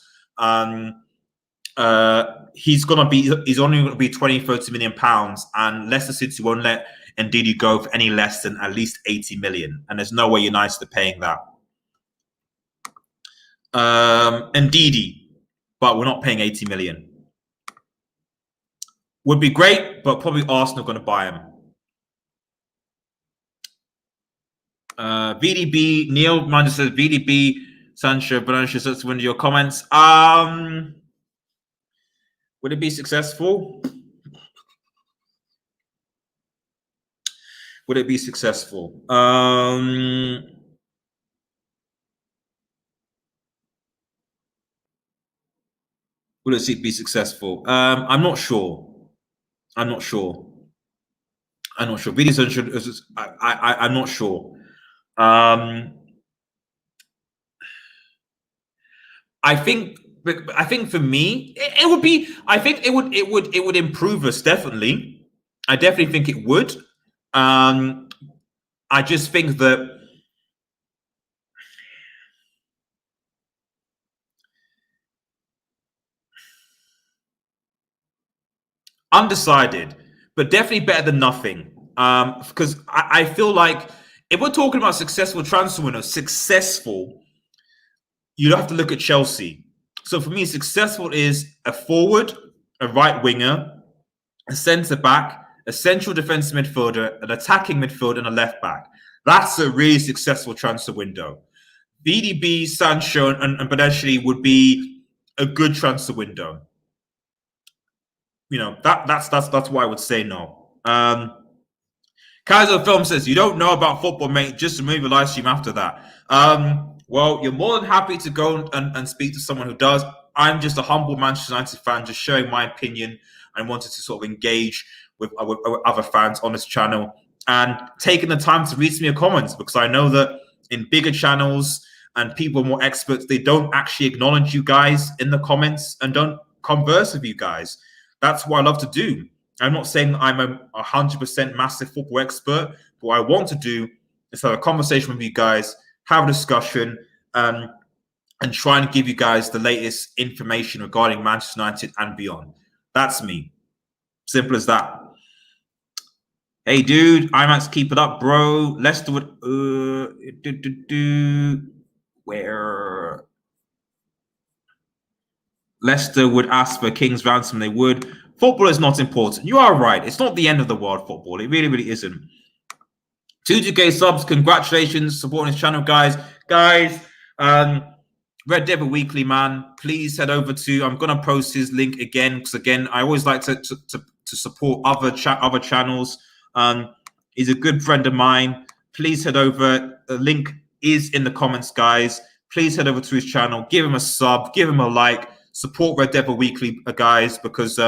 he's only going to be 20-30 million pounds, and Leicester City won't let Ndidi go for any less than at least 80 million, and there's no way United are paying that. Ndidi, but we're not paying 80 million. Would be great, but probably Arsenal are going to buy him. VDB, Neil Minder says VDB, Sancho, Bernardo, let's win your comments. Would it be successful? Would it be successful? Will it be successful? I'm not sure. I'm not sure. I'm not sure. I'm not sure. I think for me, it would be. I think it would improve us definitely. I definitely think it would. I just think that undecided, but definitely better than nothing. Because I feel like if we're talking about successful transfer windows, you have to look at Chelsea. So for me, successful is a forward, a right winger, a centre back, a central defensive midfielder, an attacking midfielder, and a left back. That's a really successful transfer window. VDB, Sancho, and potentially would be a good transfer window. You know, that's why I would say no. Kaiser Film says, you don't know about football, mate. Just remove your live stream after that. Well, you're more than happy to go and speak to someone who does. I'm just a humble Manchester United fan, just sharing my opinion and wanted to sort of engage with other fans on this channel and taking the time to read some of your comments, because I know that in bigger channels and people more experts, they don't actually acknowledge you guys in the comments and don't converse with you guys. That's what I love to do. I'm not saying I'm a 100% massive football expert, but what I want to do is have a conversation with you guys, have a discussion, and try and give you guys the latest information regarding Manchester United and beyond. That's me. Simple as that. Hey, dude, IMAX, keep it up, bro. Leicester would... where... Leicester would ask for King's ransom. They would. Football is not important. You are right. It's not the end of the world, football. It really, really isn't. 2K subs. Congratulations. Supporting this channel, guys. Red Devil Weekly, man. Please head over to... I'm going to post his link again, because, again, I always like to support other channels. He's a good friend of mine. Please head over. The link is in the comments, guys. Please head over to his channel. Give him a sub. Give him a like. Support Red Devil Weekly, guys, because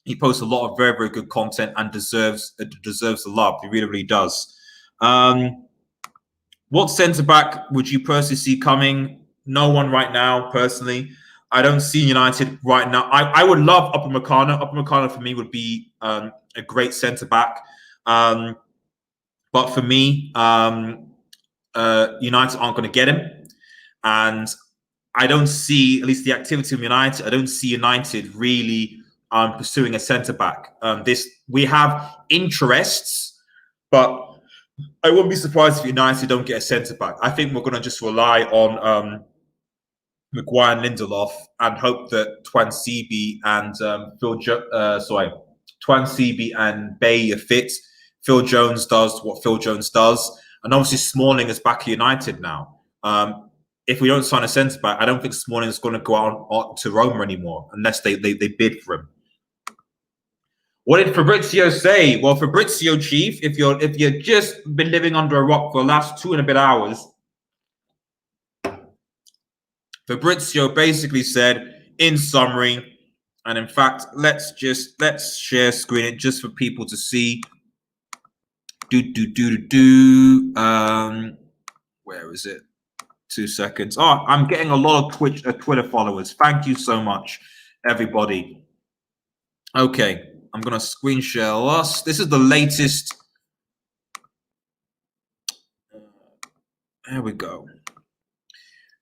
he posts a lot of very, very good content and deserves the love. He really, really does. What centre back would you personally see coming? No one right now, personally. I don't see United right now. I would love Upamecano. Upamecano for me would be a great centre back. But for me, United aren't going to get him, and I don't see, at least the activity of United, I don't see United really pursuing a centre-back. We have interests, but I wouldn't be surprised if United don't get a centre-back. I think we're going to just rely on Maguire and Lindelof and hope that Twansibi and Twansibi and Bay are fit. Phil Jones does what Phil Jones does. And obviously Smalling is back at United now. If we don't sign a centre back, I don't think Smalling is going to go out to Roma anymore unless they bid for him. What did Fabrizio say? Well, Fabrizio, Chief, if you've just been living under a rock for the last 2 and a bit hours, Fabrizio basically said, in summary, and in fact, let's share screen it just for people to see. Where is it? 2 seconds. Oh, I'm getting a lot of Twitter followers. Thank you so much, everybody. Okay, I'm going to screen share us. This is the latest. There we go.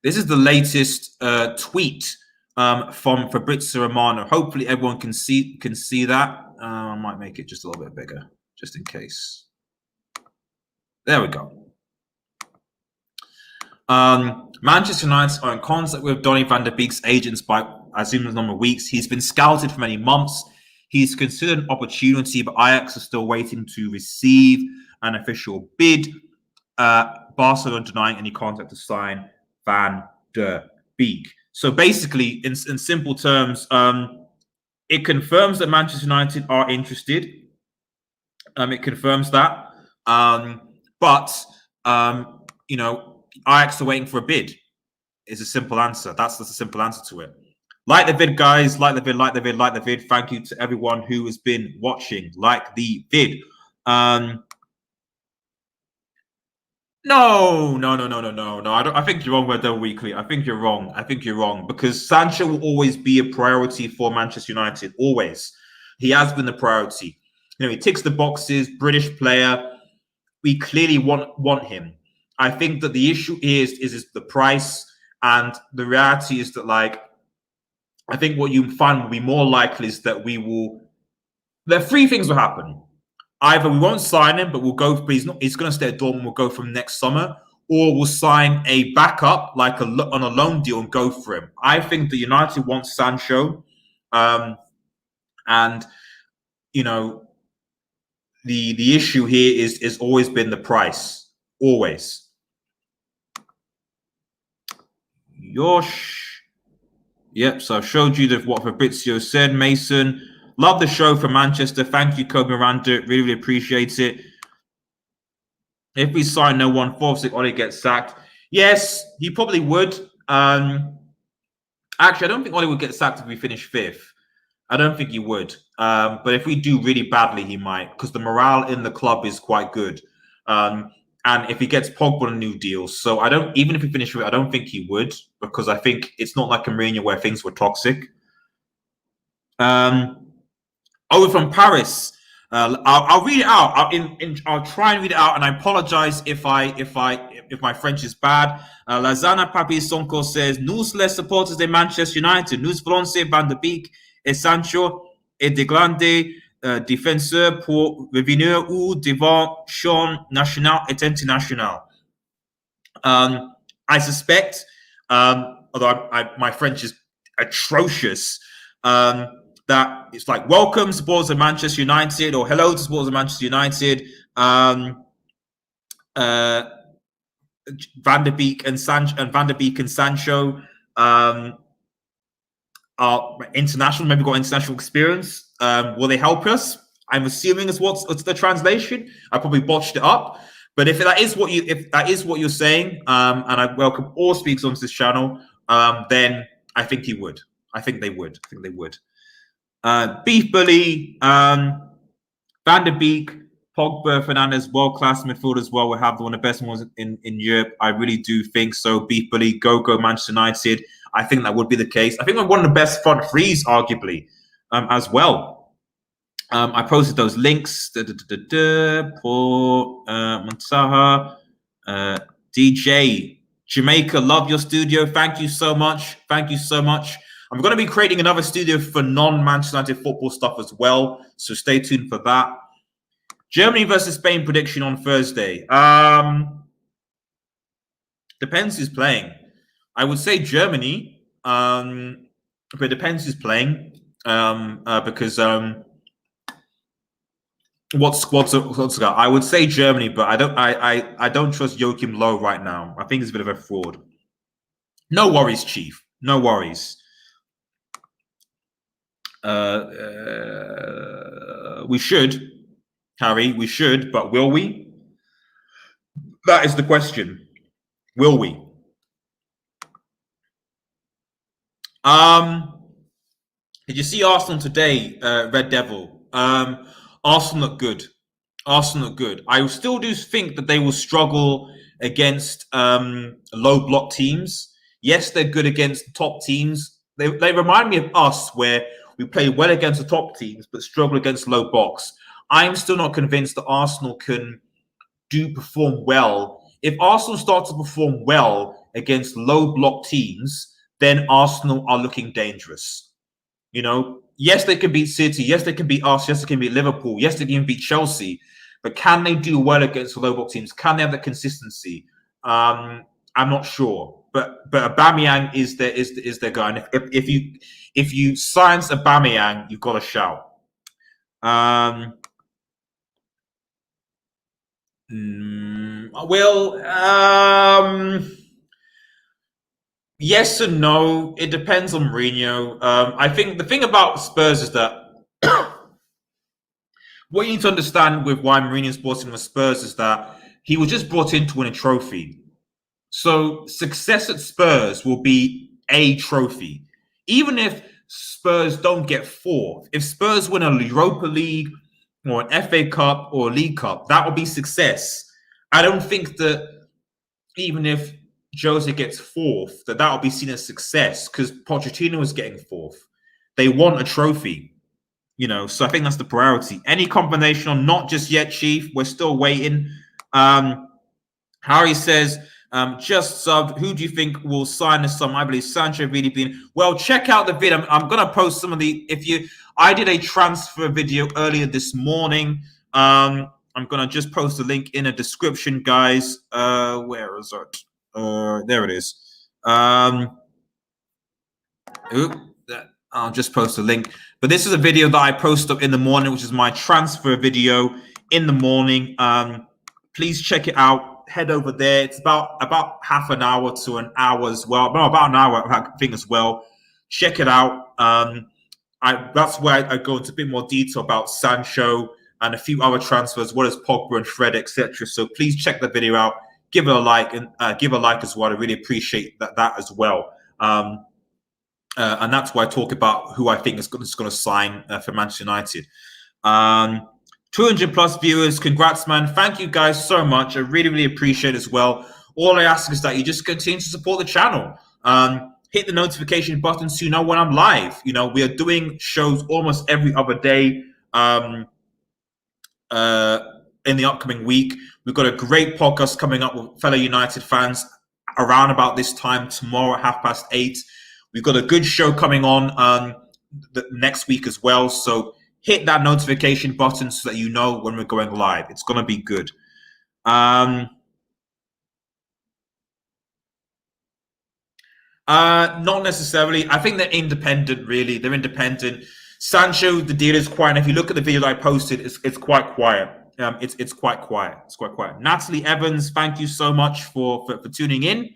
This is the latest tweet from Fabrizio Romano. Hopefully, everyone can see that. I might make it just a little bit bigger, just in case. There we go. Manchester United are in contact with Donnie Van Der Beek's agents by, I assume, a number of weeks. He's been scouted for many months. He's considered an opportunity, but Ajax are still waiting to receive an official bid. Barcelona denying any contact to sign Van Der Beek. So basically, in simple terms, it confirms that Manchester United are interested. It confirms that. But you know, Ajax are waiting for a bid. Is a simple answer. That's a simple answer to it. Like the vid, guys. Like the vid, like the vid, like the vid. Thank you to everyone who has been watching. Like the vid. No. I think you're wrong, Red Devil Weekly. I think you're wrong because Sancho will always be a priority for Manchester United. Always. He has been the priority. You know, he ticks the boxes, British player. We clearly want him. I think that the issue is the price, and the reality is that, like, I think what you find will be more likely is that there are three things will happen. Either we won't sign him, but we'll go. But he's going to stay at Dortmund. We'll go from next summer, or we'll sign a backup like on a loan deal and go for him. I think the United wants Sancho, and you know, the issue here is always been the price. Always. Yosh. Yep, so I've showed you what Fabrizio said. Mason, love the show from Manchester. Thank you, Kobe Miranda. Really, really appreciate it. If we sign no one, 4-6, Ole gets sacked. Yes, he probably would. Actually, I don't think Ole would get sacked if we finish 5th. I don't think he would. But if we do really badly, he might, because the morale in the club is quite good. And if he gets Pogba on a new deal, so even if we finish with it, I don't think he would, because I think it's not like a Mourinho where things were toxic. Over from Paris, I'll read it out. I'll try and read it out, and I apologize if my French is bad. Lazana Papi Sonko says, "Nous les supporters de Manchester United, nous voulons Van Der Beek et Sancho et des grands défenseurs pour revenir ou devant champ national et international." I suspect, although my French is atrocious, that it's like welcome supporters of Manchester United or hello to supporters of Manchester United. Van Der Beek and Sancho are international, maybe got international experience. Will they help us? I'm assuming it's the translation. I probably botched it up, but if that is what you're saying, and I welcome all speakers onto this channel, then I think he would. I think they would. Beef Bully, Van Der Beek, Pogba, Fernandez, world-class midfield as well. We'll have one of the best ones in Europe. I really do think so. Beef Bully, go Manchester United. I think that would be the case. I think we're one of the best front threes, arguably, as well. I posted those links. Paul Montaha, DJ Jamaica, love your studio. Thank you so much. I'm going to be creating another studio for non-Manchester United football stuff as well, so stay tuned for that. Germany versus Spain prediction on Thursday. Depends who's playing. I would say Germany, but it depends who's playing. Because what squads got? I would say Germany, but I don't trust Joachim Low right now. I think he's a bit of a fraud. No worries, Chief. No worries. We should, Harry. We should, but will we? That is the question. Will we? Did you see Arsenal today, Red Devil? Arsenal look good. I still do think that they will struggle against low block teams. Yes, they're good against top teams. They remind me of us, where we play well against the top teams but struggle against low blocks. I'm still not convinced that Arsenal can perform well. If Arsenal start to perform well against low block teams, then Arsenal are looking dangerous. You know, yes, they can beat City. Yes, they can beat us. Yes, they can beat Liverpool. Yes, they can beat Chelsea. But can they do well against the low block teams? Can they have the consistency? I'm not sure. But Aubameyang is their guy. And if you silence Aubameyang, you've got to shout. Yes and no. It depends on Mourinho. I think the thing about Spurs is that what you need to understand with why Mourinho's brought in with Spurs is that he was just brought in to win a trophy. So success at Spurs will be a trophy. Even if Spurs don't get fourth, if Spurs win a Europa League or an FA Cup or a League Cup, that will be success. I don't think that even if Jose gets fourth, that will be seen as success because Pochettino is getting fourth. They want a trophy, you know, so I think that's the priority. Any combination on not just yet, Chief. We're still waiting. Harry says, just subbed. Who do you think will sign this summer? I believe Sancho really been. Well, check out the video. I'm going to post some of the. I did a transfer video earlier this morning. I'm going to just post a link in a description, guys. Where is it? There it is. I'll just post a link. But this is a video that I posted up in the morning, which is my transfer video in the morning. Please check it out. Head over there. It's about half an hour to an hour as well. No, about an hour, I think, as well. Check it out. That's where I go into a bit more detail about Sancho and a few other transfers, what is Pogba and Fred, etc. So please check the video out. Give it a like and give a like as well. I really appreciate that as well. And that's why I talk about who I think is going to sign for Manchester United. 200 plus viewers. Congrats, man. Thank you guys so much. I really, really appreciate it as well. All I ask is that you just continue to support the channel. Hit the notification button so you know when I'm live. You know, we are doing shows almost every other day in the upcoming week. We've got a great podcast coming up with fellow United fans around about this time tomorrow at 8:30. We've got a good show coming on the next week as well. So hit that notification button so that you know when we're going live. It's going to be good. Not necessarily. I think they're independent, really. They're independent. Sancho, the deal is quiet. And if you look at the video that I posted, it's quite quiet. It's quite quiet. It's quite quiet. Natalie Evans, thank you so much for tuning in.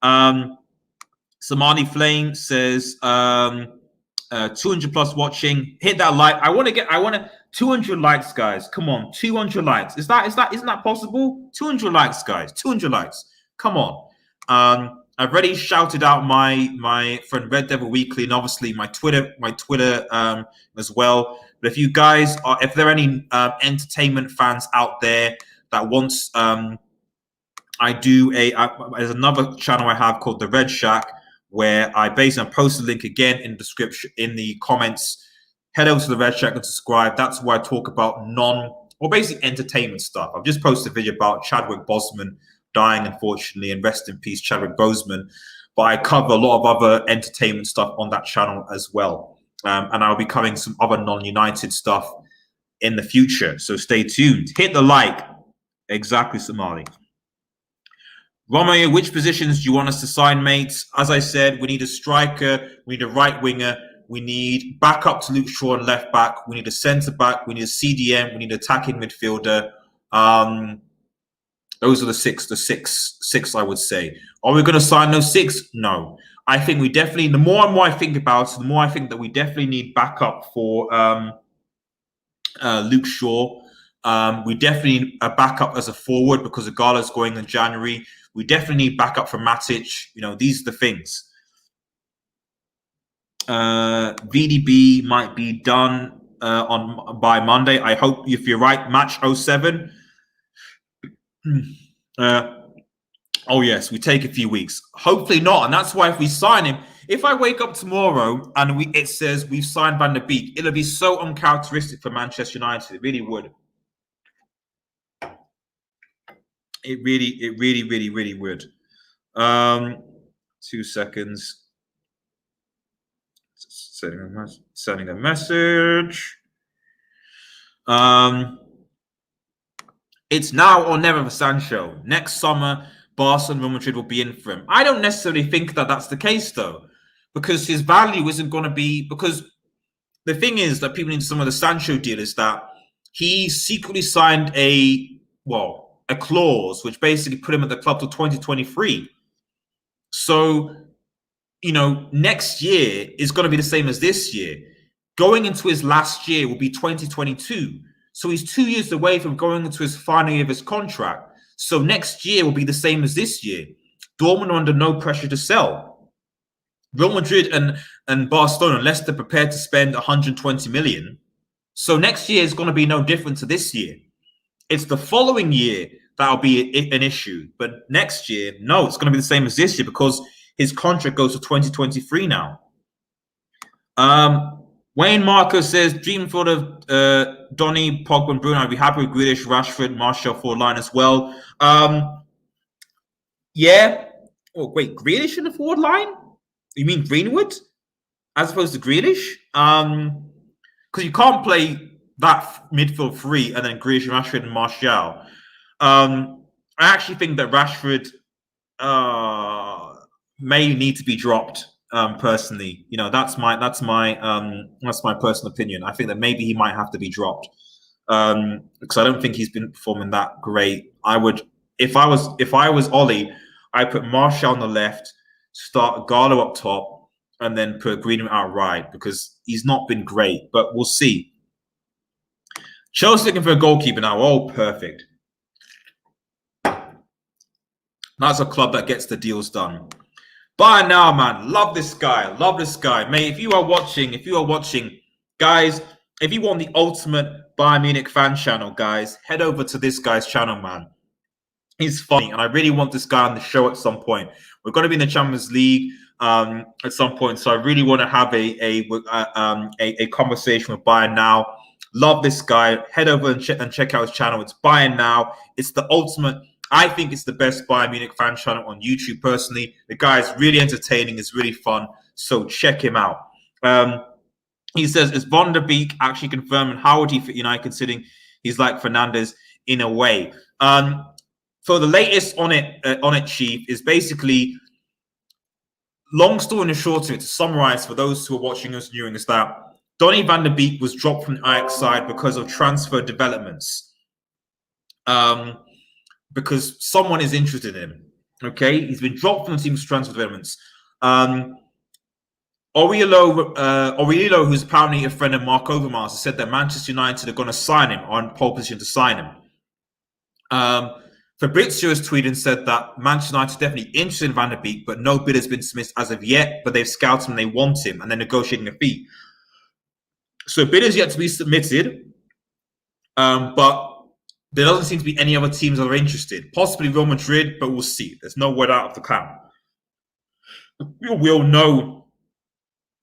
Samani Flame says 200 plus watching. Hit that like. I want 200 likes, guys. Come on, 200 likes. Isn't that possible? 200 likes, guys. 200 likes. Come on. I've already shouted out my friend Red Devil Weekly and obviously my Twitter as well. But if there are any entertainment fans out there that wants, there's another channel I have called The Red Shack where I basically post a link again in the description, in the comments. Head over to The Red Shack and subscribe. That's where I talk about basically entertainment stuff. I've just posted a video about Chadwick Boseman dying, unfortunately, and rest in peace, Chadwick Boseman. But I cover a lot of other entertainment stuff on that channel as well. And I'll be covering some other non-United stuff in the future. So stay tuned. Hit the like. Exactly, Somali. Romeo, which positions do you want us to sign, mates? As I said, we need a striker. We need a right winger. We need backup to Luke Shaw and left back. We need a centre back. We need a CDM. We need an attacking midfielder. Those are the six, I would say. Are we going to sign those six? No. I think we definitely, the more and more I think about it, the more I think that we definitely need backup for Luke Shaw. We definitely need a backup as a forward because Igalo's going in January. We definitely need backup for Matic. You know, these are the things. VDB might be done by Monday. I hope, if you're right, match 07. Oh yes, we take a few weeks. Hopefully not, and that's why if we sign him, if I wake up tomorrow and it says we've signed Van Der Beek, it'll be so uncharacteristic for Manchester United. It really would. It really would. 2 seconds. Sending a message. It's now or never for Sancho. Next summer, Barca and Real Madrid will be in for him. I don't necessarily think that that's the case, though, because his value isn't going to be... Because the thing is that people need some of the Sancho deal is that he secretly signed a clause which basically put him at the club till 2023. So, next year is going to be the same as this year. Going into his last year will be 2022. So he's 2 years away from going into his final year of his contract. So next year will be the same as this year. Dortmund are under no pressure to sell. Real Madrid and Barcelona, unless they're prepared to spend 120 million. So next year is going to be no different to this year. It's the following year that'll be an issue. But next year, no, it's going to be the same as this year because his contract goes to 2023 now. Wayne Marco says, dream for the Donny, Pogba, and Bruno. I'd be happy with Grealish, Rashford, Martial forward line as well. Yeah. Oh, wait, Grealish in the forward line? You mean Greenwood as opposed to Grealish? Because you can't play that midfield three and then Grealish, Rashford, and Martial. I actually think that Rashford may need to be dropped. Personally, that's my personal opinion. I think that maybe he might have to be dropped because I don't think he's been performing that great. I would, if I was Ollie, I'd put Martial on the left, start Gallo up top, and then put Greenwood out right because he's not been great. But we'll see. Chelsea looking for a goalkeeper now. Oh, perfect. That's a club that gets the deals done. Bye now, man. Love this guy. Love this guy. Mate, if you are watching, guys, if you want the ultimate Bayern Munich fan channel, guys, head over to this guy's channel, man. He's funny, and I really want this guy on the show at some point. We're going to be in the Champions League at some point, so I really want to have a conversation with Bayern now. Love this guy. Head over and check out his channel. It's Bayern Now. It's the ultimate... I think it's the best Bayern Munich fan channel on YouTube, personally. The guy is really entertaining. It's really fun. So check him out. He says, is Van Der Beek actually confirmed? How would he fit United, considering he's like Fernandes in a way? So the latest on it, Chief, is basically, long story and short of it, to summarize for those who are watching us viewing, is that Donnie Van Der Beek was dropped from the Ajax side because of transfer developments. Because someone is interested in him. Okay, he's been dropped from the team's transfer developments. Aurelio, who's apparently a friend of Mark Overmars, said that Manchester United are going to sign him, are in pole position to sign him. Fabrizio has tweeted and said that Manchester United are definitely interested in Van Der Beek, but no bid has been submitted as of yet, but they've scouted him and they want him, and they're negotiating a fee. So bid is yet to be submitted, but there doesn't seem to be any other teams that are interested. Possibly Real Madrid, but we'll see. There's no word out of the camp. We'll know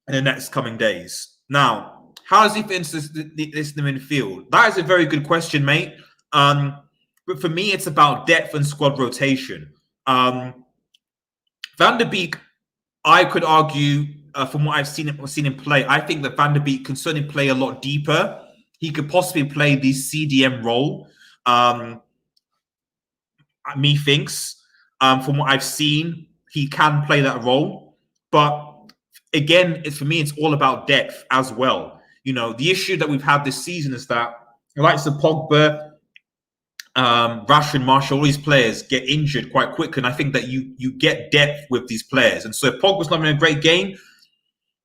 in the next coming days. Now, how does he fit into this in the midfield? That is a very good question, mate. But for me, it's about depth and squad rotation. Van Der Beek, I could argue, from what I've seen him play, I think that Van Der Beek can certainly play a lot deeper. He could possibly play the CDM role. Methinks, from what I've seen, he can play that role. But again, for me, it's all about depth as well. The issue that we've had this season is that the likes of Pogba, Rashford, Martial, all these players get injured quite quick, and I think that you get depth with these players. And so if Pogba's not having a great game,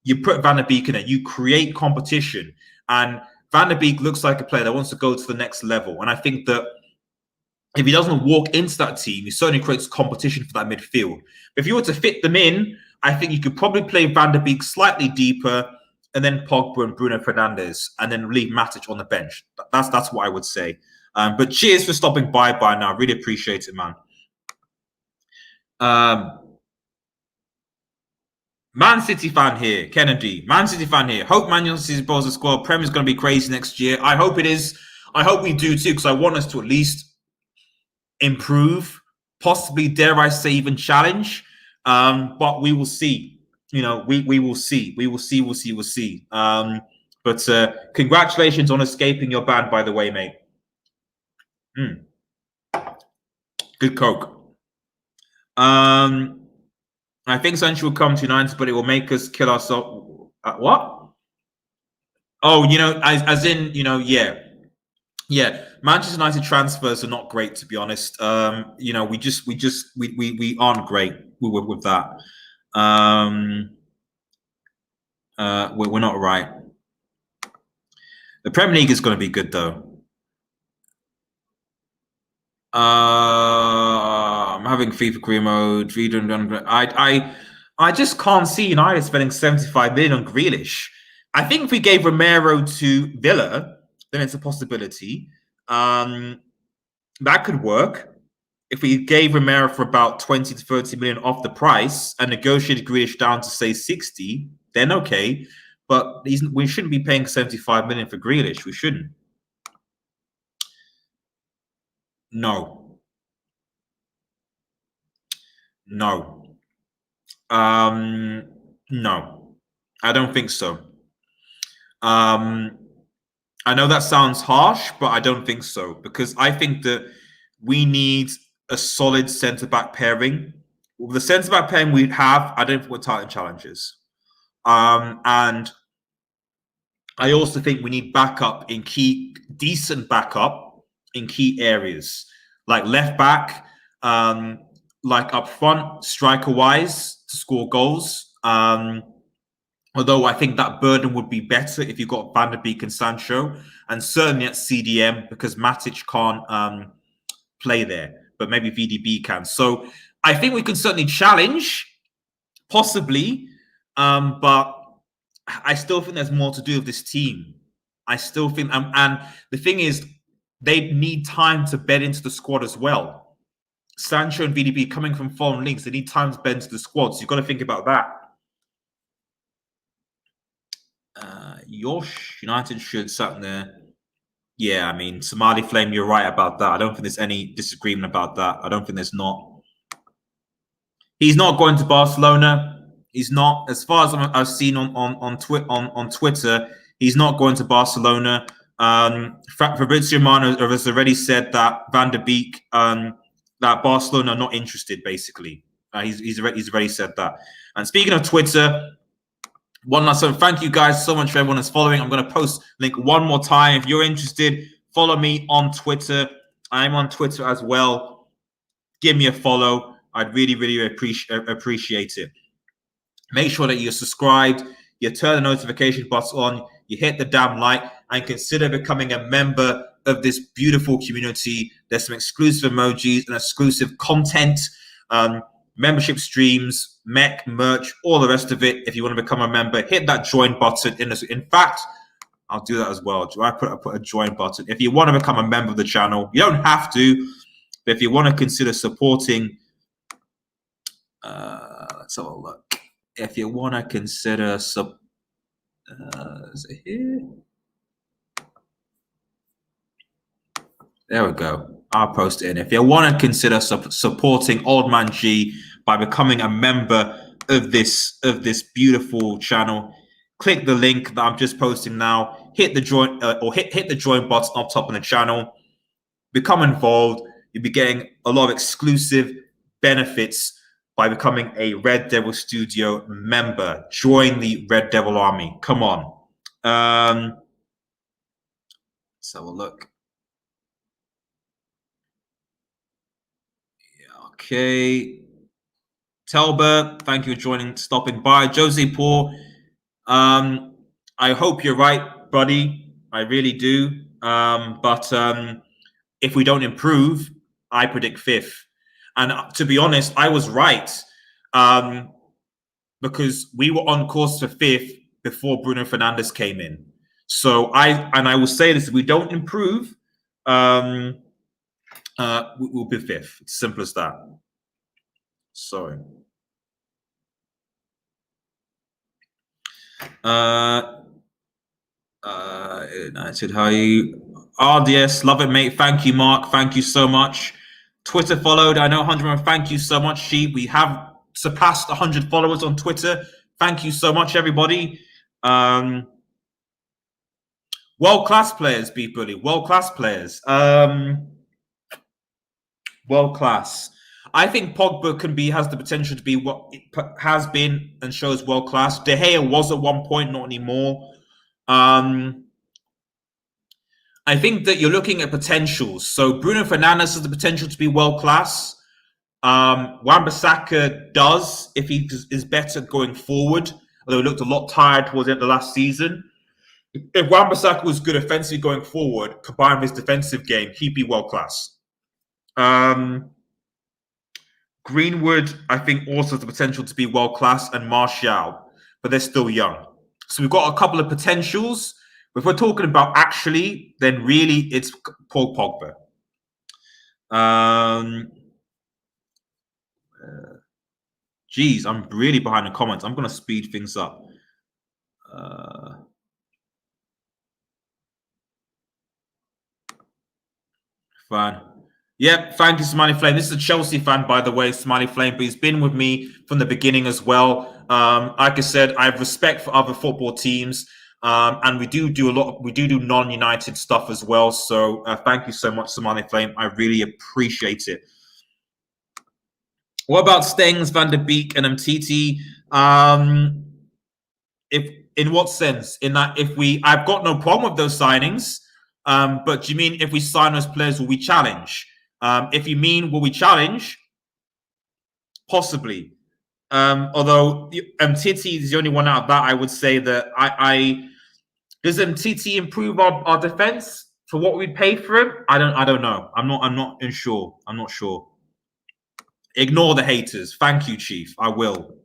you put Van Der Beek in it. You create competition, and Van Der Beek looks like a player that wants to go to the next level. And I think that if he doesn't walk into that team, he certainly creates competition for that midfield. But if you were to fit them in, I think you could probably play Van Der Beek slightly deeper, and then Pogba and Bruno Fernandes, and then leave Matic on the bench. That's what I would say. But cheers for stopping by now. Really appreciate it, man. Man City fan here, Kennedy. Man City fan here. Hope Man United balls the squad. Prem is going to be crazy next year. I hope it is. I hope we do too, because I want us to at least improve. possibly, dare I say, even challenge. But we will see. We will see. We will see. We'll see. But congratulations on escaping your ban, by the way, mate. Good coke. I think Sancho will come to United, but it will make us kill ourselves. What? Oh, as in, yeah. Manchester United transfers are not great, to be honest. We aren't great with that. We're not right. The Premier League is going to be good, though. I'm having FIFA career mode. I just can't see United spending 75 million on Grealish. I think if we gave Romero to Villa, then it's a possibility. That could work. If we gave Romero for about 20 to 30 million off the price and negotiated Grealish down to, say, 60, then okay. But we shouldn't be paying 75 million for Grealish. We shouldn't. No. No. No. I don't think so. I know that sounds harsh, but I don't think so, because I think that we need a solid centre-back pairing. With the centre-back pairing we have, I don't think we're title challengers. And I also think we need backup in decent backup in key areas, like left back, like up front, striker-wise, to score goals. Although I think that burden would be better if you got Van Der Beek and Sancho, and certainly at CDM, because Matic can't play there, but maybe VDB can. So I think we can certainly challenge, possibly, but I still think there's more to do with this team. I still think, and the thing is, they need time to bed into the squad as well. Sancho and VDB coming from foreign leagues, they need time to bed into the squad. So you've got to think about that. Yosh, United should something there. Yeah, I mean, Somali Flame, you're right about that. I don't think there's any disagreement about that. I don't think there's not. He's not going to Barcelona. He's not, as far as I've seen on Twitter, he's not going to Barcelona. Fabrizio Romano has already said that Van Der Beek, that Barcelona are not interested, basically. He's already said that. And speaking of Twitter, one last time, thank you guys so much for everyone that's following. I'm going to post link one more time. If you're interested, follow me on Twitter. I'm on Twitter as well. Give me a follow. I'd really, really appreciate it. Make sure that you're subscribed, you turn the notification button on, you hit the damn like, and consider becoming a member of this beautiful community. There's some exclusive emojis and exclusive content, membership streams, mech, merch, all the rest of it. If you want to become a member, hit that join button. In fact, I'll do that as well. Do I put a join button? If you want to become a member of the channel, you don't have to, but if you want to consider supporting, let's have a look. If you want to consider is it here? There we go. I'll post it in. If you want to consider supporting Old Man G by becoming a member of this beautiful channel, click the link that I'm just posting now. Hit the join or hit the join button up top on the channel. Become involved. You'll be getting a lot of exclusive benefits by becoming a Red Devil Studio member. Join the Red Devil Army. Come on. Let's have a look. Yeah, okay. Telber, thank you for stopping by. Josie Paul, I hope you're right, buddy. I really do. But if we don't improve, I predict 5th. And to be honest, I was right, because we were on course for 5th before Bruno Fernandes came in. So I will say this: if we don't improve, we'll be 5th. It's simple as that. Sorry. United, how are you? RDS, love it, mate. Thank you, Mark. Thank you so much. Twitter followed. I know 100. Thank you so much, She. We have surpassed 100 followers on Twitter. Thank you so much, everybody. World-class players, B Bully. World-class players. World-class. I think Pogba has the potential to be what it has been and shows world-class. De Gea was at one point, not anymore. I think that you're looking at potentials. So Bruno Fernandes has the potential to be world-class. Wan-Bissaka does if he is better going forward, although he looked a lot tired towards the end of the last season. If Wan-Bissaka was good offensively going forward, combined with his defensive game, he'd be world-class. Greenwood, I think, also has the potential to be world-class, and Martial, but they're still young. So we've got a couple of potentials. If we're talking about actually, then really it's Paul Pogba. Geez, I'm really behind the comments. I'm going to speed things up. Fine. Yep, thank you, Smiley Flame. This is a Chelsea fan, by the way, Smiley Flame, but he's been with me from the beginning as well. Like I said, I have respect for other football teams, and we do non-United stuff as well. So thank you so much, Smiley Flame. I really appreciate it. What about Stengs, Van Der Beek, and Mtiti? In what sense? In that I've got no problem with those signings. But do you mean if we sign those players, will we challenge? If you mean will we challenge, possibly. Although Mtiti is the only one out of that, I would say that does Mtiti improve our defense for what we pay for him? I don't know. I'm not sure. I'm not sure. Ignore the haters. Thank you, Chief. I will.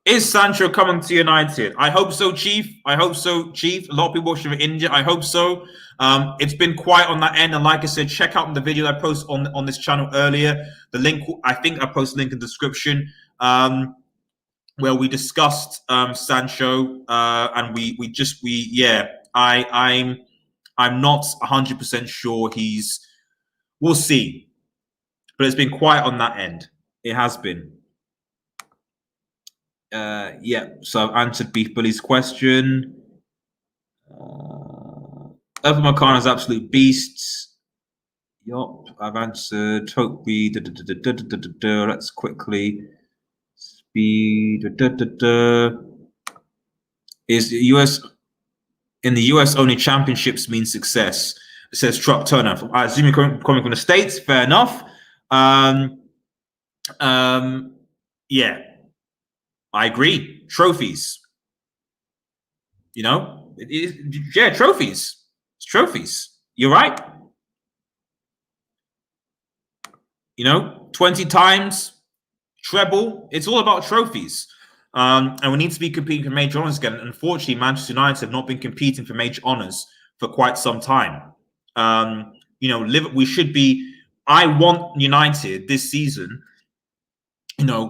Is Sancho coming to United? I hope so, Chief. A lot of people should be injured. I hope so. It's been quiet on that end. And like I said, check out the video I posted on this channel earlier. The link, I think I posted a link in the description, where we discussed Sancho. And I'm not 100% sure we'll see. But it's been quiet on that end. It has been. So I've answered Beef Bully's question. Upamecano is absolute beasts. Yup, I've answered. Hopefully, let's quickly speed. Is the US in the US only championships mean success? It says Truck Turner. I assume you're coming from the States. Fair enough. Yeah. I agree. Trophies. Trophies. It's trophies. You're right. 20 times, treble. It's all about trophies. And we need to be competing for major honours again. Unfortunately, Manchester United have not been competing for major honours for quite some time. We should be. I want United this season.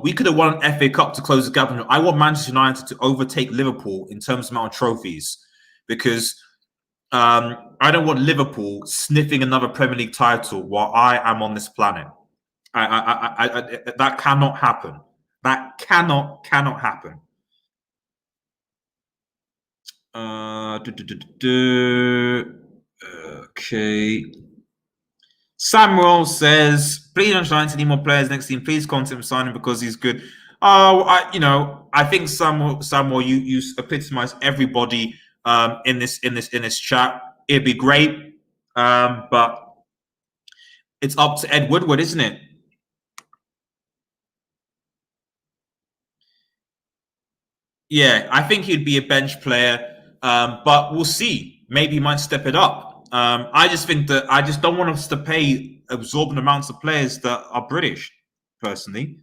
We could have won an FA Cup to close the gap. I want Manchester United to overtake Liverpool in terms of amount of trophies, because I don't want Liverpool sniffing another Premier League title while I am on this planet. That cannot happen. That cannot happen. Okay. Samuel says, please don't sign any more players next team. Please contact him signing because he's good. Oh, I think Samuel, you epitomize everybody in this chat. It'd be great, but it's up to Ed Woodward, isn't it? Yeah, I think he'd be a bench player, but we'll see. Maybe he might step it up. I just think that I just don't want us to pay absorbent amounts of players that are British, personally.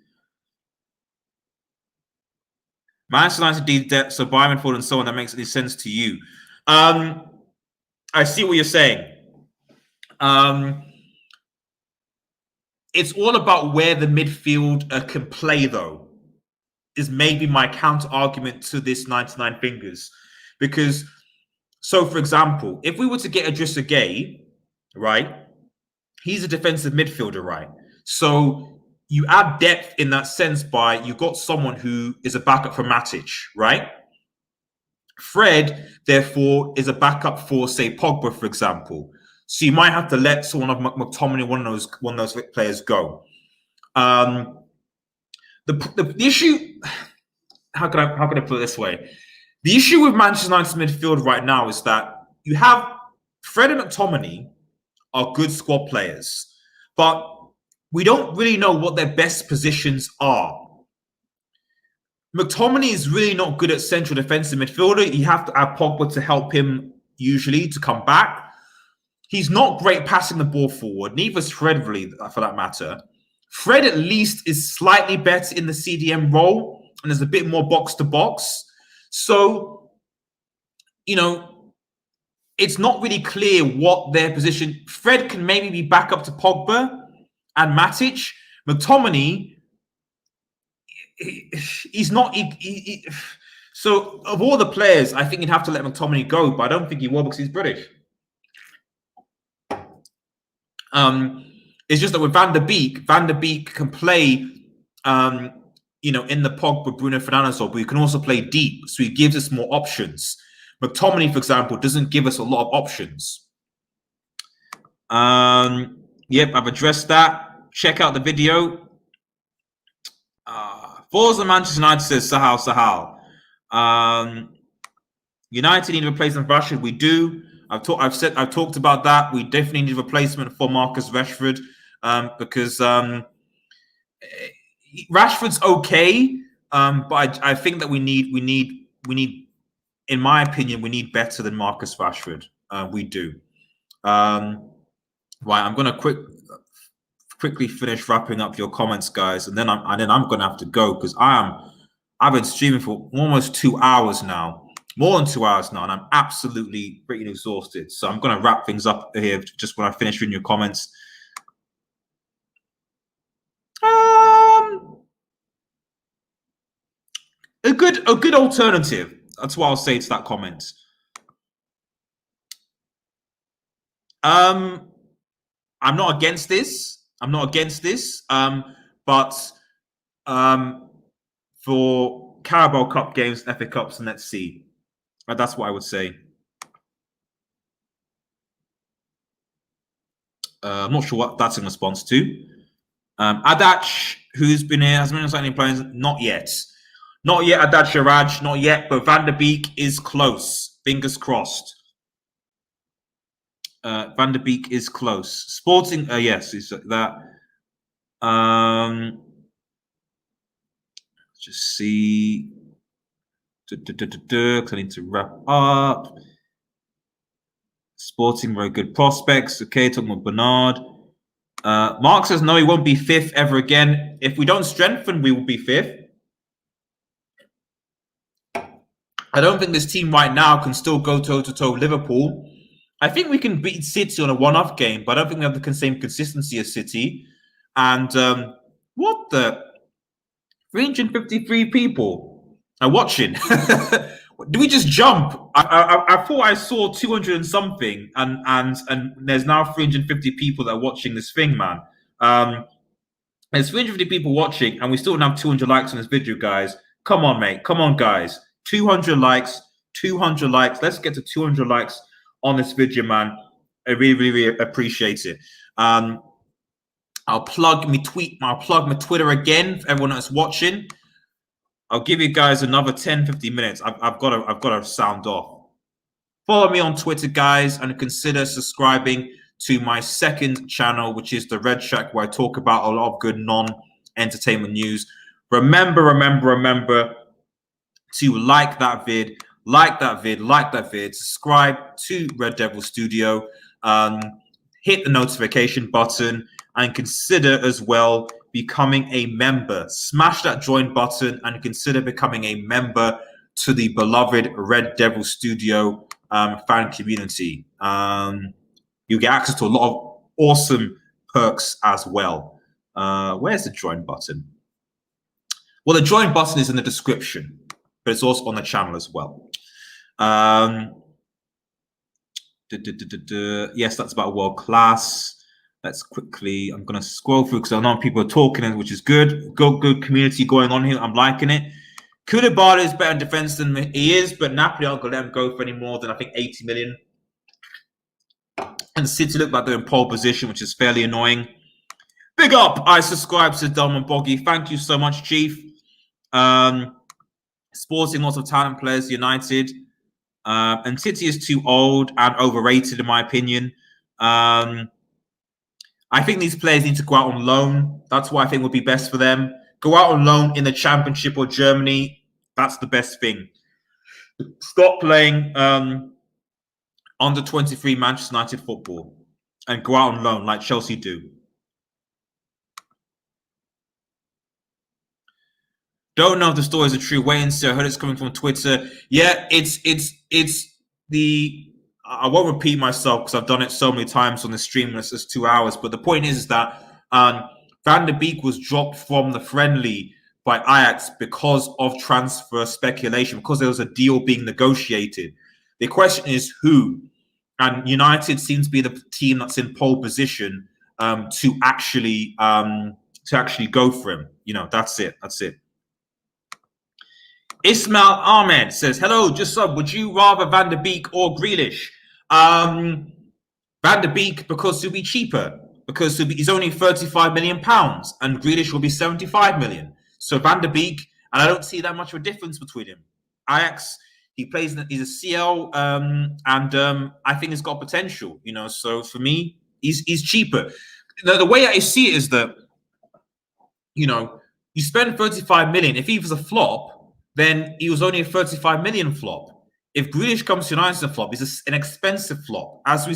Manchester United need debt, so Bayern Ford and so on. That makes any sense to you? I see what you're saying. It's all about where the midfield can play, though, is maybe my counter argument to this 99 fingers, because So, for example, if we were to get Idrissa Gueye, right, he's a defensive midfielder, right? So you add depth in that sense by you got someone who is a backup for Matic, right? Fred, therefore, is a backup for, say, Pogba, for example. So you might have to let someone of McTominay, one of those players, go. The issue, how can I put it this way? The issue with Manchester United's midfield right now is that you have Fred and McTominay are good squad players, but we don't really know what their best positions are. McTominay is really not good at central defensive midfielder. You have to add Pogba to help him usually to come back. He's not great passing the ball forward. Neither is Fred, really, for that matter. Fred at least is slightly better in the CDM role and there's a bit more box to box. So, you know, it's not really clear what their position. Fred can maybe be back up to Pogba and Matic. McTominay, he's not. So, of all the players, I think you'd have to let McTominay go, but I don't think he will because he's British. It's just that with Van Der Beek can play, you know, in the Pogba, Bruno Fernandes role, but he can also play deep, so he gives us more options. McTominay, for example, doesn't give us a lot of options. Yep, I've addressed that. Check out the video. Forza Manchester United says Sahal. United need a replacement for Rashford. We do. I've talked about that. We definitely need a replacement for Marcus Rashford because Rashford's okay, but I think that we need. In my opinion, we need better than Marcus Rashford. We do. Right, I'm going to quickly finish wrapping up your comments, guys, and then I'm going to have to go because I've been streaming for almost 2 hours now, more than 2 hours now, and I'm absolutely pretty exhausted. So I'm going to wrap things up here just when I finish reading your comments. A good alternative. That's what I'll say to that comment. I'm not against this. But for Carabao Cup games, FA Cups, and let's see. That's what I would say. I'm not sure what that's in response to. Adash, who's been here, has been signing players. Not yet. Not yet, Adash Sharaj. Not yet, but Van Der Beek is close. Fingers crossed. Van Der Beek is close. Sporting, yes, is that. Just see. I need to wrap up. Sporting, very good prospects. Okay, talking about Bernard. Mark says no, he won't be fifth ever again. If we don't strengthen, we will be fifth. I don't think this team right now can still go toe-to-toe Liverpool. I think we can beat City on a one-off game, but I don't think we have the same consistency as City. And what the 353 people are watching. Do we just jump? I thought I saw 200 and something, and there's now 350 people that are watching this thing, man. There's 350 people watching, and we still don't have 200 likes on this video, guys. Come on, mate. Come on, guys. 200 likes. 200 likes. Let's get to 200 likes on this video, man. I really appreciate it. I'll plug my Twitter again for everyone that's watching. I'll give you guys another 10-15 minutes. I've got to sound off. Follow me on Twitter, guys, and consider subscribing to my second channel, which is the Red Shack, where I talk about a lot of good non-entertainment news. Remember to like that vid, subscribe to Red Devil Studio, hit the notification button, and consider as well becoming a member. Smash that join button and consider becoming a member to the beloved Red Devil Studio fan community. You get access to a lot of awesome perks as well. Where's the join button? Well, the join button is in the description, but it's also on the channel as well. Yes, that's about world class. Let's quickly. I'm gonna scroll through because I know people are talking, which is good. Good community going on here. I'm liking it. Koulibaly is better in defense than he is, but Napoli aren't gonna let him go for any more than I think 80 million. And City look like they're in pole position, which is fairly annoying. Big up! I subscribe to Dom and Boggy. Thank you so much, Chief. Sporting lots of talent players, United. And City is too old and overrated, in my opinion. I think these players need to go out on loan. That's what I think would be best for them. Go out on loan in the Championship or Germany. That's the best thing. Stop playing under 23 Manchester United football and go out on loan like Chelsea do. Don't know if the stories are true. Wait and see. I heard it's coming from Twitter. Yeah, it's the. I won't repeat myself because I've done it so many times on the stream. It's just 2 hours. But the point is that Van Der Beek was dropped from the friendly by Ajax because of transfer speculation, because there was a deal being negotiated. The question is who, and United seems to be the team that's in pole position to actually go for him. You know, that's it. That's it. Ismail Ahmed says, hello, just sub. Would you rather Van Der Beek or Grealish? Van Der Beek, because he'll be cheaper. Because he's only £35 million and Grealish will be 75 million. So Van Der Beek, and I don't see that much of a difference between him. Ajax, he's a CL, and I think he's got potential, you know. So for me, he's cheaper. The way I see it is that, you know, you spend 35 million. If he was a flop, then he was only a 35 million flop. If Grealish comes to United as a flop, he's an expensive flop, as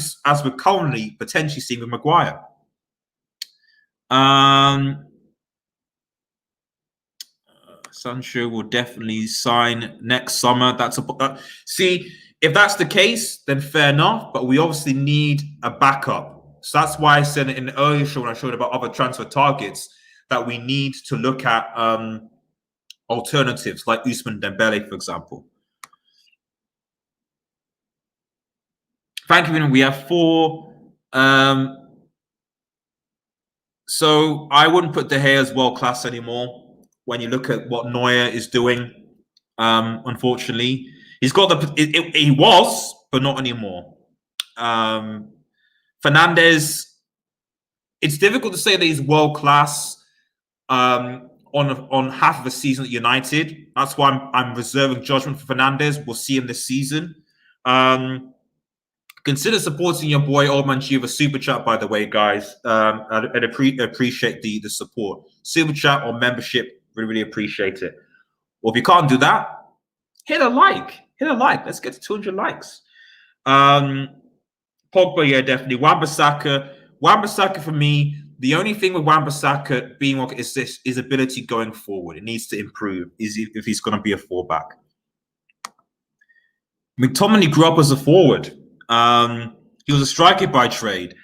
we're currently potentially seeing with Maguire. Sancho will definitely sign next summer. See, if that's the case, then fair enough. But we obviously need a backup. So that's why I said in the earlier show when I showed about other transfer targets that we need to look at alternatives like Ousmane Dembele, for example. Thank you. We have 4. So I wouldn't put De Gea as world class anymore. When you look at what Neuer is doing, unfortunately, he's got he was, but not anymore. Fernandes, it's difficult to say that he's world class on half of a season at United. That's why I'm reserving judgment for Fernandes. We'll see him this season. Consider supporting your boy Old Man Chuva super chat, by the way, guys. I'd appreciate the support. Super chat or membership, really appreciate it. Well, if you can't do that, hit a like. Let's get to 200 likes. Pogba, yeah, definitely. Wan-Bissaka for me. The only thing with Wan-Bissaka being is his ability going forward. It needs to improve. If he's going to be a fullback. McTominay grew up as a forward. He was a striker by trade.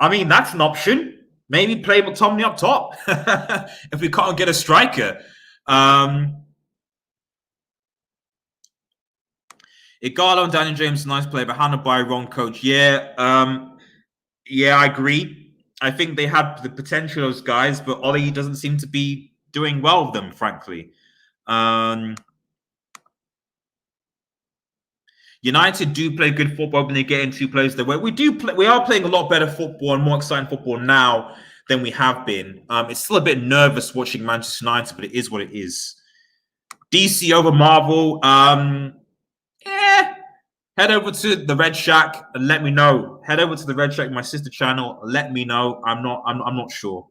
I mean, that's an option. Maybe play McTominay up top if we can't get a striker. Igalo and Daniel James, nice play, but handled by a wrong coach. Yeah, I agree. I think they had the potential of those guys, but Ollie doesn't seem to be doing well with them, frankly. United do play good football when they get into plays the way we are playing a lot better football and more exciting football now than we have been. It's still a bit nervous watching Manchester United, but it is what it is. DC over Marvel. Head over to the Red Shack and let me know. Head over to the Red Shack, my sister channel. Let me know. I'm not sure.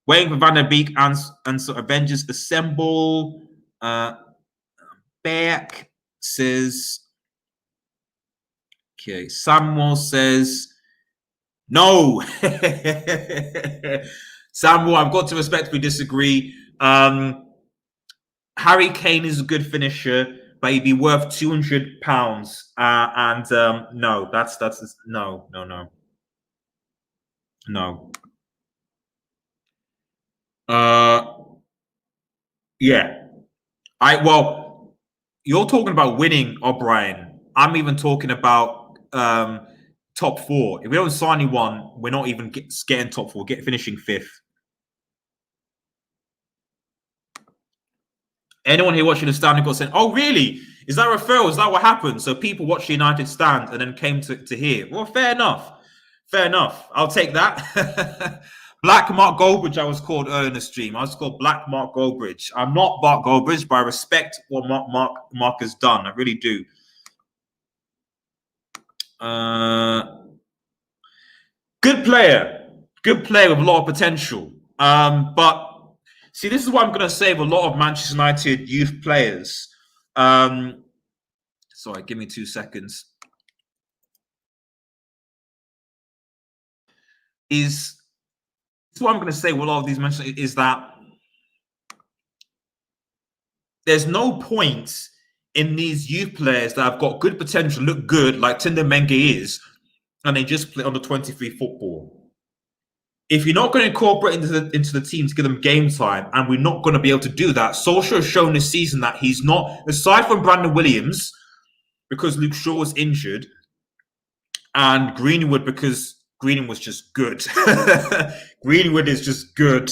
Waiting for Van Der Beek and so Avengers Assemble. Back says. Okay, Samuel says no. Samuel, I've got to respectfully disagree. Harry Kane is a good finisher, but he'd be worth £200. No, that's no. Yeah. Well, you're talking about winning, O'Brien. I'm even talking about top 4. If we don't sign anyone, we're not even getting top 4. Finishing 5th. Anyone here watching the stand got saying, "Oh, really? Is that a referral? Is that what happened?" So people watched the United stand and then came to hear. Well, fair enough. Fair enough. I'll take that. Black Mark Goldbridge, I was called earlier in the stream. I was called Black Mark Goldbridge. I'm not Mark Goldbridge, but I respect what Mark has done. I really do. Good player with a lot of potential. But see, this is what I'm going to say of a lot of Manchester United youth players. Sorry, give me 2 seconds. This is what I'm going to say with a lot of these Manchester is that there's no point in these youth players that have got good potential, look good, like Tinder Menge is, and they just play under 23 football. If you're not going to incorporate into the team to give them game time, and we're not going to be able to do that, Solskjaer has shown this season that he's not, aside from Brandon Williams, because Luke Shaw was injured, and Greenwood because Greenwood was just good. Greenwood is just good.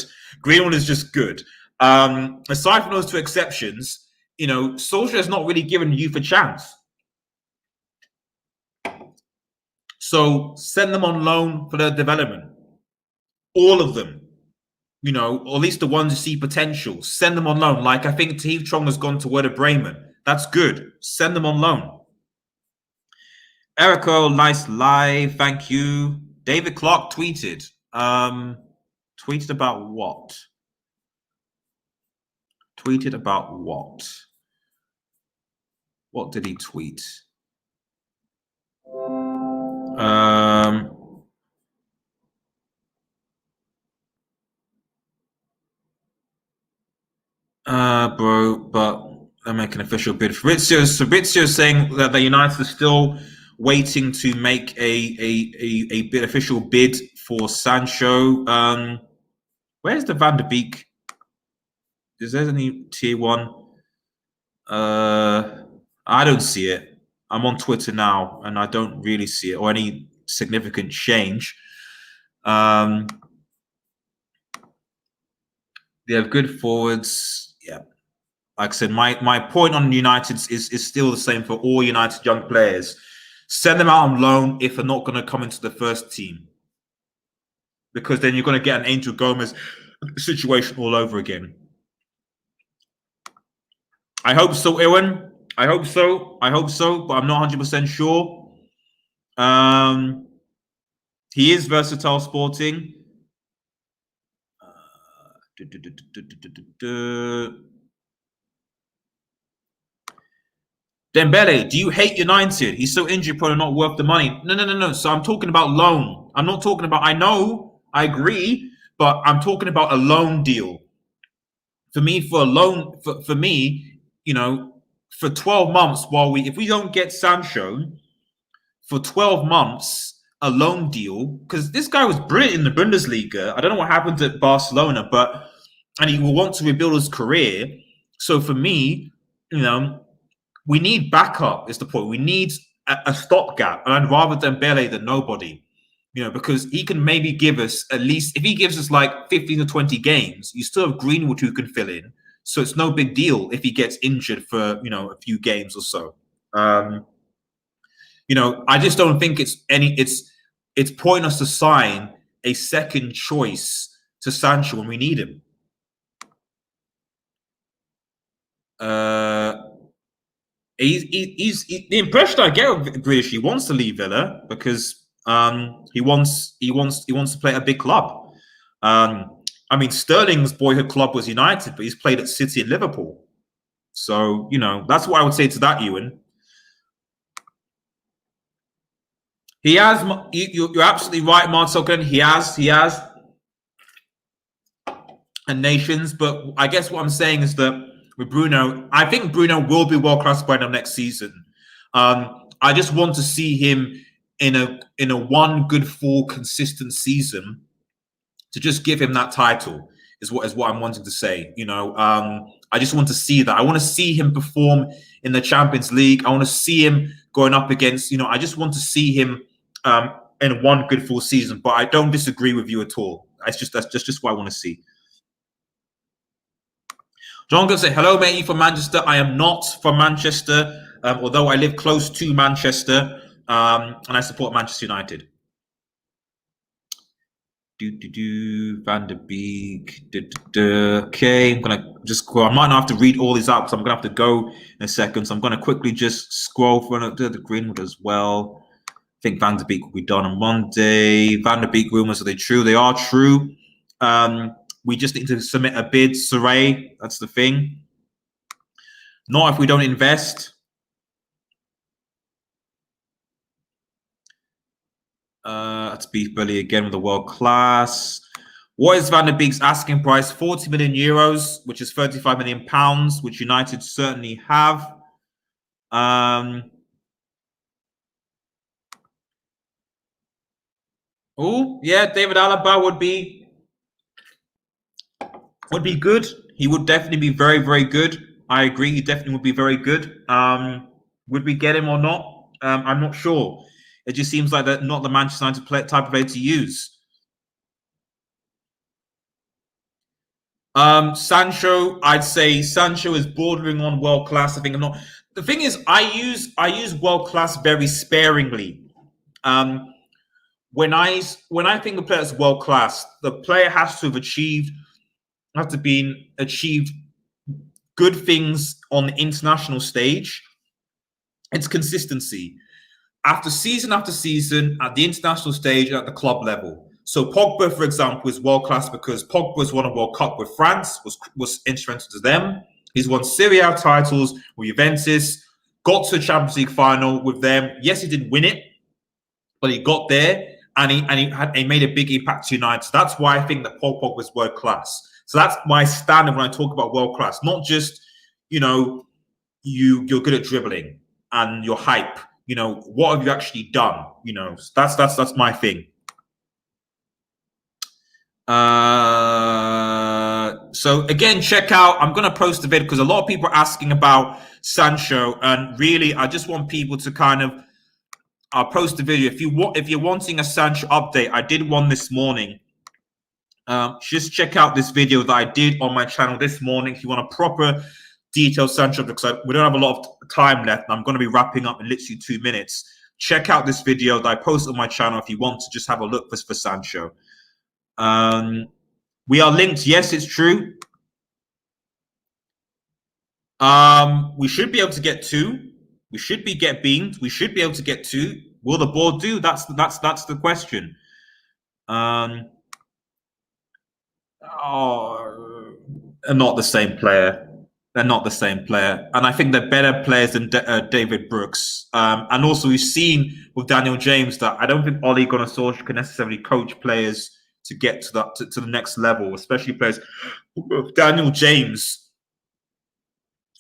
Aside from those 2 exceptions, Solskjaer has not really given youth a chance. So send them on loan for their development. All of them, or at least the ones who see potential. Send them on loan. Like I think Tahith Chong has gone to Werder Bremen. That's good. Send them on loan. Erico, nice live. Thank you. David Clark tweeted. Tweeted about what? What did he tweet? But they're making an official bid. Fabrizio saying that the United are still waiting to make a official bid for Sancho. Where's the Van Der Beek? Is there any tier 1? I don't see it. I'm on Twitter now, and I don't really see it or any significant change. They have good forwards. Yeah. Like I said, my point on United is still the same for all United young players. Send them out on loan if they're not going to come into the first team. Because then you're going to get an Angel Gomez situation all over again. I hope so, Ewan. I hope so, but I'm not 100% sure. He is versatile sporting. Dembele, do you hate United? He's so injured, probably not worth the money. No. So I'm talking about loan. I'm not talking about, I know, I agree, but I'm talking about a loan deal. For me, for a loan, for me, for 12 months, if we don't get Sancho, for 12 months, a loan deal, because this guy was brilliant in the Bundesliga. I don't know what happened at Barcelona, and he will want to rebuild his career. So for me, we need backup, is the point. We need a stopgap. And I'd rather Dembele than nobody, because he can maybe give us at least, if he gives us like 15 to 20 games, you still have Greenwood who can fill in. So it's no big deal if he gets injured for, a few games or so. I just don't think it's pointless to sign a second choice to Sancho when we need him. He's the impression I get of Grealish, he wants to leave Villa because he wants to play at a big club. Sterling's boyhood club was United, but he's played at City and Liverpool. So, that's what I would say to that, Ewan. He has, you're absolutely right, Martin. He has a nations, but I guess what I'm saying is that with Bruno, I think Bruno will be world class by next season. I just want to see him in a one good full consistent season to just give him that title is what I'm wanting to say. I just want to see that. I want to see him perform in the Champions League. I want to see him going up against, I just want to see him in one good full season. But I don't disagree with you at all. That's just what I want to see. John can say, hello, mate, you from Manchester. I am not from Manchester, although I live close to Manchester, and I support Manchester United. Van Der Beek. Okay, I'm going to just go. I might not have to read all these out because I'm going to have to go in a second. So I'm going to quickly just scroll through the Greenwood as well. I think Van Der Beek will be done on Monday. Van Der Beek rumors, are they true? They are true. We just need to submit a bid, Saray. That's the thing. Not if we don't invest. Let's Beef Belly again with the world class. What is Van Der Beek's asking price? 40 million euros, which is 35 million pounds, which United certainly have. Oh, yeah, David Alaba would be good. He would definitely be very, very good. I agree. He definitely would be very good. Would we get him or not? I'm not sure. It just seems like that not the Manchester United type of player to use. Sancho, I'd say Sancho is bordering on world class. I think I'm not. The thing is, I use world class very sparingly. When I think the player is world class, the player has to have achieved good things on the international stage. It's consistency. After season at the international stage at the club level. So Pogba, for example, is world class because Pogba has won a World Cup with France, was instrumental to them. He's won Serie A titles with Juventus, got to the Champions League final with them. Yes, he didn't win it, but he got there and he made a big impact to United. So that's why I think that Pogba was world class. So that's my standard when I talk about world class, not just you're good at dribbling and your hype. What have you actually done? That's my thing. So again, check out. I'm going to post a video because a lot of people are asking about Sancho, and really, I just want people to kind of. I'll post a video if you're wanting a Sancho update. I did one this morning. Just check out this video that I did on my channel this morning. If you want a proper detailed Sancho, because we don't have a lot of time left, and I'm going to be wrapping up in literally 2 minutes. Check out this video that I posted on my channel if you want to just have a look for Sancho. We are linked. Yes, it's true. We should be able to get 2. We should get beamed. We should be able to get 2. Will the board do? That's the question. Not the same player. They're not the same player. And I think they're better players than David Brooks. And also we've seen with Daniel James that I don't think Ole Gunnar Solskjaer can necessarily coach players to get to the next level, especially players with Daniel James.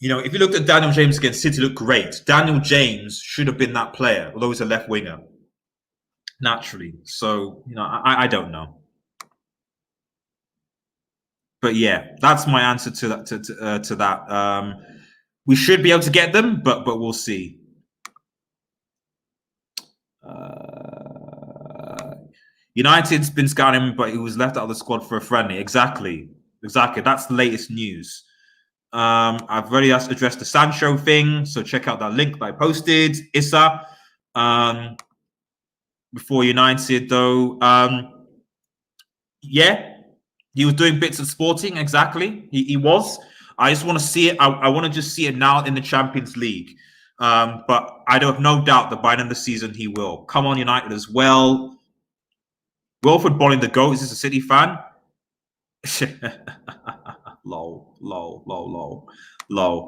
If you looked at Daniel James against City, looked great. Daniel James should have been that player, although he's a left winger, naturally. So, I don't know. But yeah, that's my answer to that. We should be able to get them, but we'll see. United's been scouting him, but he was left out of the squad for a friendly. Exactly. That's the latest news. I've already addressed the Sancho thing, so check out that link that I posted. Issa. Before United, though, yeah. He was doing bits of Sporting, exactly. He was. I just want to see it. I want to just see it now in the Champions League. But I have no doubt that by the end of the season, he will. Come on, United as well. Wilfred Bolling the GOAT. Is this a City fan? Low.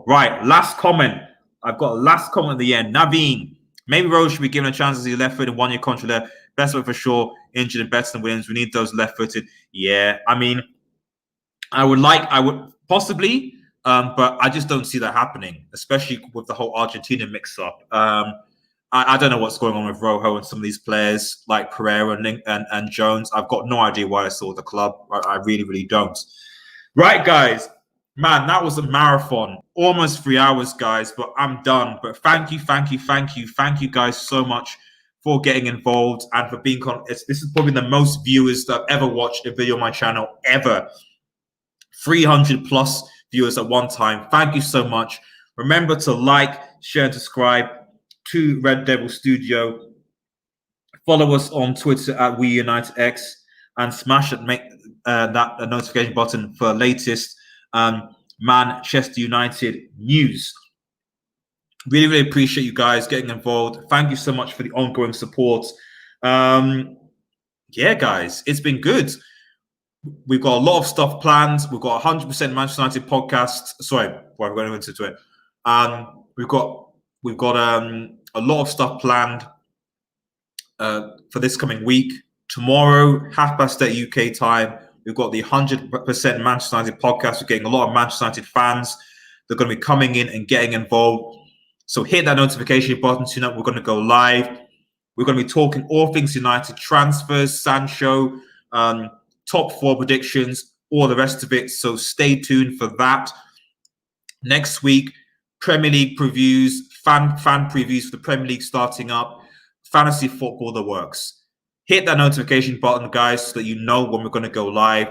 Right, last comment. I've got a last comment at the end. Naveen. Maybe Rose should be given a chance as he left foot in 1 year contract left. Best foot for sure. Injured and better than Williams. We need those left footed. Yeah, I mean, I would possibly, but I just don't see that happening, especially with the whole Argentina mix up. I don't know what's going on with Rojo and some of these players like Pereira and Jones. I've got no idea why I saw the club. I really, really don't. Right, guys. Man, that was a marathon. Almost 3 hours, guys, but I'm done. But thank you, thank you, thank you, thank you guys so much for getting involved and for being this is probably the most viewers that I've ever watched a video on my channel ever. 300 plus viewers at one time. Thank you so much. Remember to like, share, and subscribe to Red Devil Studio. Follow us on Twitter at WeUnitedX and smash it, make that notification button for latest Manchester United news. Really, really appreciate you guys getting involved. Thank you so much for the ongoing support. Yeah, guys, it's been good. We've got a lot of stuff planned. We've got 100% Manchester United podcast. Sorry, we're going into it. We've got a lot of stuff planned for this coming week. Tomorrow, 8:30 UK time, we've got the 100% Manchester United podcast. We're getting a lot of Manchester United fans. They're going to be coming in and getting involved. So hit that notification button so you know we're going to go live. We're going to be talking all things United, transfers, Sancho, top four predictions, all the rest of it. So stay tuned for that. Next week, Premier League previews, fan previews for the Premier League starting up, fantasy football, the works. Hit that notification button, guys, so that you know when we're going to go live.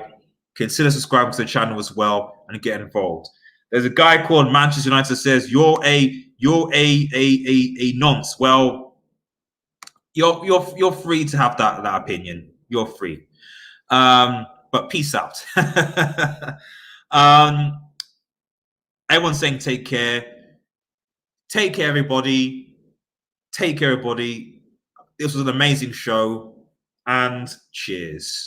Consider subscribing to the channel as well and get involved. There's a guy called Manchester United that says you're a nonce. Well, you're free to have that opinion. You're free. But peace out. Everyone's saying take care. Take care, everybody. Take care, everybody. This was an amazing show. And cheers.